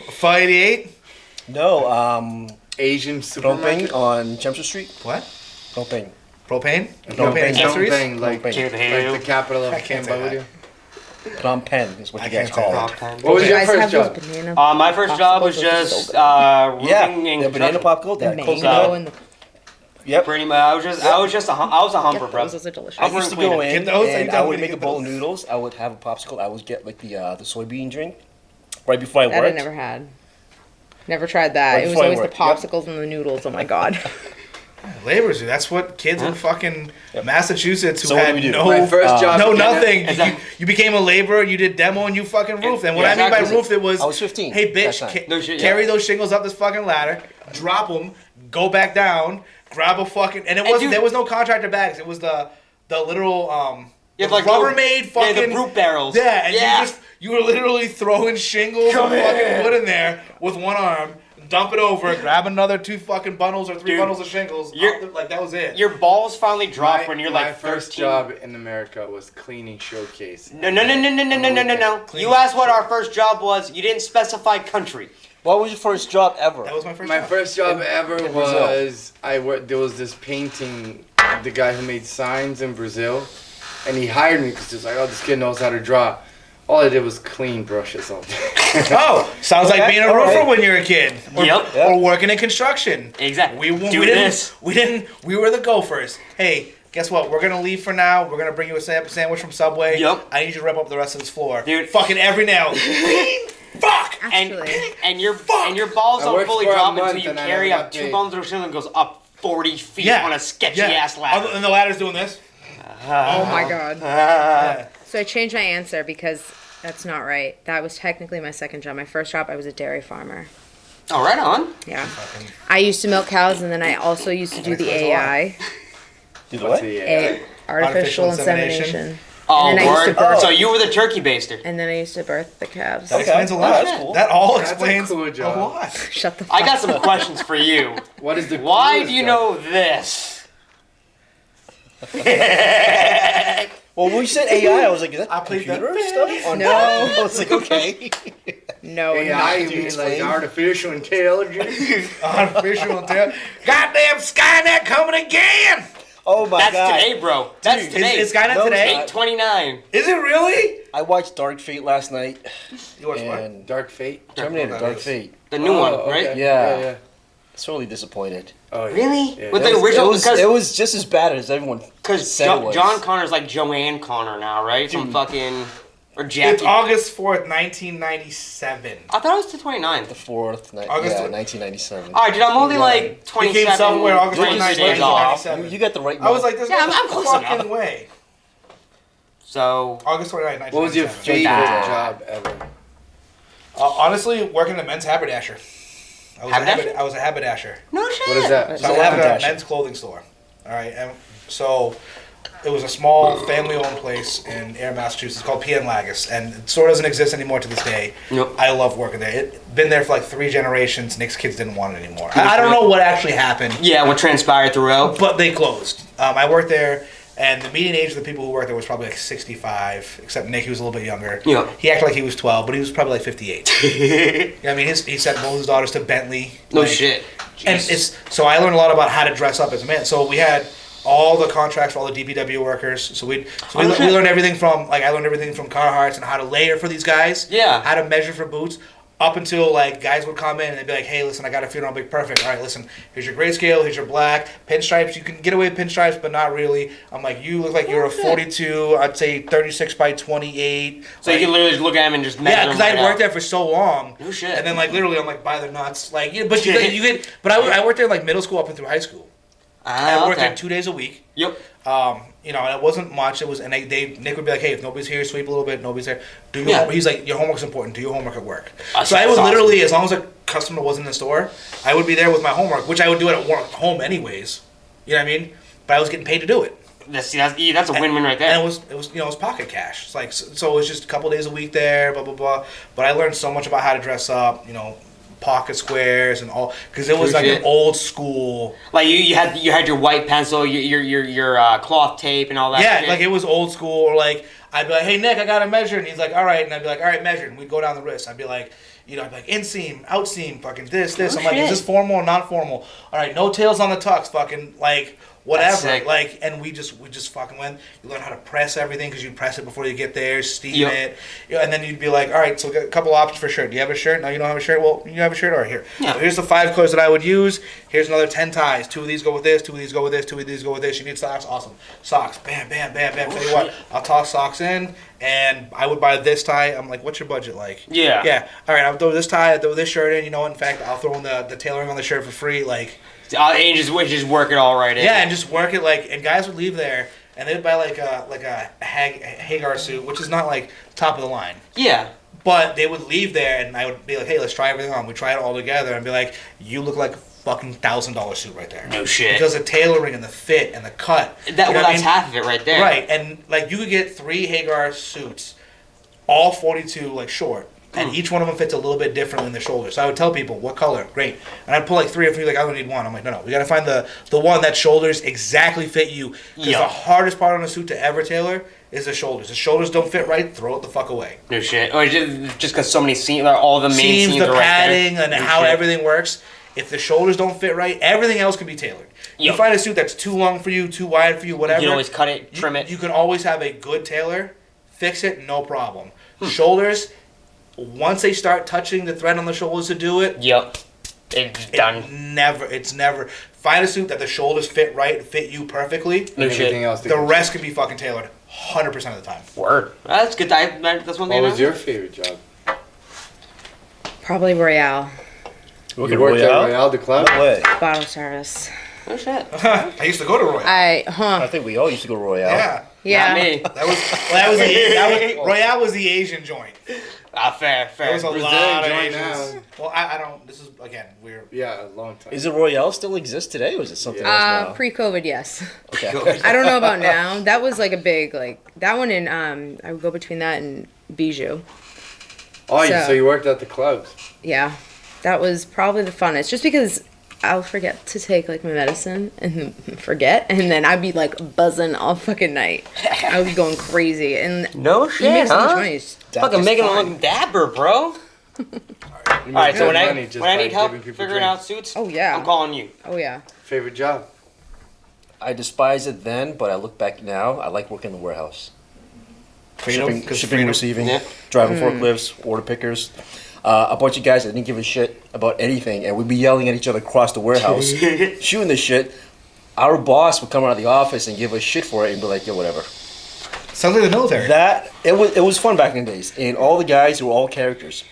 S2: 588.
S1: No,
S3: Asian
S1: Phnom
S3: supermarket?
S1: Penh on Chelmsford Street.
S2: What?
S1: Phnom Penh.
S2: Propane?
S1: Phnom
S2: Propane
S1: Penh.
S2: accessories?
S3: Phnom Penh, like,
S1: Phnom Penh.
S3: like the capital of
S2: I can't say
S3: Cambodia.
S1: Phnom Penh is what
S2: I
S1: you guys
S2: can't say
S1: call
S2: that.
S1: it.
S3: What was
S5: You
S3: your
S5: guys
S3: first
S5: have
S3: job?
S5: those banana.
S4: My first job was
S5: popsicles,
S4: just
S5: those are so
S4: roofing
S1: Yeah,
S4: and
S1: the banana
S4: construction.
S1: pop gold.
S5: the
S1: That
S5: mango
S1: coconut.
S5: and the
S1: Yep.
S4: Pretty much. I was a humper,
S5: Get
S4: bro.
S5: those. Those are delicious.
S1: I used to go in
S2: Get those?
S1: and
S2: You
S1: I
S2: tell me
S1: would
S2: to
S1: make a
S2: get
S1: bowl of
S2: those.
S1: noodles. I would have a popsicle. I would get like the soybean drink right before I
S5: That I
S1: worked.
S5: never had. Never tried that.
S1: Right
S5: It was
S1: before I
S5: always the
S1: worked, yep.
S5: popsicles and the noodles. Oh my god.
S2: Laborers do. That's what kids in fucking Massachusetts who
S1: So what
S2: had
S1: do we do?
S2: no,
S3: My first job.
S2: no
S3: in Canada-
S2: nothing.
S4: Is that-
S2: You became a laborer. You did demo and you fucking roofed. And what
S1: Yeah,
S2: I mean by
S1: exactly.
S2: roofed, it was
S1: I was 15
S2: Hey,
S1: that
S2: bitch,
S1: time.
S4: No shit,
S2: carry
S4: yeah.
S2: those shingles up this fucking ladder, drop them, go back down, grab a fucking. And it wasn't.
S4: dude-
S2: There was no contractor bags. It was the literal
S4: Yeah,
S2: the
S4: like
S2: Rubbermaid fucking.
S4: Yeah, the brute barrels.
S2: Yeah, and
S4: yeah.
S2: you were literally throwing shingles and fucking wood in there with one arm. Dump it over, grab another 2 fucking bundles or 3
S4: Dude,
S2: bundles of shingles.
S4: you're-
S2: Like that was it.
S4: Your balls finally drop
S3: My-
S4: when you're
S3: my
S4: like
S3: first
S4: 13.
S3: job in America was cleaning showcase.
S4: No.
S2: Clean
S4: You asked what our first job was. You didn't specify country.
S1: What was your first job ever?
S2: That was my first.
S3: My
S2: job.
S3: first job ever
S1: in Brazil.
S3: was I worked. There was this painting, the guy who made signs in Brazil, and he hired me because he was like, "Oh, this kid knows how to draw." All I did was clean brushes all day.
S2: Oh, sounds like
S1: Okay,
S2: being a
S1: all
S2: roofer
S1: right.
S2: when you're a kid. Or,
S4: Yep.
S2: or working in construction.
S4: Exactly.
S2: We
S4: Do
S2: didn't.
S4: this.
S2: We were the gophers. Hey, guess what? We're gonna leave for now. We're gonna bring you a sandwich from Subway.
S4: Yep.
S2: I need you to rip up the rest of this floor.
S4: Dude.
S2: Fucking every nail. Fuck.
S4: And
S5: Actually.
S4: and your balls
S3: I
S4: don't
S3: worked
S4: fully
S3: for a
S4: drop
S3: month
S4: until you
S3: and I
S4: carry
S3: never
S4: up
S3: got
S4: 2
S3: paid.
S4: bundles of shingles and goes up 40 feet
S2: Yeah.
S4: on a sketchy
S2: Yeah.
S4: ass ladder.
S2: And the ladder's doing this.
S5: Oh my god.
S2: Yeah.
S5: So I changed my answer because that's not right. That was technically my second job. My first job, I was a dairy farmer.
S4: Oh, right on.
S5: Yeah. I used to milk cows, and then I also used to do the
S2: Explains a lot.
S5: AI,
S1: Did
S3: What's
S1: what?
S3: the,
S5: artificial
S2: Artificial insemination.
S5: insemination.
S4: Oh,
S5: And then I used to
S4: word.
S5: birth-
S4: So you were the turkey baster.
S5: And then I used to birth the calves.
S2: That explains a lot.
S1: that's cool.
S2: That all
S3: That's a
S2: explains
S3: cool job.
S2: a lot.
S5: Shut the fuck
S4: I got
S5: up.
S4: some questions for you.
S3: What is the?
S4: Why
S3: coolest
S4: do you
S3: job?
S4: know this?
S1: Well, when you said AI, I was like, is that
S2: I played that
S1: computer stuff? On
S5: No.
S1: I was like, okay.
S5: No,
S3: AI?
S5: no.
S3: You mean like
S1: explain?
S3: artificial intelligence?
S2: Artificial intelligence. Goddamn Skynet coming again.
S1: Oh my
S4: That's
S1: god.
S4: today, bro. That's
S2: Dude,
S4: today.
S2: Is Skynet
S1: No, it's
S2: today?
S1: not.
S4: 829.
S2: Is it really?
S1: I watched Dark Fate last night.
S2: You watch what?
S1: And
S3: Dark Fate.
S1: Terminator
S2: That
S1: Dark
S2: is.
S1: Fate.
S4: The new
S3: Oh,
S4: one,
S3: okay.
S4: right?
S1: Yeah. Sorely disappointed.
S3: Oh, yeah.
S4: Really?
S3: Yeah.
S4: With
S1: It
S4: the
S1: was,
S4: original?
S1: it was just as bad as everyone
S4: Because
S1: said it was.
S4: John Connor's like Joanne Connor now, right? From fucking... Or Jackie.
S2: It's August 4th, 1997.
S4: I thought it was the 29th.
S1: The 4th,
S2: August
S1: yeah,
S2: tw-
S1: 1997.
S4: Alright, dude, I'm only
S1: Yeah.
S4: like 27,
S2: Became self-aware August
S4: 26
S2: 29th,
S4: days off.
S2: 1997.
S1: You got the right
S2: I was
S1: month.
S2: like, there's
S4: Yeah,
S2: no
S4: I'm close
S2: fucking
S4: enough.
S2: way.
S4: So,
S2: August 29th, 1997.
S3: What was your favorite
S4: that.
S3: job ever?
S2: Honestly, working at men's haberdasher.
S4: Haberdasher?
S2: I was a haberdasher.
S4: no shit.
S3: What is that?
S2: So I worked at a
S1: haberdasher?
S2: men's clothing store. All right, and so it was a small family-owned place in Air, Massachusetts called PN Lagus, and the store doesn't exist anymore to this day.
S4: Nope.
S2: I love working there. It been there for like 3 generations. Nick's kids didn't want it anymore. I don't know what actually happened,
S4: Yeah, what transpired throughout.
S2: but they closed. I worked there, and the median age of the people who worked there was probably like 65, except Nick, who was a little bit younger.
S4: Yeah.
S2: He acted like he was 12, but he was probably like 58. Yeah, I mean, he sent both his daughters to Bentley.
S4: No
S2: like-
S4: shit.
S2: And
S4: Jesus.
S2: it's so I learned a lot about how to dress up as a man. So we had all the contracts for all the DPW workers. So we learned everything from I learned everything from Carhartts and how to layer for these guys.
S4: Yeah.
S2: How to measure for boots. Up until like guys would come in and they'd be like, "Hey, listen, I got a funeral, I'll be perfect. All right, listen, here's your grayscale, here's your black pinstripes. You can get away with pinstripes, but not really." I'm like, "You look like you're a 42. I'd say 36 by 28."
S4: So you can literally just look at him and just measure
S2: Yeah,
S4: him
S2: because I
S4: right
S2: had worked
S4: out.
S2: there for so long.
S4: No shit.
S2: And then like literally, I'm like by the nuts. Like, but you get. But I worked there like middle school up and through high school. I
S4: Ah,
S2: worked
S4: okay.
S2: there 2 days a week.
S4: Yep.
S2: And it wasn't much. It was, and Nick would be like, "Hey, if nobody's here, sweep a little bit. Nobody's there. Do your
S4: Yeah.
S2: homework." He's like, "Your homework's important. Do your homework at work."
S4: That's-
S2: So I would
S4: that's
S2: literally, as long as a customer wasn't in the store, I would be there with my homework, which I would do it at work, home anyways. You know what I mean? But I was getting paid to do it.
S4: That's a win-win right there.
S2: And it was it was pocket cash. It's like so it was just a couple days a week there, blah blah blah. But I learned so much about how to dress up, pocket squares and all, because it was like
S4: Shit.
S2: an old school.
S4: Like you had your white pencil, your cloth tape and all that.
S2: Yeah,
S4: shit.
S2: like it was old school. Or like I'd be like, "Hey Nick, I got to measure," and he's like, "All right," and I'd be like, "All right, measure," and we'd go down the wrist. I'd be like, I'd be like inseam, outseam, fucking this.
S4: Oh,
S2: I'm like,
S4: shit.
S2: "Is this formal or not formal?" All right, no tails on the tux, fucking like whatever.
S4: sick.
S2: Like, and we just fucking went. You learn how to press everything because you press it before you get there, steam
S4: Yep.
S2: it, and then you'd be like, all right, so we got a couple options for shirt. Do you have a shirt? No, you don't have a shirt. Well, you have a shirt. All right, here.
S4: Yeah.
S2: So here's the 5 colors that I would use. Here's another 10 ties. 2 of these go with this. 2 of these go with this. 2 of these go with this. You need socks. Awesome. Socks. Bam, bam, bam, bam. Tell you what, I'll toss socks in, and I would buy this tie. I'm like, what's your budget like?
S4: Yeah.
S2: Yeah. All right, I'll throw this tie. I'll throw this shirt in. You know what? In fact, I'll throw in the tailoring on the shirt for free. Like.
S4: And just work it all right in.
S2: Yeah, and just work it like, and guys would leave there, and they'd buy like a Hagar suit, which is not like top of the line,
S4: Yeah.
S2: but they would leave there, and I would be like, hey, let's try everything on. We try it all together, and be like, you look like a fucking $1,000 suit right there.
S4: No shit.
S2: Because the tailoring and the fit and the cut.
S4: That,
S2: you know
S4: well,
S2: what I
S4: that's
S2: mean?
S4: half of it right there.
S2: Right, and like you could get 3 Hagar suits, all 42 like short. And each one of them fits a little bit differently in the shoulder. So I would tell people, what color? Great. And I'd pull like 3 of you, like, I don't need one. I'm like, no. We got to find the one that shoulders exactly fit you. Because
S4: Yeah.
S2: the hardest part on a suit to ever tailor is the shoulders. The shoulders don't fit right, throw it the fuck away.
S4: No shit. Or just because so many scenes, like, all the main
S2: Seams,
S4: scenes
S2: the
S4: are right
S2: padding,
S4: there.
S2: and
S4: No
S2: how
S4: shit.
S2: everything works. If the shoulders don't fit right, everything else can be tailored. You
S4: Yep.
S2: find a suit that's too long for you, too wide for you, whatever.
S4: You can always cut it, trim it.
S2: You can always have a good tailor, fix it, no problem.
S4: Hmm.
S2: Shoulders, once they start touching the thread on the shoulders to do it,
S4: Yep. It's done.
S2: it's never. Find a suit that the shoulders fit right, fit you perfectly.
S4: No
S3: And everything
S4: shit.
S3: else.
S2: The rest can be fucking tailored 100% of the time.
S4: Word. That's good. That's one thing.
S3: What
S4: I
S3: was your favorite job?
S5: Probably Royale.
S3: You worked at Royale de Club?
S1: No way.
S5: Bottle service.
S4: No shit.
S2: I used to go to Royal.
S1: I think we all used to go Royale.
S2: Yeah.
S5: Yeah.
S4: Not me.
S2: Royale was the Asian joint.
S4: Fair.
S2: There was a
S3: Brazilian
S2: lot of
S3: joint
S2: Asians.
S3: now.
S2: Well, I don't. This is again weird.
S3: Yeah, a long time.
S1: Is it Royale still exist today, or is it something else now?
S5: Pre-COVID, yes.
S1: Okay.
S5: I don't know about now. That was like a big, like, that one in, I would go between that and Bijou.
S3: Oh,
S5: So-
S3: so you worked at the clubs.
S5: Yeah. That was probably the funnest. Just because I'll forget to take, like, my medicine and forget, and then I'd be, like, buzzing all fucking night. I would be going crazy. And
S4: No
S5: you
S4: shit,
S5: make so much
S4: huh?
S5: money.
S4: Fucking
S1: is
S4: making
S1: fine.
S4: it look dapper, bro.
S3: You
S4: All right,
S3: made
S4: so
S3: good
S4: when
S3: money
S4: I
S3: just
S4: when I
S3: by
S4: need help
S3: giving people
S4: figuring
S3: drinks.
S4: out suits,
S5: Oh, yeah.
S4: I'm calling you.
S5: Oh, yeah.
S3: Favorite job?
S1: I despise it then, but I look back now. I like working in the warehouse.
S2: Freedom, 'cause
S1: shipping,
S2: freedom.
S1: receiving,
S4: Yeah.
S1: driving forklifts, order pickers. A bunch of guys that didn't give a shit about anything, and we'd be yelling at each other across the warehouse, shooting the shit. Our boss would come out of the office and give us shit for it, and be like, "Yo, whatever."
S2: Sounds like the military.
S1: It was fun back in the days, and all the guys were all characters.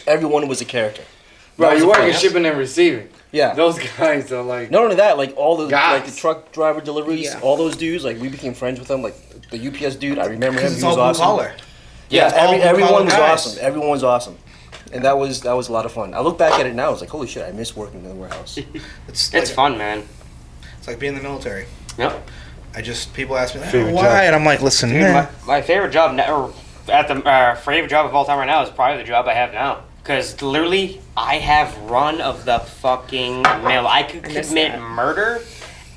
S1: Everyone was a character. That
S3: Bro,
S1: was
S3: you
S1: the
S3: work
S1: fun.
S3: in shipping and receiving.
S1: Yeah.
S3: Those guys are like.
S1: Not only that, like all the
S3: Guys.
S1: like the truck driver deliveries,
S5: Yeah.
S1: all those dudes, like we became friends with them. Like the UPS dude, I remember him.
S2: Because
S1: He
S2: it's
S1: was
S2: all blue
S1: awesome.
S2: collar.
S1: Yeah,
S2: It's all blue-collar
S1: everyone was
S2: guys.
S1: awesome. Everyone was awesome, and that was a lot of fun. I look back at it now, it's like, holy shit, I miss working in the warehouse.
S2: It's
S4: It's
S2: like,
S4: fun, man.
S2: It's like being in the military.
S4: Yep.
S2: People ask me,
S3: Favorite
S2: why?
S3: job?
S2: And I'm like, listen,
S4: Dude, my favorite job, or at the favorite job of all time right now is probably the job I have now. Because literally, I have run of the fucking mill. I could
S5: I miss
S4: commit
S5: that.
S4: murder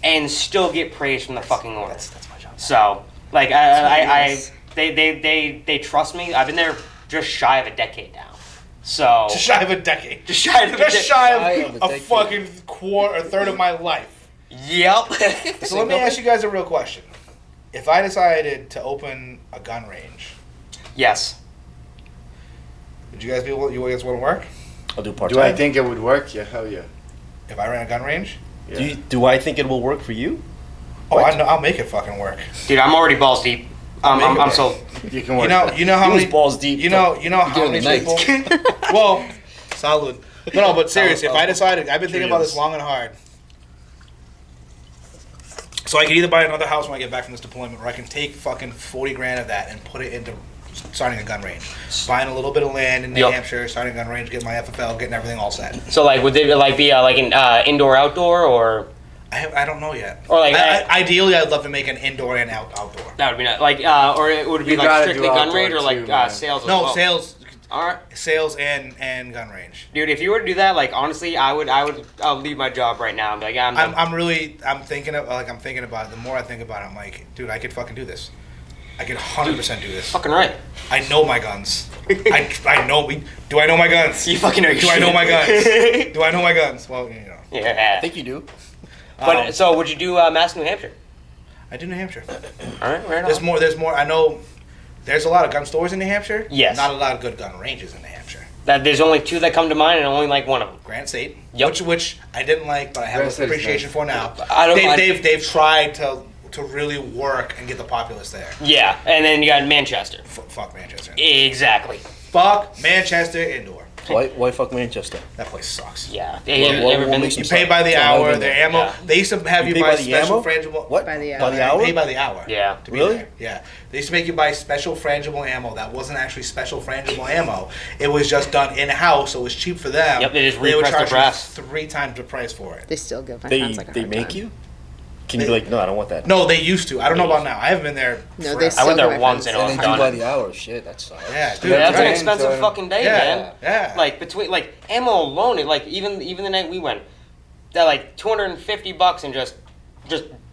S4: and still get praise from the fucking owner.
S2: that's my job.
S4: So, like,
S5: nice.
S4: they trust me. I've been there just shy of a decade now. So
S2: Just shy of a decade.
S4: just shy of a
S2: Just shy
S1: Shy
S2: of
S1: of a
S2: a
S1: decade.
S2: fucking quarter, a third of my life.
S4: Yep.
S2: So let me ask you guys a real question. If I decided to open a gun range,
S4: Yes.
S2: would you guys want to work?
S1: I'll do part
S3: Do I
S1: time.
S3: think it would work? Yeah, hell yeah.
S2: If I ran a gun range?
S3: Yeah.
S1: Do I think it will work for you?
S2: Oh,
S1: What?
S2: I know, I'll make it fucking work.
S4: Dude, I'm already balls deep.
S2: Make it
S4: I'm
S2: work.
S4: sold.
S3: You can work.
S2: You know how
S1: He was
S2: many
S1: balls deep.
S2: You know how
S1: beginning
S2: many
S1: of the
S2: people.
S1: night.
S2: Well, salud. No, but seriously, if I decided, I've been thinking about this
S1: Cheerios.
S2: long and hard. So I could either buy another house when I get back from this deployment, or I can take fucking 40 grand of that and put it into starting a gun range, buying a little bit of land in New
S4: Yep.
S2: Hampshire, starting a gun range, getting my FFL, getting everything all set.
S4: So like, would it like be like an indoor outdoor or
S2: I don't know yet.
S4: Or like-
S2: ideally, I'd love to make an indoor and outdoor.
S4: that would be not like or it would be
S3: You
S4: like
S3: gotta
S4: strictly
S3: do
S4: gun
S3: outdoor
S4: range or like
S3: too, man.
S4: sales. As
S2: No,
S4: well?
S2: sales,
S4: All right,
S2: sales and gun range.
S4: dude. If you were to do that, like honestly, I'll leave my job right now. I'm like, yeah, I'm done.
S2: I'm thinking about it. The more I think about it, I'm like, dude, I could fucking do this. I could 100% do this.
S4: fucking right.
S2: I know my guns. I know. Do I know my guns?
S4: You fucking know your
S2: Do I know
S4: shit.
S2: my guns? Do I know my guns? Well, you know.
S4: Yeah.
S1: I think you do.
S4: But so would you do Mass New Hampshire?
S2: I do New Hampshire.
S4: All right, right
S2: There's
S4: on.
S2: more. There's more. I know. There's a lot of gun stores in New Hampshire.
S4: Yes.
S2: Not a lot of good gun ranges in New Hampshire.
S4: That there's only 2 that come to mind, and I only like one of them.
S2: Grant State,
S4: Yep.
S2: which I didn't like, but I have
S3: Grant State is
S2: appreciation
S3: nice.
S2: for now.
S4: I don't mind-
S2: They've tried to really work and get the populace there.
S4: Yeah, and then you got Manchester.
S2: Fuck Manchester.
S4: Exactly.
S2: Fuck Manchester indoor.
S1: Why fuck Manchester?
S2: That place sucks.
S4: Yeah.
S1: What-
S4: You
S1: what
S4: ever been?
S1: makes
S2: You
S1: them
S2: pay by the
S1: No, I've
S2: hour.
S1: been
S2: Their
S1: there.
S2: ammo.
S4: Yeah.
S2: They used to have you
S1: pay
S2: buy
S1: by the
S2: special
S1: ammo?
S2: frangible.
S1: What?
S5: By the
S1: By
S5: hour.
S1: the hour?
S2: You pay by the hour.
S4: Yeah.
S2: To be
S1: Really?
S2: there. Yeah. They used to make you buy special frangible ammo that wasn't actually special frangible ammo. It was just done in house, so it was cheap for them.
S4: Yep, they just
S2: would
S4: repress the
S2: charge you
S4: brass.
S2: 3 times the price for it.
S5: They still give my
S1: They
S5: friends like a
S1: they
S5: hard
S1: make
S5: time.
S1: you? Can you be like, no, I don't want that.
S2: No, they used to. I don't know about now. I haven't been there.
S5: No,
S2: forever.
S5: they
S4: I
S5: still
S4: went
S5: give
S4: there
S5: my
S4: once
S5: friends.
S4: and
S1: And
S4: it
S1: they
S4: was
S1: do by
S4: done.
S1: the hour. Shit, that sucks.
S2: Yeah, dude.
S4: Yeah, that's an
S2: right.
S4: expensive
S3: So-
S4: fucking day,
S2: Yeah,
S4: man.
S2: yeah.
S4: Like between like ammo alone, it, like even the night we went, that like $250 and just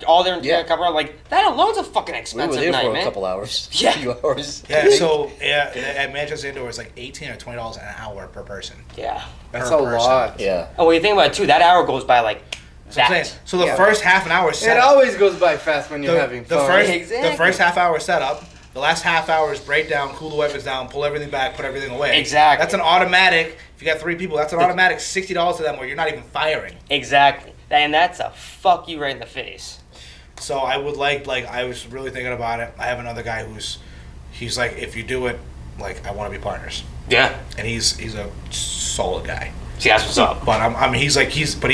S4: all their entire
S1: Yeah.
S4: cover. Like that alone's a fucking
S1: We were
S4: expensive
S1: there
S4: night,
S1: for a
S4: man.
S1: couple hours.
S4: Yeah.
S1: A few hours.
S2: Yeah, so at Manchester Indoor, it's like $18 or $20 an hour per person.
S4: Yeah.
S3: That's
S2: Per
S3: a
S2: person.
S3: lot.
S4: And
S1: Yeah.
S4: when you think about it too, that hour goes by like
S2: So, I'm
S4: that.
S2: saying, so the
S3: Yeah.
S2: first half an hour
S3: It
S2: setup,
S3: always goes by fast when you're having fun.
S4: Exactly.
S2: the first half hour setup, the last half hour is break down, cool the weapons down, pull everything back, put everything away.
S4: Exactly.
S2: That's an automatic. If you got 3 people, that's an automatic $60 to them where you're not even firing.
S4: Exactly. And that's a fuck you right in the face.
S2: So I would like I was really thinking about it. I have another guy he's like, if you do it, like I want to be partners,
S4: Yeah.
S2: and he's a solid guy.
S4: See, that's what's up.
S2: But he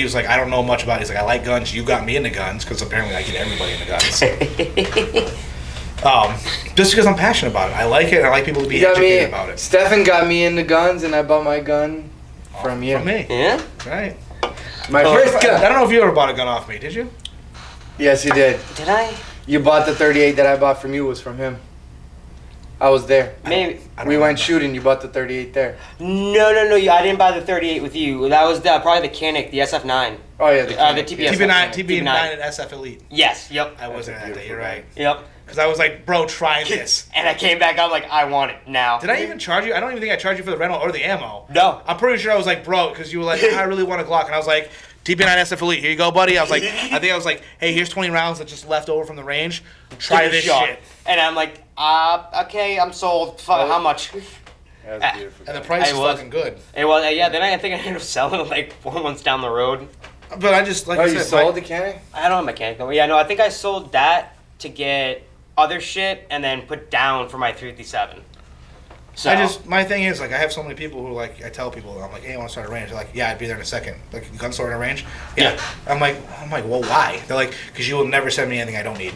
S2: was like, I don't know much about it. He's like, I like guns. You got me into guns because apparently I get everybody into guns. Just because I'm passionate about it. I like it. And I like people to be
S3: You got
S2: educated
S3: me.
S2: about it.
S3: Stefan got me into guns, and I bought my gun from you.
S2: From me,
S4: Yeah.
S2: right?
S3: My first
S2: I
S3: gun.
S2: don't know if you ever bought a gun off me. Did you?
S3: Yes, you did.
S4: Did I?
S3: You bought the 38 that I bought from you was from him. I was there.
S4: Maybe.
S2: I don't
S3: We went
S2: remember.
S3: shooting. You bought the 38 there.
S4: No. I didn't buy the 38 with you. That was probably the Canik, the SF9.
S3: Oh yeah,
S4: The TPS.
S2: TB9
S4: TB9.
S2: and SF Elite.
S4: Yes. Yep.
S2: I wasn't
S3: That's a
S2: at that. You're
S3: beautiful
S2: right.
S4: Yep.
S2: Because I was like, bro, try this.
S4: And I came back. I'm like, I want it now.
S2: Did I even charge you? I don't even think I charged you for the rental or the ammo.
S4: No.
S2: I'm pretty sure I was like, bro, because you were like, I really want a Glock, and I was like, TB9 SF Elite, here you go, buddy. I was like, hey, here's 20 rounds that just left over from the range. Try
S4: Give it a
S2: this
S4: shot.
S2: shit.
S4: And I'm like, okay, I'm sold. How much?
S3: That's beautiful.
S2: And the price
S4: I
S2: is
S4: was.
S2: fucking good.
S4: It was, yeah. Then I think I ended up selling it like 4 months down the road.
S2: But I just, like
S3: Oh,
S2: I
S3: you
S2: said,
S3: sold the cannon?
S4: I don't have mechanic though. Yeah, no, I think I sold that to get other shit and then put down for my 357. So
S2: my thing is, like, I have so many people who, like, I tell people, I'm like, hey, I want to start a range. They're like, yeah, I'd be there in a second. Like, gun store in a range? Yeah. I'm like, well, why? They're like, because you will never send me anything I don't need.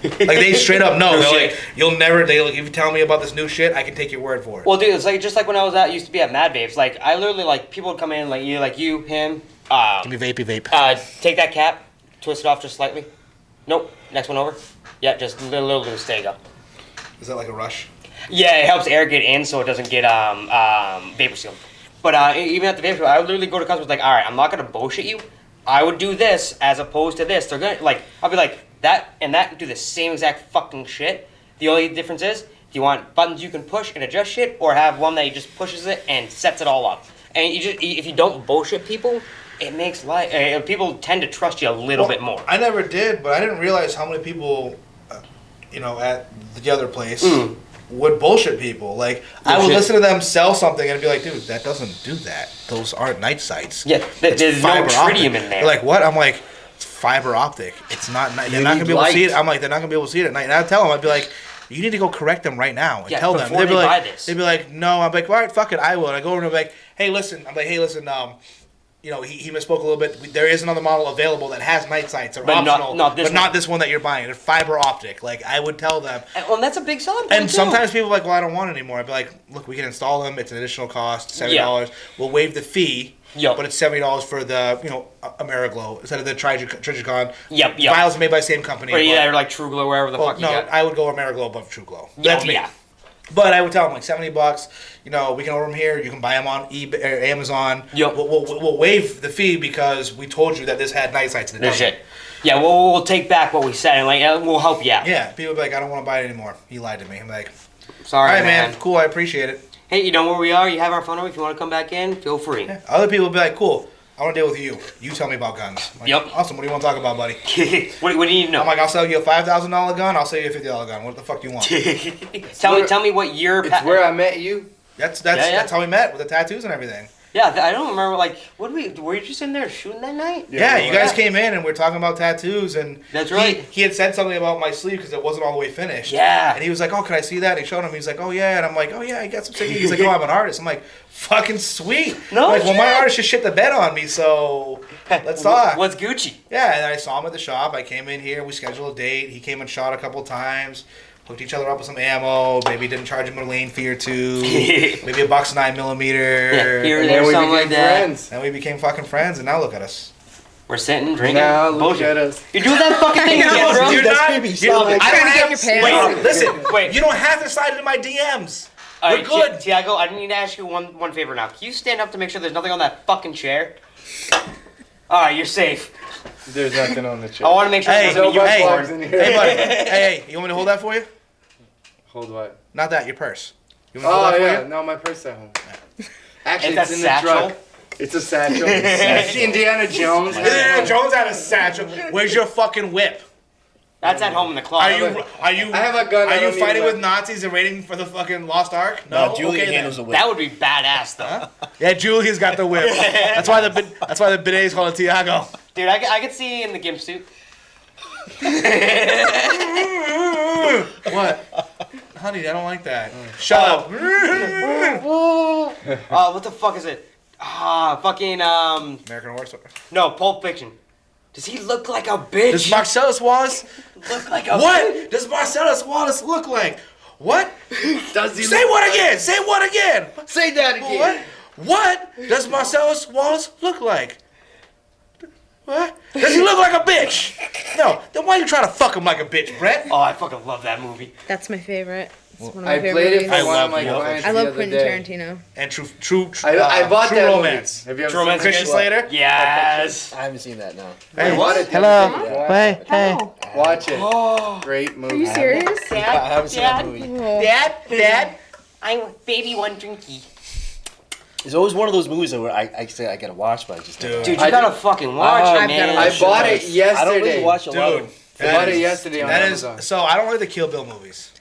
S2: Like, they straight up know.
S4: No
S2: They're
S4: shit.
S2: like, if you tell me about this new shit, I can take your word for it.
S4: Well, dude, it's like just like when I was used to be at Mad Vapes. Like I literally like people would come in like you, him.
S2: Give me vapey vape.
S4: Take that cap, twist it off just slightly. Nope. Next one over. Yeah, just a little loose. There you go.
S2: Is that like a rush?
S4: Yeah, it helps air get in so it doesn't get vapor sealed. But even at the vapor, I would literally go to customers like, all right, I'm not gonna bullshit you. I would do this as opposed to this. They're gonna like, I'll be like that and that do the same exact fucking shit. The only difference is, do you want buttons you can push and adjust shit, or have one that just pushes it and sets it all up? And you just if you don't bullshit people, it makes life. People tend to trust you a little bit more.
S2: I never did, but I didn't realize how many people, at the other place would bullshit people. Like, I would
S4: Bullshit.
S2: listen to them sell something and be like, dude, that doesn't do that. Those aren't night sights.
S4: Yeah,
S2: It's
S4: there's no
S2: fiber optic.
S4: tritium in there.
S2: They're like, what? I'm like, it's fiber optic. It's not. They're not gonna be able to see it.
S1: light.
S2: I'm like, they're not gonna be able to see it at night. And I'd tell them, I'd be like, you need to go correct them right now and
S4: Yeah,
S2: tell them.
S4: before
S2: They'd be
S4: they
S2: like,
S4: buy this.
S2: they'd be like, no. I'm like, all right, fuck it, I will. And I go over and I'm like, hey, listen. He misspoke a little bit. There is another model available that has night sights. They're
S4: But not-
S2: optional,
S4: not this
S2: but not
S4: one.
S2: this one that you're buying. They're fiber optic. Like, I would tell them.
S4: And that's a big selling point
S2: And
S4: too.
S2: sometimes people are like, well, I don't want it anymore. I'd be like, look, we can install them. It's an additional cost, $70. We'll waive the fee,
S4: Yep.
S2: but it's $70 for the, Ameriglow instead of the Trigicon.
S4: Yep.
S2: Vials are made by the same company.
S4: Or yeah,
S2: but-
S4: or like True Glow, wherever the
S2: well,
S4: fuck you
S2: no,
S4: got.
S2: I would go Ameriglow above True Glow.
S4: Yeah,
S2: That's me.
S4: yeah.
S2: But I would tell them like $70. We can order them here. You can buy them on eBay or Amazon.
S4: Yep.
S2: We'll waive the fee because we told you that this had night sights in it.
S4: No shit. Yeah, we'll take back what we said and we'll help you out.
S2: Yeah, people be like, I don't want to buy it anymore. He lied to me. I'm like,
S4: Sorry,
S2: all right,
S4: man.
S2: man, cool, I appreciate it.
S4: Hey, you know where we are? You have our phone number. If you want to come back in, feel free.
S2: Yeah. Other people be like, cool. I want to deal with you. You tell me about guns. I'm like,
S4: Yep.
S2: Awesome. What do you want to talk about, buddy?
S4: what do you need to know?
S2: I'm like, I'll sell you a $5,000 gun. I'll sell you a $50 gun. What the fuck do you want?
S4: tell me what your.
S3: It's where I met you.
S2: That's
S4: Yeah.
S2: how we met with the tattoos and everything.
S4: Yeah, I don't remember. Like, were you just in there shooting that night?
S2: Yeah, you guys came in and we were talking about tattoos and
S4: That's right.
S2: He had said something about my sleeve because it wasn't all the way finished.
S4: Yeah.
S2: And he was like, "Oh, can I see that?" And he showed him. He's like, "Oh yeah." And I'm like, "Oh yeah, I got some stickies." He's like, "Oh, I'm an artist." I'm like, "Fucking sweet."
S4: No
S2: I'm like, well, my
S4: shit.
S2: artist just shit the bed on me, so let's talk.
S4: What's Gucci?
S2: Yeah, and I saw him at the shop. I came in here. We scheduled a date. He came and shot a couple times. Hooked each other up with some ammo. Maybe didn't charge him a lane fee or two. Maybe a box 9mm.
S4: Yeah, here
S3: And
S4: and there,
S3: then we
S4: something
S3: became
S4: like that.
S3: friends.
S2: And we became fucking friends. And now look at us.
S4: We're sitting, drinking.
S3: Now look
S4: bullshit.
S3: at us.
S4: You're doing that fucking thing
S5: I know,
S4: again, bro.
S2: You're
S1: that's
S2: not-
S1: creepy.
S2: you-
S1: Stop it.
S2: I
S5: Trying
S2: don't
S5: to get
S2: have.
S5: your pants.
S2: Wait, listen.
S4: Wait.
S2: You don't have to slide into my DMs.
S4: All
S2: We're
S4: right,
S2: good.
S4: Tiago, I need to ask you one favor now. Can you stand up to make sure there's nothing on that fucking chair? All right, you're safe.
S3: There's nothing on the chair.
S4: I want to make sure
S2: Hey,
S4: there's nothing
S3: Nobody
S2: hey,
S3: plugs in here.
S2: Hey, buddy. Hey, you want me to hold that for you?
S3: Hold what?
S2: Not that. Your purse. You want me to hold
S3: Oh
S2: that for
S3: yeah,
S2: you?
S3: no, my purse at home. Actually,
S4: It's
S3: it's
S4: a
S3: in the
S4: satchel?
S3: truck. It's a satchel. It's Indiana Jones.
S2: Yeah, Jones had a satchel. Where's your fucking whip?
S4: That's at home in the
S2: Are
S4: closet.
S2: you? Are you?
S3: I have a gun, I
S2: Are you
S3: don't need
S2: fighting
S3: a
S2: with
S3: whip.
S2: Nazis and raiding for the fucking Lost Ark?
S1: No,
S2: No.
S1: Julia
S2: Okay,
S1: handles the
S2: then.
S1: whip.
S4: That would be badass, though.
S2: Yeah, Julia's got the whip. That's why the bidet is called a Tiago.
S4: Dude, I could see you in the gimp suit.
S2: What? Honey, I don't like that. Shut up.
S4: What the fuck is it? Fucking,
S2: American Horror Story.
S4: no, Pulp Fiction. Does he look like a bitch?
S2: Does Marcellus Wallace?
S4: look like a bitch?
S2: What does Marcellus Wallace look like? What?
S3: Does he
S2: Say
S3: look
S2: what
S3: like-
S2: again? Say what again?
S3: Say that again.
S2: What does Marcellus Wallace look like? What? Does he look like a bitch? No. Then why are you trying to fuck him like a bitch, Brett?
S4: Oh, I fucking love that movie.
S5: That's my favorite. It's one of my
S3: I
S5: favorite
S3: played it
S5: movies.
S3: for one
S2: love
S3: of my
S2: you.
S3: clients
S5: I
S3: the
S5: love
S3: other
S5: Quentin
S3: day.
S5: Tarantino.
S2: And true
S3: I bought
S2: true
S3: that
S2: romance.
S3: movie. Have you ever
S4: True Romance
S3: seen
S2: Christian
S3: it?
S2: Slater.
S4: Yes.
S1: I haven't seen that now.
S2: Hey,
S3: I bought it the
S2: Hello.
S3: other day.
S2: Hey, hey.
S3: Watch it.
S4: Oh,
S3: Great movie.
S5: Are you serious?
S1: I haven't seen that movie.
S5: Oh.
S2: Dad.
S4: I'm baby one drinky.
S1: It's always one of those movies where I say I gotta watch, but I just don't.
S2: Dude.
S4: Dude, you gotta fucking watch
S1: I've
S4: it, man.
S5: gotta
S3: I bought it yesterday.
S1: I don't really watch a lot
S2: Dude.
S1: of.
S3: I bought it yesterday on
S2: That
S3: Amazon.
S2: is so. I don't like the Kill Bill movies.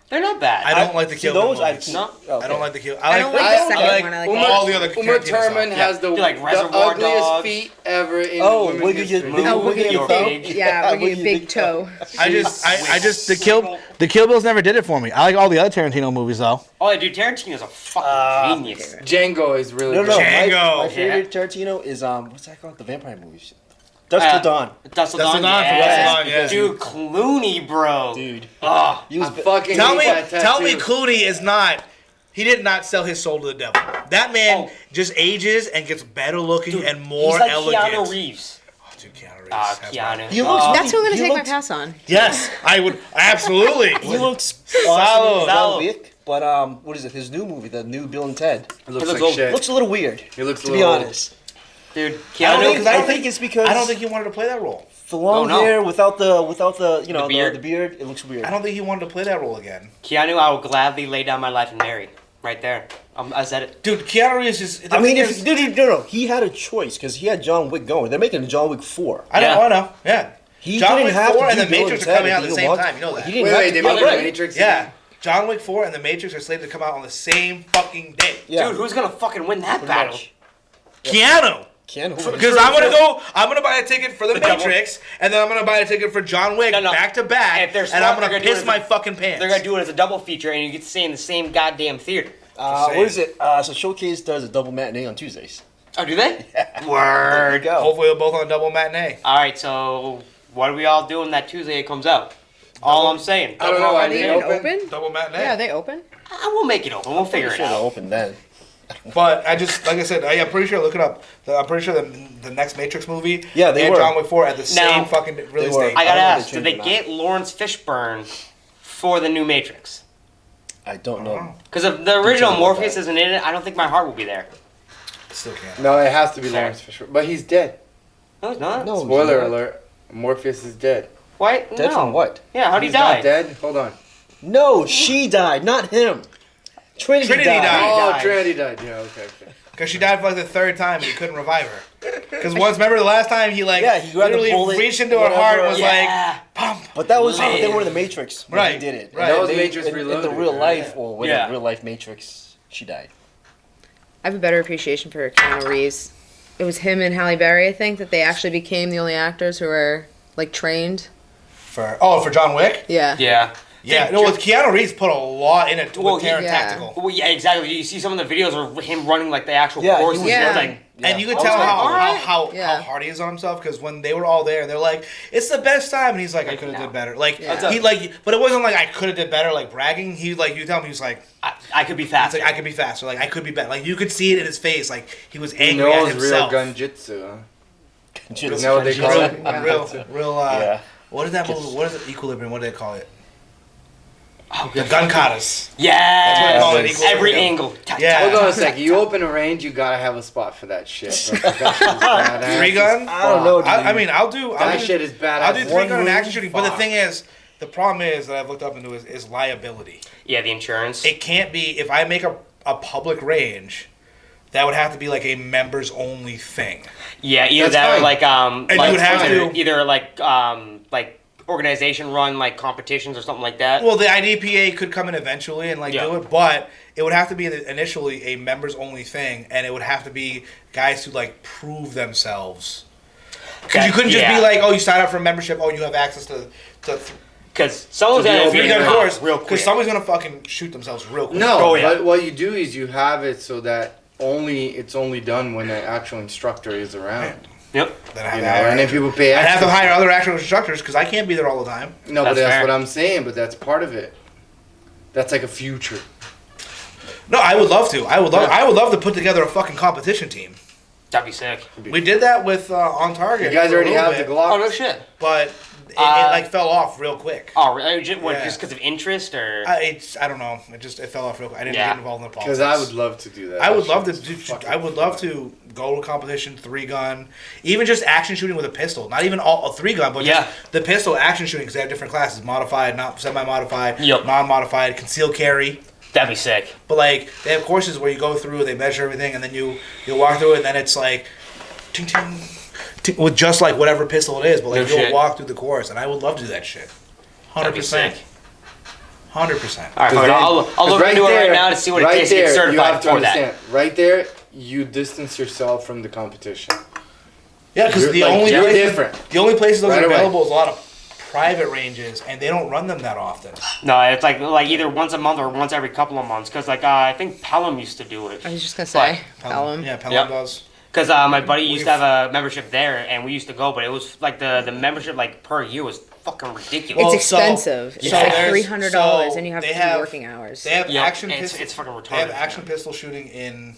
S4: They're not bad.
S2: I don't like the
S1: See,
S2: Kill Bill
S1: those I
S2: movies.
S1: can't.
S4: No?
S1: Okay.
S2: I don't like the Kill.
S5: I don't like the
S3: I
S5: second
S2: like
S5: one. I like
S3: Uma,
S5: the
S2: all the other
S3: Uma
S2: Tarantino
S3: Thurman
S2: stuff.
S3: has the,
S4: like
S3: the
S4: Reservoir
S3: ugliest
S4: Dogs.
S3: feet ever in
S1: Oh,
S3: women's
S1: Wiggy
S3: history.
S1: just
S5: Oh,
S1: Wiggy
S5: Wiggy
S1: your
S4: your
S1: thumb?
S4: big-
S5: Yeah,
S1: Wiggy
S5: Wiggy Big Toe.
S2: I just the Kill Bills never did it for me. I like all the other Tarantino movies though.
S4: Oh, dude, Tarantino's a fucking genius.
S3: Django is really
S1: No,
S3: good.
S1: no.
S2: Django.
S1: My favorite Tarantino is what's that called? The vampire movies. Dusk Till Dawn.
S4: Dust Till
S2: Dust
S4: Dawn,
S2: Till Dawn,
S4: yes.
S2: Dust Till Dawn, yes.
S4: Dude, Clooney, bro.
S1: Dude,
S4: Oh,
S1: he was.
S3: I fucking
S2: Tell
S3: hate
S2: me,
S3: that
S2: tell me,
S3: tattoo.
S2: Clooney is not. He did not sell his soul to the devil. That man
S4: Oh.
S2: just ages and gets better looking
S4: dude,
S2: and more
S4: he's like
S2: elegant.
S4: Keanu Reeves.
S2: Oh, dude, Keanu Reeves.
S4: Ah,
S2: That's
S4: Keanu.
S2: my-
S1: He looks.
S5: That's who I'm gonna
S1: he
S5: take my
S1: looked-
S5: pass on.
S2: Yes, I would absolutely.
S1: He looks
S2: Solid.
S1: awesome.
S4: Solid.
S1: Vic, but what is it? His new movie, the new Bill and Ted.
S3: He looks
S4: looks
S3: like
S4: old.
S3: shit.
S1: Looks a little weird.
S3: He looks a
S1: To be
S3: little
S1: honest,
S4: Dude,
S2: I don't
S4: Keanu.
S2: think-
S1: I think it's because
S2: I don't think he wanted to play that role.
S1: the long
S4: Oh, no.
S1: hair without the you know
S4: beard.
S1: the beard. It looks weird.
S2: I don't think he wanted to play that role again.
S4: Keanu, I will gladly lay down my life and marry. Right there. I said it.
S2: Dude, Keanu Reeves is.
S1: I mean, if no, he had a choice because he had John Wick going. They're making John Wick 4.
S2: I know,
S4: Yeah.
S2: I know, yeah.
S1: He
S2: John
S1: didn't
S2: Wick
S1: have
S2: 4
S1: to
S2: and
S1: do
S2: The
S1: Bill
S2: Matrix are
S1: Ted
S2: coming
S1: if
S2: out
S1: he
S2: at the
S1: didn't
S2: same
S1: want
S2: time. You know that.
S1: He didn't
S3: Wait,
S1: have
S3: wait,
S1: to
S3: they
S1: do
S3: made
S1: it.
S3: the
S1: Right.
S3: Matrix?
S2: Yeah, John Wick 4 and The Matrix are slated to come out on the same fucking day.
S1: Yeah.
S4: Dude, who's gonna fucking win that
S1: Pretty
S4: battle?
S1: much.
S2: Keanu.
S1: Keanu.
S2: Because I'm gonna buy a ticket for The Matrix, and then I'm gonna buy a ticket for John Wick
S4: No.
S2: back to back,
S4: If they're
S2: and
S4: smart,
S2: I'm
S4: they're
S2: gonna
S4: gonna do
S2: piss
S4: it
S2: my
S4: as a-
S2: fucking pants.
S4: They're gonna do it as a double feature, and you get to stay in the same goddamn theater.
S1: What is it? So Showcase does a double matinee on Tuesdays.
S4: Oh, do they?
S1: There
S4: Word.
S1: you go.
S2: Hopefully they're both on a double matinee.
S4: All right, so what are we all doing that Tuesday it comes out? All I'm saying.
S3: I don't know.
S5: Are
S3: Are
S5: they
S3: they
S5: even
S3: open?
S5: open?
S2: Double matinee.
S5: Yeah, are they open?
S4: We'll make it open. We'll figure it
S1: Sure, they'll
S4: out.
S1: open then.
S2: But I just, like I said, I'm pretty sure. Look it up. I'm pretty sure the next Matrix movie
S1: Yeah, they
S2: and
S1: were.
S2: John Wick 4 at the
S4: Now-
S2: same fucking release
S1: were.
S2: date.
S4: I gotta
S1: I don't know if
S4: ask,
S1: they
S4: did they
S1: changed it or
S4: get Lawrence Fishburne for the new Matrix?
S1: I don't know.
S4: Because if the original
S1: about
S4: Morpheus
S1: that.
S4: isn't in it, I don't think my heart will be there.
S2: Still can't.
S3: No, it has to be
S4: Fair.
S3: Lawrence Fishburne. But he's dead.
S4: No, it's not.
S1: No.
S3: Spoiler
S1: he's not.
S3: alert. Morpheus is dead.
S4: Why?
S1: Dead
S4: no.
S1: from what?
S4: Yeah, how'd he
S3: He's
S4: die?
S3: not dead? Hold on.
S1: No, she died, not him. Trinity
S2: Trinity
S1: died.
S2: died.
S3: Oh,
S4: died.
S3: Trinity died. Yeah, okay.
S2: Because she died for like the third time and he couldn't revive her. Because once, remember the last time he
S1: he grabbed the
S2: literally
S1: bullet,
S2: reached into her
S1: whatever.
S2: heart and was
S4: Yeah.
S2: like, pump.
S1: But that was they were in the Matrix when
S2: Right,
S1: he did it.
S2: right.
S3: That was
S1: They-
S3: Matrix
S1: in the
S3: Reloaded,
S1: real
S3: right?
S1: life, or within
S4: Yeah.
S1: real life Matrix, she died.
S5: I have a better appreciation for Keanu Reeves. It was him and Halle Berry, I think, that they actually became the only actors who were like trained.
S2: For John Wick?
S5: Yeah.
S4: Yeah.
S2: Yeah, no, with Keanu Reeves put a lot in it
S4: Well,
S2: with Terran
S5: yeah.
S2: Tactical.
S4: Well, yeah, exactly. You see some of the videos of him running like the actual
S1: Yeah, he
S4: courses.
S1: was-
S4: and
S5: Yeah.
S4: everything.
S2: And you could
S4: I was
S2: tell
S4: like,
S2: how,
S4: alright.
S2: how
S5: Yeah.
S2: hard he is on himself because when they were all there, they're like, "It's the best time," and he's like, "I could have
S4: no.
S2: did better." Like
S5: Yeah.
S2: he like, but it wasn't like I could have did better, like bragging. He like you tell him he was like,
S4: I could be
S2: "It's
S4: faster.
S2: like I could be faster, like I could be better." Like you could see it in his face, like he was
S3: He
S2: angry at
S3: knows real
S2: himself.
S3: gun jitsu, huh?
S1: Just-
S3: know what they call it?
S2: Real.
S1: Yeah.
S2: What is that movie? What is it? Equilibrium. What do they call it?
S4: Oh,
S2: The gun katas.
S4: yeah.
S2: That's what they call it,
S4: Every
S2: equilibrium.
S4: angle.
S2: Yeah.
S3: Hold on a second. You open a range, you gotta have a spot for that shit. Bro. That shit is badass.
S2: Three gun?
S1: I don't know, dude.
S2: I mean, I'll do.
S3: That shit is badass.
S2: I'll do three
S1: One
S2: gun and
S1: room?
S2: action shooting. But the
S3: Fuck.
S2: thing is, the problem is that I've looked up into is liability.
S4: Yeah, the insurance.
S2: It can't be if I make a public range. That would have to be like a members only thing.
S4: Yeah, either
S3: That's
S4: that or
S3: fine.
S4: like
S2: And you would have to-
S4: either like organization run like competitions or something like that.
S2: Well, the IDPA could come in eventually and like
S4: Yeah.
S2: do it, but it would have to be initially a members only thing, and it would have to be guys who like prove themselves. Because you couldn't just
S4: Yeah.
S2: be like, oh, you sign up for a membership, oh, you have access to
S4: Because someone's
S3: To the
S4: gonna
S3: open
S2: three
S4: figure
S2: gun
S4: it out
S2: course,
S4: real quick.
S2: because somebody's gonna fucking shoot themselves real quick.
S3: No,
S4: Oh, yeah.
S3: but what you do is you have it so that it's only done when an actual instructor is around.
S4: Yep.
S2: Then I
S3: You
S2: have
S3: know,
S2: to
S3: and
S2: hire,
S3: if people pay
S2: I have
S3: extra,
S2: to hire other actual instructors because I can't be there all the time.
S3: no, but
S4: That's
S3: that's
S4: fair.
S3: what I'm saying. But that's part of it. That's like a future.
S2: No, I would love to. I would love to put together a fucking competition team.
S4: That'd be sick.
S2: We did that with On Target.
S3: You guys
S2: for a
S3: already
S2: little
S3: have
S2: bit,
S3: the Glock.
S4: Oh no shit.
S2: but it like fell off real quick.
S4: Oh, really? Just
S2: Yeah.
S4: because of interest or?
S2: I don't know. It fell off real quick. I didn't
S4: Yeah.
S2: get involved in the politics.
S3: Because I would love to do that.
S2: I would
S3: That
S2: love to.
S3: shit is fucking
S2: I would love
S3: fun.
S2: to go to a competition, 3-gun, even just action shooting with a pistol. Not even all a 3-gun, but
S4: Yeah.
S2: just the pistol action shooting because they have different classes: modified, not semi-modified,
S4: Yep.
S2: non-modified, concealed carry.
S4: That'd be sick.
S2: But like they have courses where you go through, they measure everything, and then you walk through it, and then it's like, ting, ting, ting, with just like whatever pistol it is. But like
S4: No
S2: you'll
S4: shit.
S2: walk through the course, and I would love to do that shit.
S4: That'd be
S2: 100%.
S4: sick.
S2: 100%.
S4: All right, fuck it, I'll look into it right now to see what it takes to get
S3: you have
S4: certified
S3: to
S4: for that.
S3: understand. Right there, you distance yourself from the competition.
S2: Yeah, because
S3: You're-
S2: the
S3: like,
S2: only
S3: you're
S2: places,
S3: different.
S2: the only places those
S3: Right
S2: are
S3: away.
S2: available is a lot of private ranges, and they don't run them that often.
S4: No, it's like either once a month or once every couple of months. Cause like I think Pelham used to do it.
S5: I was just gonna say, Pelham.
S2: Yeah, Pelham
S4: Yep.
S2: does.
S4: Cause my buddy used to have a membership there, and we used to go, but it was like the membership like per year was fucking ridiculous.
S2: Well,
S5: It's
S2: so-
S5: expensive. It's
S2: so
S5: like
S2: there's-
S5: $300,
S2: so
S5: and you have
S2: they
S5: 3
S2: have-
S5: working hours.
S2: They have
S4: Yep,
S2: action
S4: and
S2: pistol.
S4: it's fucking
S2: They have
S4: retarded.
S2: action pistol shooting in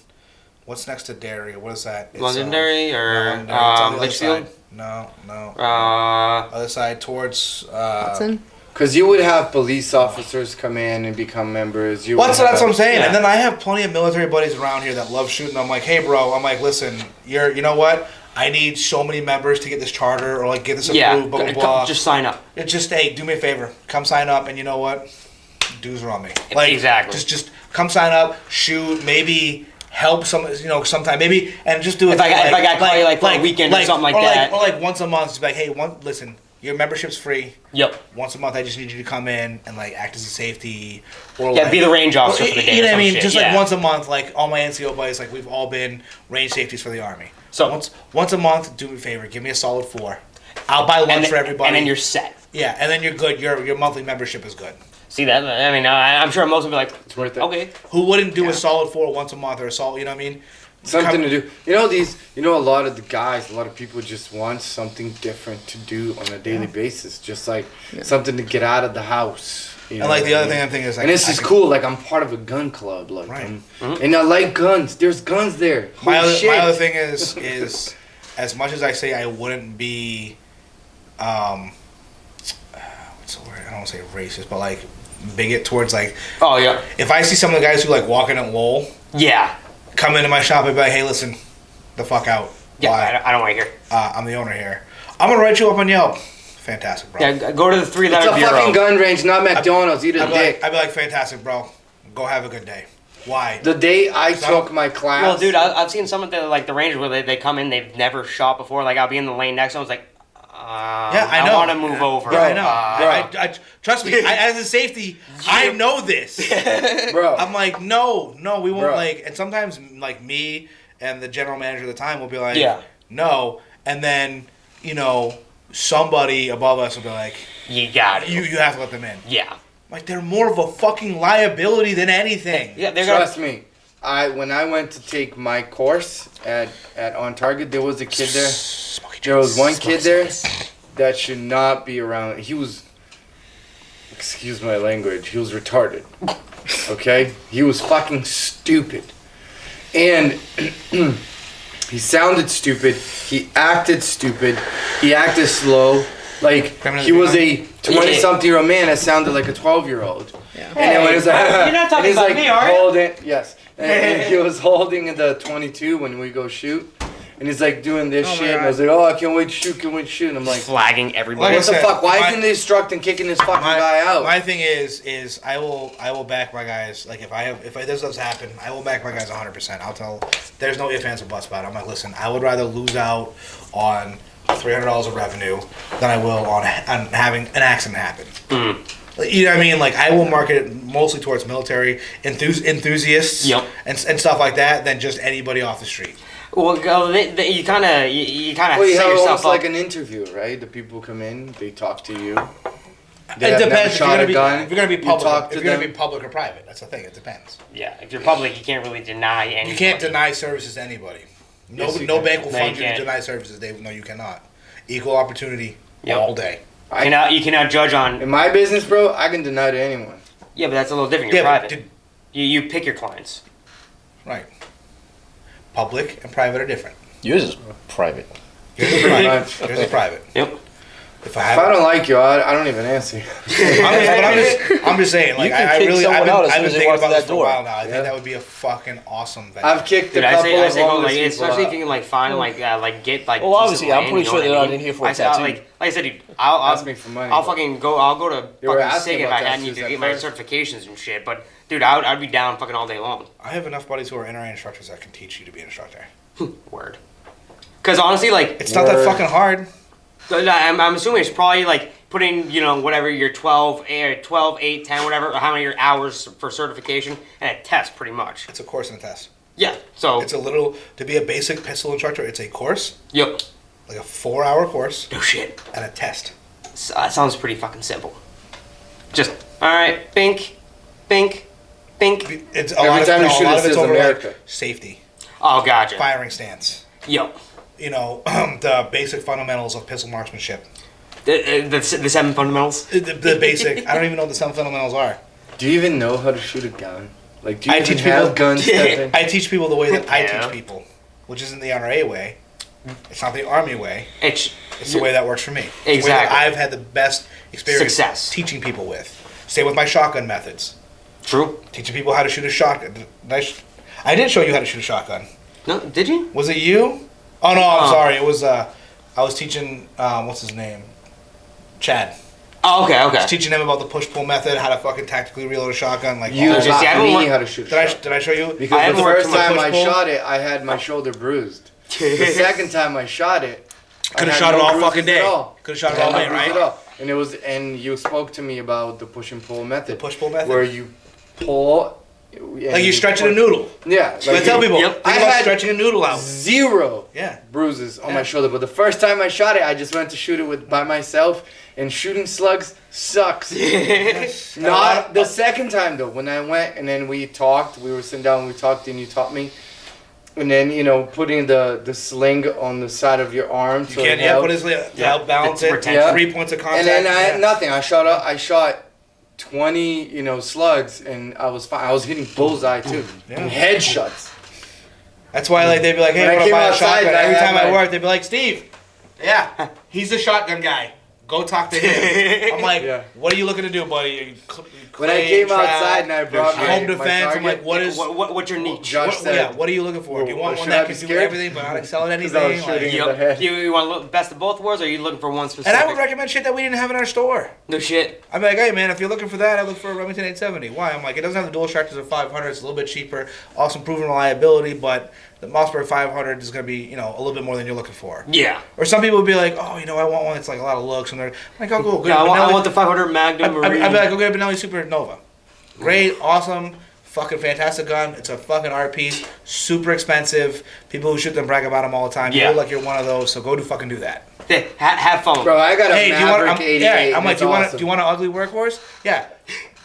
S2: what's next to Derry. What is that? It's,
S4: Londonderry
S2: no,
S4: or
S2: Londonderry. It's on the other
S4: Litchfield?
S2: side. No.
S4: Uh,
S2: Other side towards.
S5: Watson?
S3: Because you would have police officers come in and become members. You would
S2: That's what I'm saying.
S4: Yeah.
S2: And then I have plenty of military buddies around here that love shooting. I'm like, hey, bro. I'm like, listen, you know what? I need so many members to get this charter or like get this approved.
S4: yeah,
S2: Blah blah blah.
S4: just sign up.
S2: It's just hey, do me a favor, come sign up, and you know what? Dues are on me. Like
S4: Exactly.
S2: Just come sign up, shoot, maybe help some, sometime maybe, and just do it.
S4: If I got call you, like, for a weekend or something like that.
S2: or like once a month, just be like, hey, listen, your membership's free.
S4: Yep.
S2: Once a month, I just need you to come in and like act as a safety, or
S4: Yeah,
S2: like,
S4: be the range officer
S2: or,
S4: for the day.
S2: You know
S4: or
S2: what I
S4: some
S2: mean?
S4: shit.
S2: Just
S4: yeah.
S2: like once a month, like all my NCO buddies, like we've all been range safeties for the army.
S4: So-
S2: once a month, do me a favor, give me a solid 4. I'll buy lunch for everybody.
S4: and then you're set.
S2: Yeah, and then you're good. Your monthly membership is good.
S4: See that? I mean, I'm sure most will be like,
S3: It's worth it.
S4: okay.
S2: Who wouldn't do
S3: Yeah.
S2: a solid 4 once a month or a solid? You know what I mean?
S3: Something to do. A lot of the guys, a lot of people just want something different to do on a daily basis. Just like something to get out of the house. You know
S2: And like
S3: what
S2: the
S3: I
S2: other
S3: mean?
S2: thing I'm thinking is like,
S3: And this
S2: I
S3: is
S2: could-
S3: cool. Like I'm part of a gun club. Like,
S2: Right.
S3: and I like guns. There's guns there.
S2: My
S3: Holy
S2: other,
S3: shit.
S2: my other thing is as much as I say I wouldn't be, what's the word? I don't want to say racist, but like bigot towards like
S4: Oh yeah.
S2: if I see some of the guys who like walk in at Lowell
S4: Yeah.
S2: come into my shop and be like, hey, listen, the fuck out.
S4: Yeah.
S2: Why?
S4: I don't want to hear.
S2: I'm the owner here. I'm gonna write you up on Yelp. Fantastic, bro.
S4: Yeah. Go to the
S3: It's
S4: 3-letter
S3: a
S4: bureau.
S3: fucking gun range, not McDonald's. Eat a
S2: I'd be
S3: dick.
S2: like, fantastic, bro. Go have a good day. Why?
S3: The day I
S2: So-
S3: took my class.
S4: Well, dude, I've seen some of the like the Rangers where they come in, they've never shot before. Like I'll be in the lane next, and I was like,
S2: Yeah, I know.
S4: want to move over.
S2: Yeah, I know.
S3: Bro.
S2: I trust me. As a safety, I know this.
S3: bro.
S2: I'm like, no, we won't.
S3: Bro.
S2: Like, and sometimes like me and the general manager at the time will be like,
S4: Yeah.
S2: no, and then somebody above us will be like,
S4: You got it.
S2: you have to let them in.
S4: Yeah.
S2: Like they're more of a fucking liability than anything.
S4: Yeah, they're gonna.
S3: Trust me. When I went to take my course at On Target, there was a kid there. There was one kid there that should not be around. He was, excuse my language, he was retarded. Okay? He was fucking stupid. And he sounded stupid. He acted stupid. He acted slow. Like, he was a 20-something-year-old man that sounded like a 12-year-old.
S5: Yeah.
S3: And then when he was like,
S4: You're not talking
S3: and he's
S4: about
S3: like
S4: me, are you?
S3: holding, yes. And he was holding the 22 when we go shoot. And he's like doing this
S5: Oh my
S3: shit. And I
S5: God.
S3: was like, oh, I can't wait to shoot. And I'm like,
S4: Flagging everybody.
S2: Like I
S3: what the
S2: said,
S3: fuck? Why
S2: my-
S3: isn't the instructor kicking this fucking guy out?
S2: My thing is I will back my guys. Like if this does happen, I will back my guys 100%. I'll tell. There's no ifs, ands, or buts about it. I'm like, listen, I would rather lose out on $300 of revenue than I will on having an accident happen. You know what I mean? Like I will market it mostly towards military enthusiasts
S4: Yep.
S2: and stuff like that than just anybody off the street.
S4: Well, you kind of
S3: Well, you
S4: set
S3: have
S4: yourself
S3: almost
S4: up.
S3: like an interview, right? The people come in, they talk to you. They
S2: It
S3: have never
S2: depends if you're
S3: shot
S2: gonna
S3: a
S2: be
S3: gun.
S2: if you're gonna be
S3: You
S2: public.
S3: talk to
S2: If you're gonna
S3: them.
S2: be public or private, that's the thing. It depends.
S4: Yeah, if you're public, you can't really deny anything.
S2: You can't deny services to anybody. No,
S3: Yes, you
S2: no
S3: can.
S2: bank will
S4: No,
S2: fund
S4: you
S2: you to
S4: can't.
S2: deny services. No, you cannot. Equal opportunity
S4: Yep.
S2: all day.
S4: You cannot judge on.
S3: In my business, bro, I can deny to anyone.
S4: Yeah, but that's a little different. You're
S2: Yeah, but
S4: private. You pick your clients.
S2: right. Public and private are different.
S1: Yours is private.
S2: Yours is private. Yours is private.
S4: Yep.
S2: If I
S3: If
S2: have,
S3: I don't like you, I don't even answer you.
S2: I'm just saying. Like
S1: You can
S2: I
S1: kick
S2: really,
S1: someone out as
S2: I've
S1: soon
S2: been
S1: as they
S2: thinking
S1: walk
S2: about
S1: through
S2: this
S1: that
S2: for a
S1: door.
S2: while now. I
S3: Yeah.
S2: think that would be a fucking awesome venture.
S3: I've kicked
S4: Dude,
S3: a
S4: I
S3: couple
S4: say,
S3: of
S4: go
S3: homeless
S4: like,
S3: people
S4: especially if
S3: out.
S4: you can like find get like.
S1: Well,
S4: decent
S1: obviously, I'm
S4: land,
S1: pretty
S4: you know
S1: sure
S4: what
S1: they're
S4: I
S1: not
S4: mean?
S1: in here for a
S4: I said,
S1: tattoo.
S4: like I said, dude, I'll
S3: Ask me for money.
S4: I'll
S3: bro.
S4: fucking go. I'll go to
S3: You were
S4: fucking
S3: asking
S4: SIG if
S3: about
S4: I need
S3: tattoos
S4: to
S3: at
S4: get my
S3: first.
S4: certifications and shit. But dude, I'd be down fucking all day long.
S2: I have enough buddies who are NRA instructors that can teach you to be an instructor.
S4: Word. Because honestly, like
S2: It's not that
S3: Word.
S2: fucking hard.
S4: I'm assuming it's probably like putting, whatever your 12, 8, 10, whatever, or how many your hours for certification and a test, pretty much.
S2: It's a course and a test.
S4: Yeah. So.
S2: It's to be a basic pistol instructor. It's a course,
S4: Yep.
S2: like a 4-hour course
S4: No shit.
S2: and a test.
S4: That sounds pretty fucking simple. Just all right, bink, bink, bink.
S2: It's a
S3: Every
S2: lot of,
S3: time you
S2: no,
S3: shoot,
S2: a lot
S3: it
S2: of it's
S3: says
S2: over
S3: America.
S2: like safety,
S4: Oh, gotcha.
S2: firing stance.
S4: Yep.
S2: The basic fundamentals of pistol marksmanship.
S4: The 7 fundamentals.
S2: The basic. I don't even know what the 7 fundamentals are.
S3: Do you even know how to shoot a gun? Like, do you
S2: I
S3: even
S2: teach
S3: have
S2: people-
S3: guns, Stefan?
S2: I teach people the way that I
S4: Yeah.
S2: teach people, which isn't the NRA way. It's not the Army way.
S4: It's
S2: It's the way that works for me. It's the way that
S4: Exactly.
S2: I've had the best experience
S4: Success.
S2: teaching people with. Same with my shotgun methods.
S4: true.
S2: Teaching people how to shoot a shotgun. I did show you how to shoot a shotgun.
S4: No, did you?
S2: Was it you? Oh no, I'm
S4: Oh.
S2: sorry. It was I was teaching what's his name? Chad.
S4: Oh, okay,
S2: I
S4: okay.
S2: was teaching him about the push-pull method, how to fucking tactically reload a shotgun. Like
S3: You
S2: all
S4: just-
S3: taught
S4: I haven't
S3: me
S4: worked-
S3: how to shoot a
S2: did I
S3: shot.
S2: show you?
S4: I
S3: Because
S4: haven't
S3: the
S4: worked
S3: first
S4: too much
S3: time I
S2: push-pull.
S3: shot it, I had my shoulder bruised. The second time I shot it, I
S2: Could have
S3: had
S2: shot it
S3: no
S2: all
S3: bruises
S2: fucking day.
S3: at all.
S2: Could have shot it
S3: I
S2: all
S3: had
S2: day,
S3: no bruises
S2: right?
S3: at all. And you spoke to me about the push and pull method.
S2: The push-pull method.
S3: Where you pull.
S2: Like you're stretching a noodle.
S3: Yeah.
S2: So I tell people,
S4: Yep.
S2: think
S3: I
S2: about
S3: had
S2: stretching a noodle out.
S3: 0
S2: Yeah.
S3: bruises on
S2: Yeah.
S3: my shoulder. But the first time I shot it, I just went to shoot it by myself. And shooting slugs sucks. Not the second time though. When I went and then we talked, we were sitting down, we talked, and you taught me. And then putting the sling on the side of your arm.
S2: You
S3: so
S2: can't.
S3: it
S2: Yeah,
S3: helps.
S2: put his to help balance
S4: It's
S2: it.
S4: retention.
S2: 3 points of contact.
S3: And then I
S2: yeah.
S3: had nothing. I shot 20 slugs, and I was fine. I was hitting bullseye too.
S2: Yeah.
S3: And headshots.
S2: That's why they'd be like, hey,
S3: When I
S2: I want to
S3: came
S2: buy a
S3: outside,
S2: shotgun.
S3: I
S2: Every
S3: had
S2: time I
S3: my-
S2: work, they'd be like, Steve, yeah, he's the shotgun guy. Go talk to him. I'm like,
S3: Yeah.
S2: what are you looking to do, buddy? Are you
S3: When I
S2: clay,
S3: came
S2: trap,
S3: outside and I brought my
S2: home
S3: my
S2: defense, I'm
S3: target,
S2: like, what is?
S4: What's your niche?
S3: Josh
S2: What,
S3: said,
S2: yeah, what are you looking for? Do you
S3: Well,
S2: want one
S3: should I
S2: that
S3: be
S2: can do
S3: scared?
S2: everything but not excel at
S3: 'Cause I was
S2: anything?
S3: shooting
S2: Like,
S3: in the head.
S4: You want to look best of both worlds, or are you looking for one specific?
S2: and I would recommend shit that we didn't have in our store.
S4: No shit.
S2: I'm like, hey man, if you're looking for that, I look for a Remington 870. Why? I'm like, it doesn't have the dual extractors of 500. It's a little bit cheaper. Awesome proven reliability, but the Mossberg 500 is going to be, a little bit more than you're looking for.
S4: Yeah.
S2: Or some people would be like, oh, I want one that's like a lot of looks, and they're like, oh, cool, good.
S4: Yeah, I
S2: Benelli-
S4: want the 500 Magnum.
S2: I'd be like, go get a Benelli Supernova. Great, awesome, fucking fantastic gun. It's a fucking art piece. Super expensive. People who shoot them brag about them all the time. You
S4: Yeah.
S2: look like you're one of those, so go fucking do that.
S4: Hey, have fun.
S3: bro, I got a
S2: Hey, do you want?
S3: Maverick 88.
S2: I'm like,
S3: That's awesome.
S2: do you want an ugly workhorse? Yeah.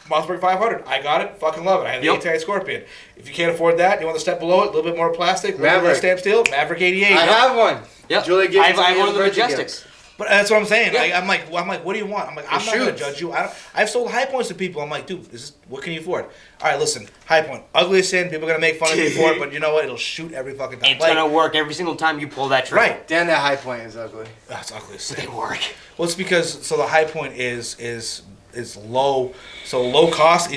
S2: Mossberg 500. I got it. Fucking love it. I have the
S4: Yep.
S2: A-Type Scorpion. If you can't afford that, you want the step below it, a little bit more plastic, a little bit
S3: Maverick.
S2: less stamp steel, Maverick 88.
S3: I have one.
S4: Yep.
S3: Julie gave
S4: I
S3: it to
S4: have
S3: me
S4: one
S3: as
S4: of the
S3: a birthday gift.
S4: Majestics.
S2: But that's what I'm saying.
S4: Yeah.
S2: I'm like, what do you want? I'm like, I'm not gonna
S3: shoots.
S2: judge you. I've sold high points to people. I'm like, dude, what can you afford? All right, listen, high point, ugliest sin. People are gonna make fun of me for it, but you know what? It'll shoot every fucking time.
S4: It's gonna work every single time you pull that trigger.
S2: right.
S3: Damn, that high point is ugly.
S2: That's ugliest
S4: They
S2: sin.
S4: work.
S2: Well, it's because the high point is low. So low cost to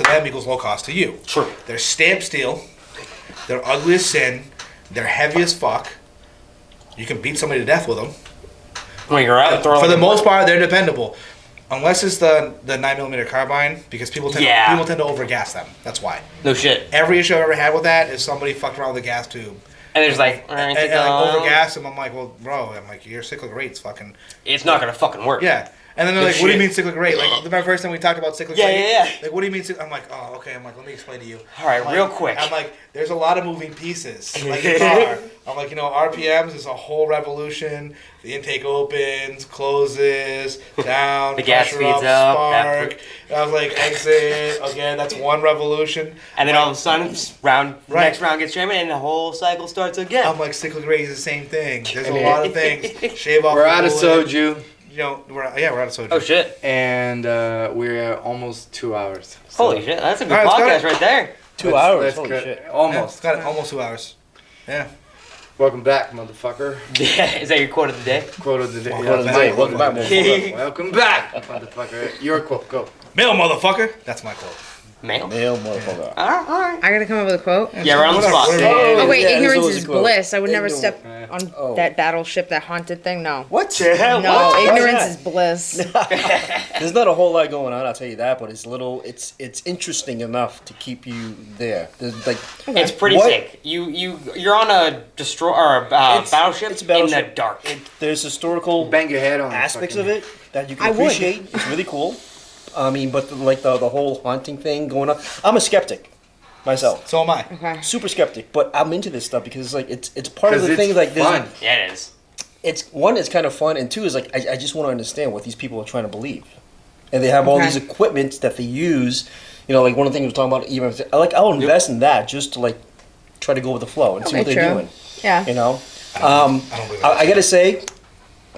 S2: them equals low cost to you.
S4: True.
S2: They're stamped steel. They're ugly as sin. They're heavy as fuck. You can beat somebody to death with them.
S4: When you're out, throw
S2: For the
S4: them-
S2: most part, they're dependable, unless it's the 9mm carbine, because people tend
S4: Yeah.
S2: to overgas them. That's why.
S4: No shit.
S2: Every issue I've ever had with that is somebody fucked around with a gas tube
S4: And there's like,
S2: and like overgas them. I'm like, well, bro, your cyclic rate's fucking
S4: it's not gonna fucking work.
S2: yeah. And then they're
S4: Good
S2: like, what do you
S4: shit.
S2: mean cyclic rate? Like the very first time we talked about cyclic
S4: Yeah,
S2: rate.
S4: yeah, yeah.
S2: Like, what do you mean? I'm like, oh, okay. I'm like, let me explain to you.
S4: All right,
S2: I'm like-
S4: real quick.
S2: I'm like, there's a lot of moving pieces, like a car. I'm like, RPMs is a whole revolution. The intake opens, closes, down,
S4: The gas
S2: pressure
S4: speeds up,
S2: spark. And I was like, exit. Again, that's one revolution.
S4: And then all of a sudden,
S2: Right.
S4: next round gets jammed, and the whole cycle starts again.
S2: I'm like, cyclic rate is the same thing. There's a lot of things. Shave off.
S3: We're
S2: the
S3: out of
S2: bullet.
S3: soju,
S2: We're out of soju.
S4: Oh shit!
S3: and we're at almost 2 hours. So
S4: Holy shit! That's a good
S2: All right,
S4: podcast
S2: let's go.
S4: right there.
S1: 2
S3: let's-
S1: hours.
S3: let's
S1: Holy
S3: cut-
S1: shit.
S2: Yeah, it's
S3: Almost.
S2: got almost 2 hours. Yeah.
S3: Welcome back, motherfucker.
S4: Yeah, is that your quote of the day?
S3: Quote of the day.
S1: Quote of the
S3: my
S1: day.
S3: quote
S1: Welcome
S3: of
S1: back,
S3: the day.
S1: motherfucker.
S3: Welcome back, motherfucker. Your quote, go.
S2: Mail, motherfucker. That's my quote.
S4: Male.
S1: Male motherfucker.
S4: All right.
S5: I gotta come up with a quote.
S4: Yeah, we're on the
S2: Whatever,
S4: spot.
S2: whatever.
S5: Oh wait,
S1: Yeah, there's
S5: ignorance
S1: always
S5: is
S1: a quote.
S5: bliss. I would never
S1: Ignorance.
S5: step on
S1: Oh.
S5: that battleship, that haunted thing. No.
S1: What?
S5: No,
S1: What?
S5: ignorance
S1: Why
S5: is bliss.
S1: There's not a whole lot going on, I'll tell you that, but it's interesting enough to keep you there. There's like
S4: It's pretty
S1: What?
S4: sick. You're on a destroy or a
S1: It's-
S4: battleship,
S1: it's a battleship.
S4: in the dark.
S1: there's historical
S3: Bang your head on
S1: aspects
S3: fucking-
S1: of it that you can
S5: I would.
S1: appreciate. It's really cool. I mean, but the whole haunting thing going on. I'm a skeptic myself.
S2: So am I.
S5: Okay.
S1: Super skeptic, but I'm into this stuff because it's part of
S3: 'Cause
S1: the
S3: it's
S1: thing. Like there's
S3: fun.
S4: Yeah, it is.
S1: it's one, it's kind of fun, and two is like I just want to understand what these people are trying to believe, and they have all
S5: Okay.
S1: these equipment that they use. Like one of the things we were talking about, even I'll invest in that just to like try to go with the flow and see what
S5: Okay,
S1: they're
S5: true.
S1: doing.
S5: Yeah.
S1: You know,
S2: I don't believe that.
S1: I gotta say,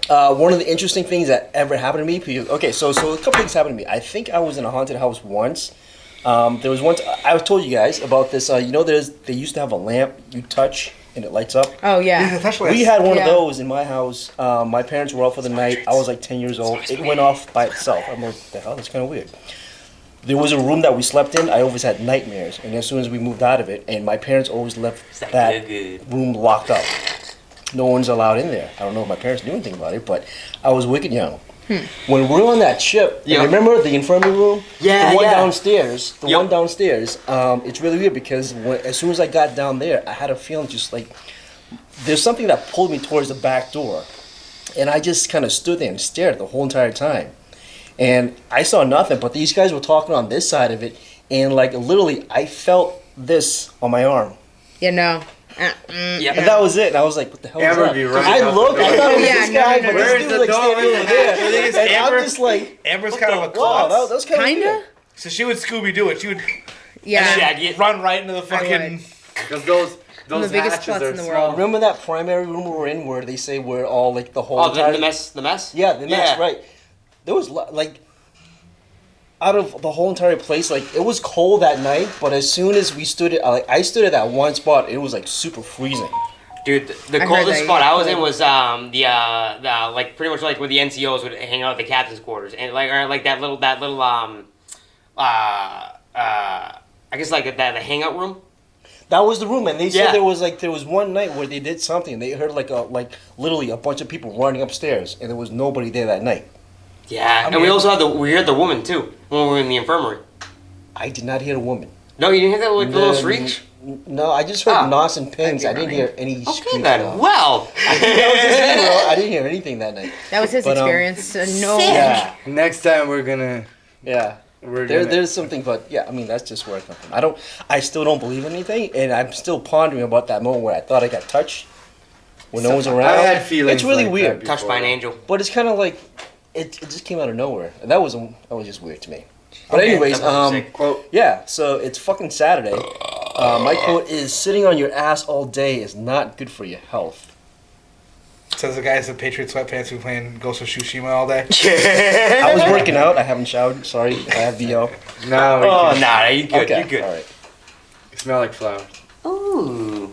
S1: one of the interesting things that ever happened to me. Because, okay, so a couple things happened to me. I think I was in a haunted house once. There was once I told you guys about this. They used to have a lamp you touch and it lights up.
S5: Oh
S2: Yeah,
S5: yeah.
S2: that's what
S1: We had one of
S5: Yeah.
S1: those in my house. My parents were out for the night. I was like 10 years old. It went off by itself. I'm like, what the hell? That's kind of weird. There was a room that we slept in. I always had nightmares. And as soon as we moved out of it, and my parents always left
S4: that
S1: that
S4: good?
S1: room locked up. No one's allowed in there. I don't know if my parents knew anything about it, but I was wicked young. When we were on that ship,
S4: Yeah.
S1: remember the infirmary room?
S4: Yeah,
S1: The one
S4: yeah.
S1: downstairs. The
S4: Yep.
S1: one downstairs. It's really weird because as soon as I got down there, I had a feeling just like there's something that pulled me towards the back door. And I just kind of stood there and stared the whole entire time. And I saw nothing, but these guys were talking on this side of it. And like literally, I felt this on my arm.
S5: You know.
S4: Yeah.
S1: And that was it. And I was like, what the hell is
S3: Amber
S1: that?
S3: be running
S1: I
S3: out the
S1: looked, I
S3: door.
S1: thought it was
S5: Yeah,
S1: this
S5: no,
S1: guy,
S5: no,
S1: but
S5: no,
S3: Where's
S1: this
S3: the
S1: dude like
S3: door?
S1: standing over there.
S2: The thing is,
S1: And
S2: Amber-
S1: I'm just like,
S2: Amber's kind of a
S1: wow,
S2: klutz.
S1: that was kind of
S5: Kinda.
S2: So she would Scooby Doo it. She would
S5: Yeah.
S4: Shaggy.
S2: run right into the fucking.
S5: would.
S3: Because those
S5: the biggest
S3: hatches
S5: klutz
S3: are
S5: in the
S3: small.
S5: world.
S1: Remember that primary room we were in where they say we're all like the whole
S4: Oh,
S1: entire...
S4: the mess. The mess.
S1: Yeah, the mess,
S4: Yeah.
S1: right. There was like out of the whole entire place, like it was cold that night, but as soon as we stood at, like I stood at that one spot, it was like super freezing.
S4: Dude, the
S5: I heard
S4: coldest
S5: that,
S4: spot
S5: yeah,
S4: I was in
S5: cold.
S4: was the like pretty much like where the NCOs would hang out at the captain's quarters, and like or like that little I guess like the hangout room.
S1: That was the room, and they said
S4: Yeah.
S1: there was one night where they did something. They heard like literally a bunch of people running upstairs, and there was nobody there that night.
S4: Yeah, and we also had we heard the woman too when we were in the infirmary.
S1: I did not hear a woman.
S4: No, you didn't hear that like the little
S1: No,
S4: screech?
S1: No, I just heard
S4: Ah.
S1: nos and pings. I
S5: I'd be
S1: didn't hear any
S4: Okay
S1: screech.
S4: then.
S1: No.
S4: Well,
S1: I didn't hear anything that night.
S5: That was his
S1: But,
S5: experience. No.
S1: Yeah,
S3: Next time we're gonna
S1: yeah. There's something, but yeah, I mean that's just where I come from. I still don't believe anything, and I'm still pondering about that moment where I thought I got touched when no one's around.
S3: I had feelings.
S1: It's really
S3: like
S1: weird,
S3: that
S4: touched by an
S3: before.
S4: angel.
S1: but it's kind of like it just came out of nowhere, and that was just weird to me. But
S2: Okay,
S1: anyways,
S4: that was sick.
S3: Quote.
S1: yeah. So it's fucking Saturday. My quote is: "Sitting on your ass all day is not good for your health."
S2: Says the guys in Patriot sweatpants who playing Ghost of Tsushima all day.
S1: I was working out. I haven't showered. Sorry, I have VO.
S3: No,
S4: Oh, nah, you good,
S1: Okay,
S4: you good.
S1: all right.
S3: you smell like flowers.
S4: Ooh.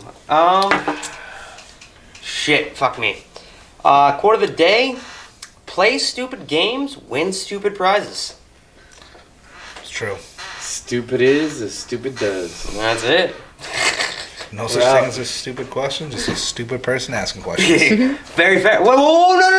S4: Shit, fuck me. Quote of the day: play stupid games, win stupid prizes.
S2: It's true.
S3: Stupid is as stupid does.
S4: That's it.
S2: No such
S3: Wow.
S2: thing as a stupid question, just a stupid person asking questions.
S4: Very fair. Whoa,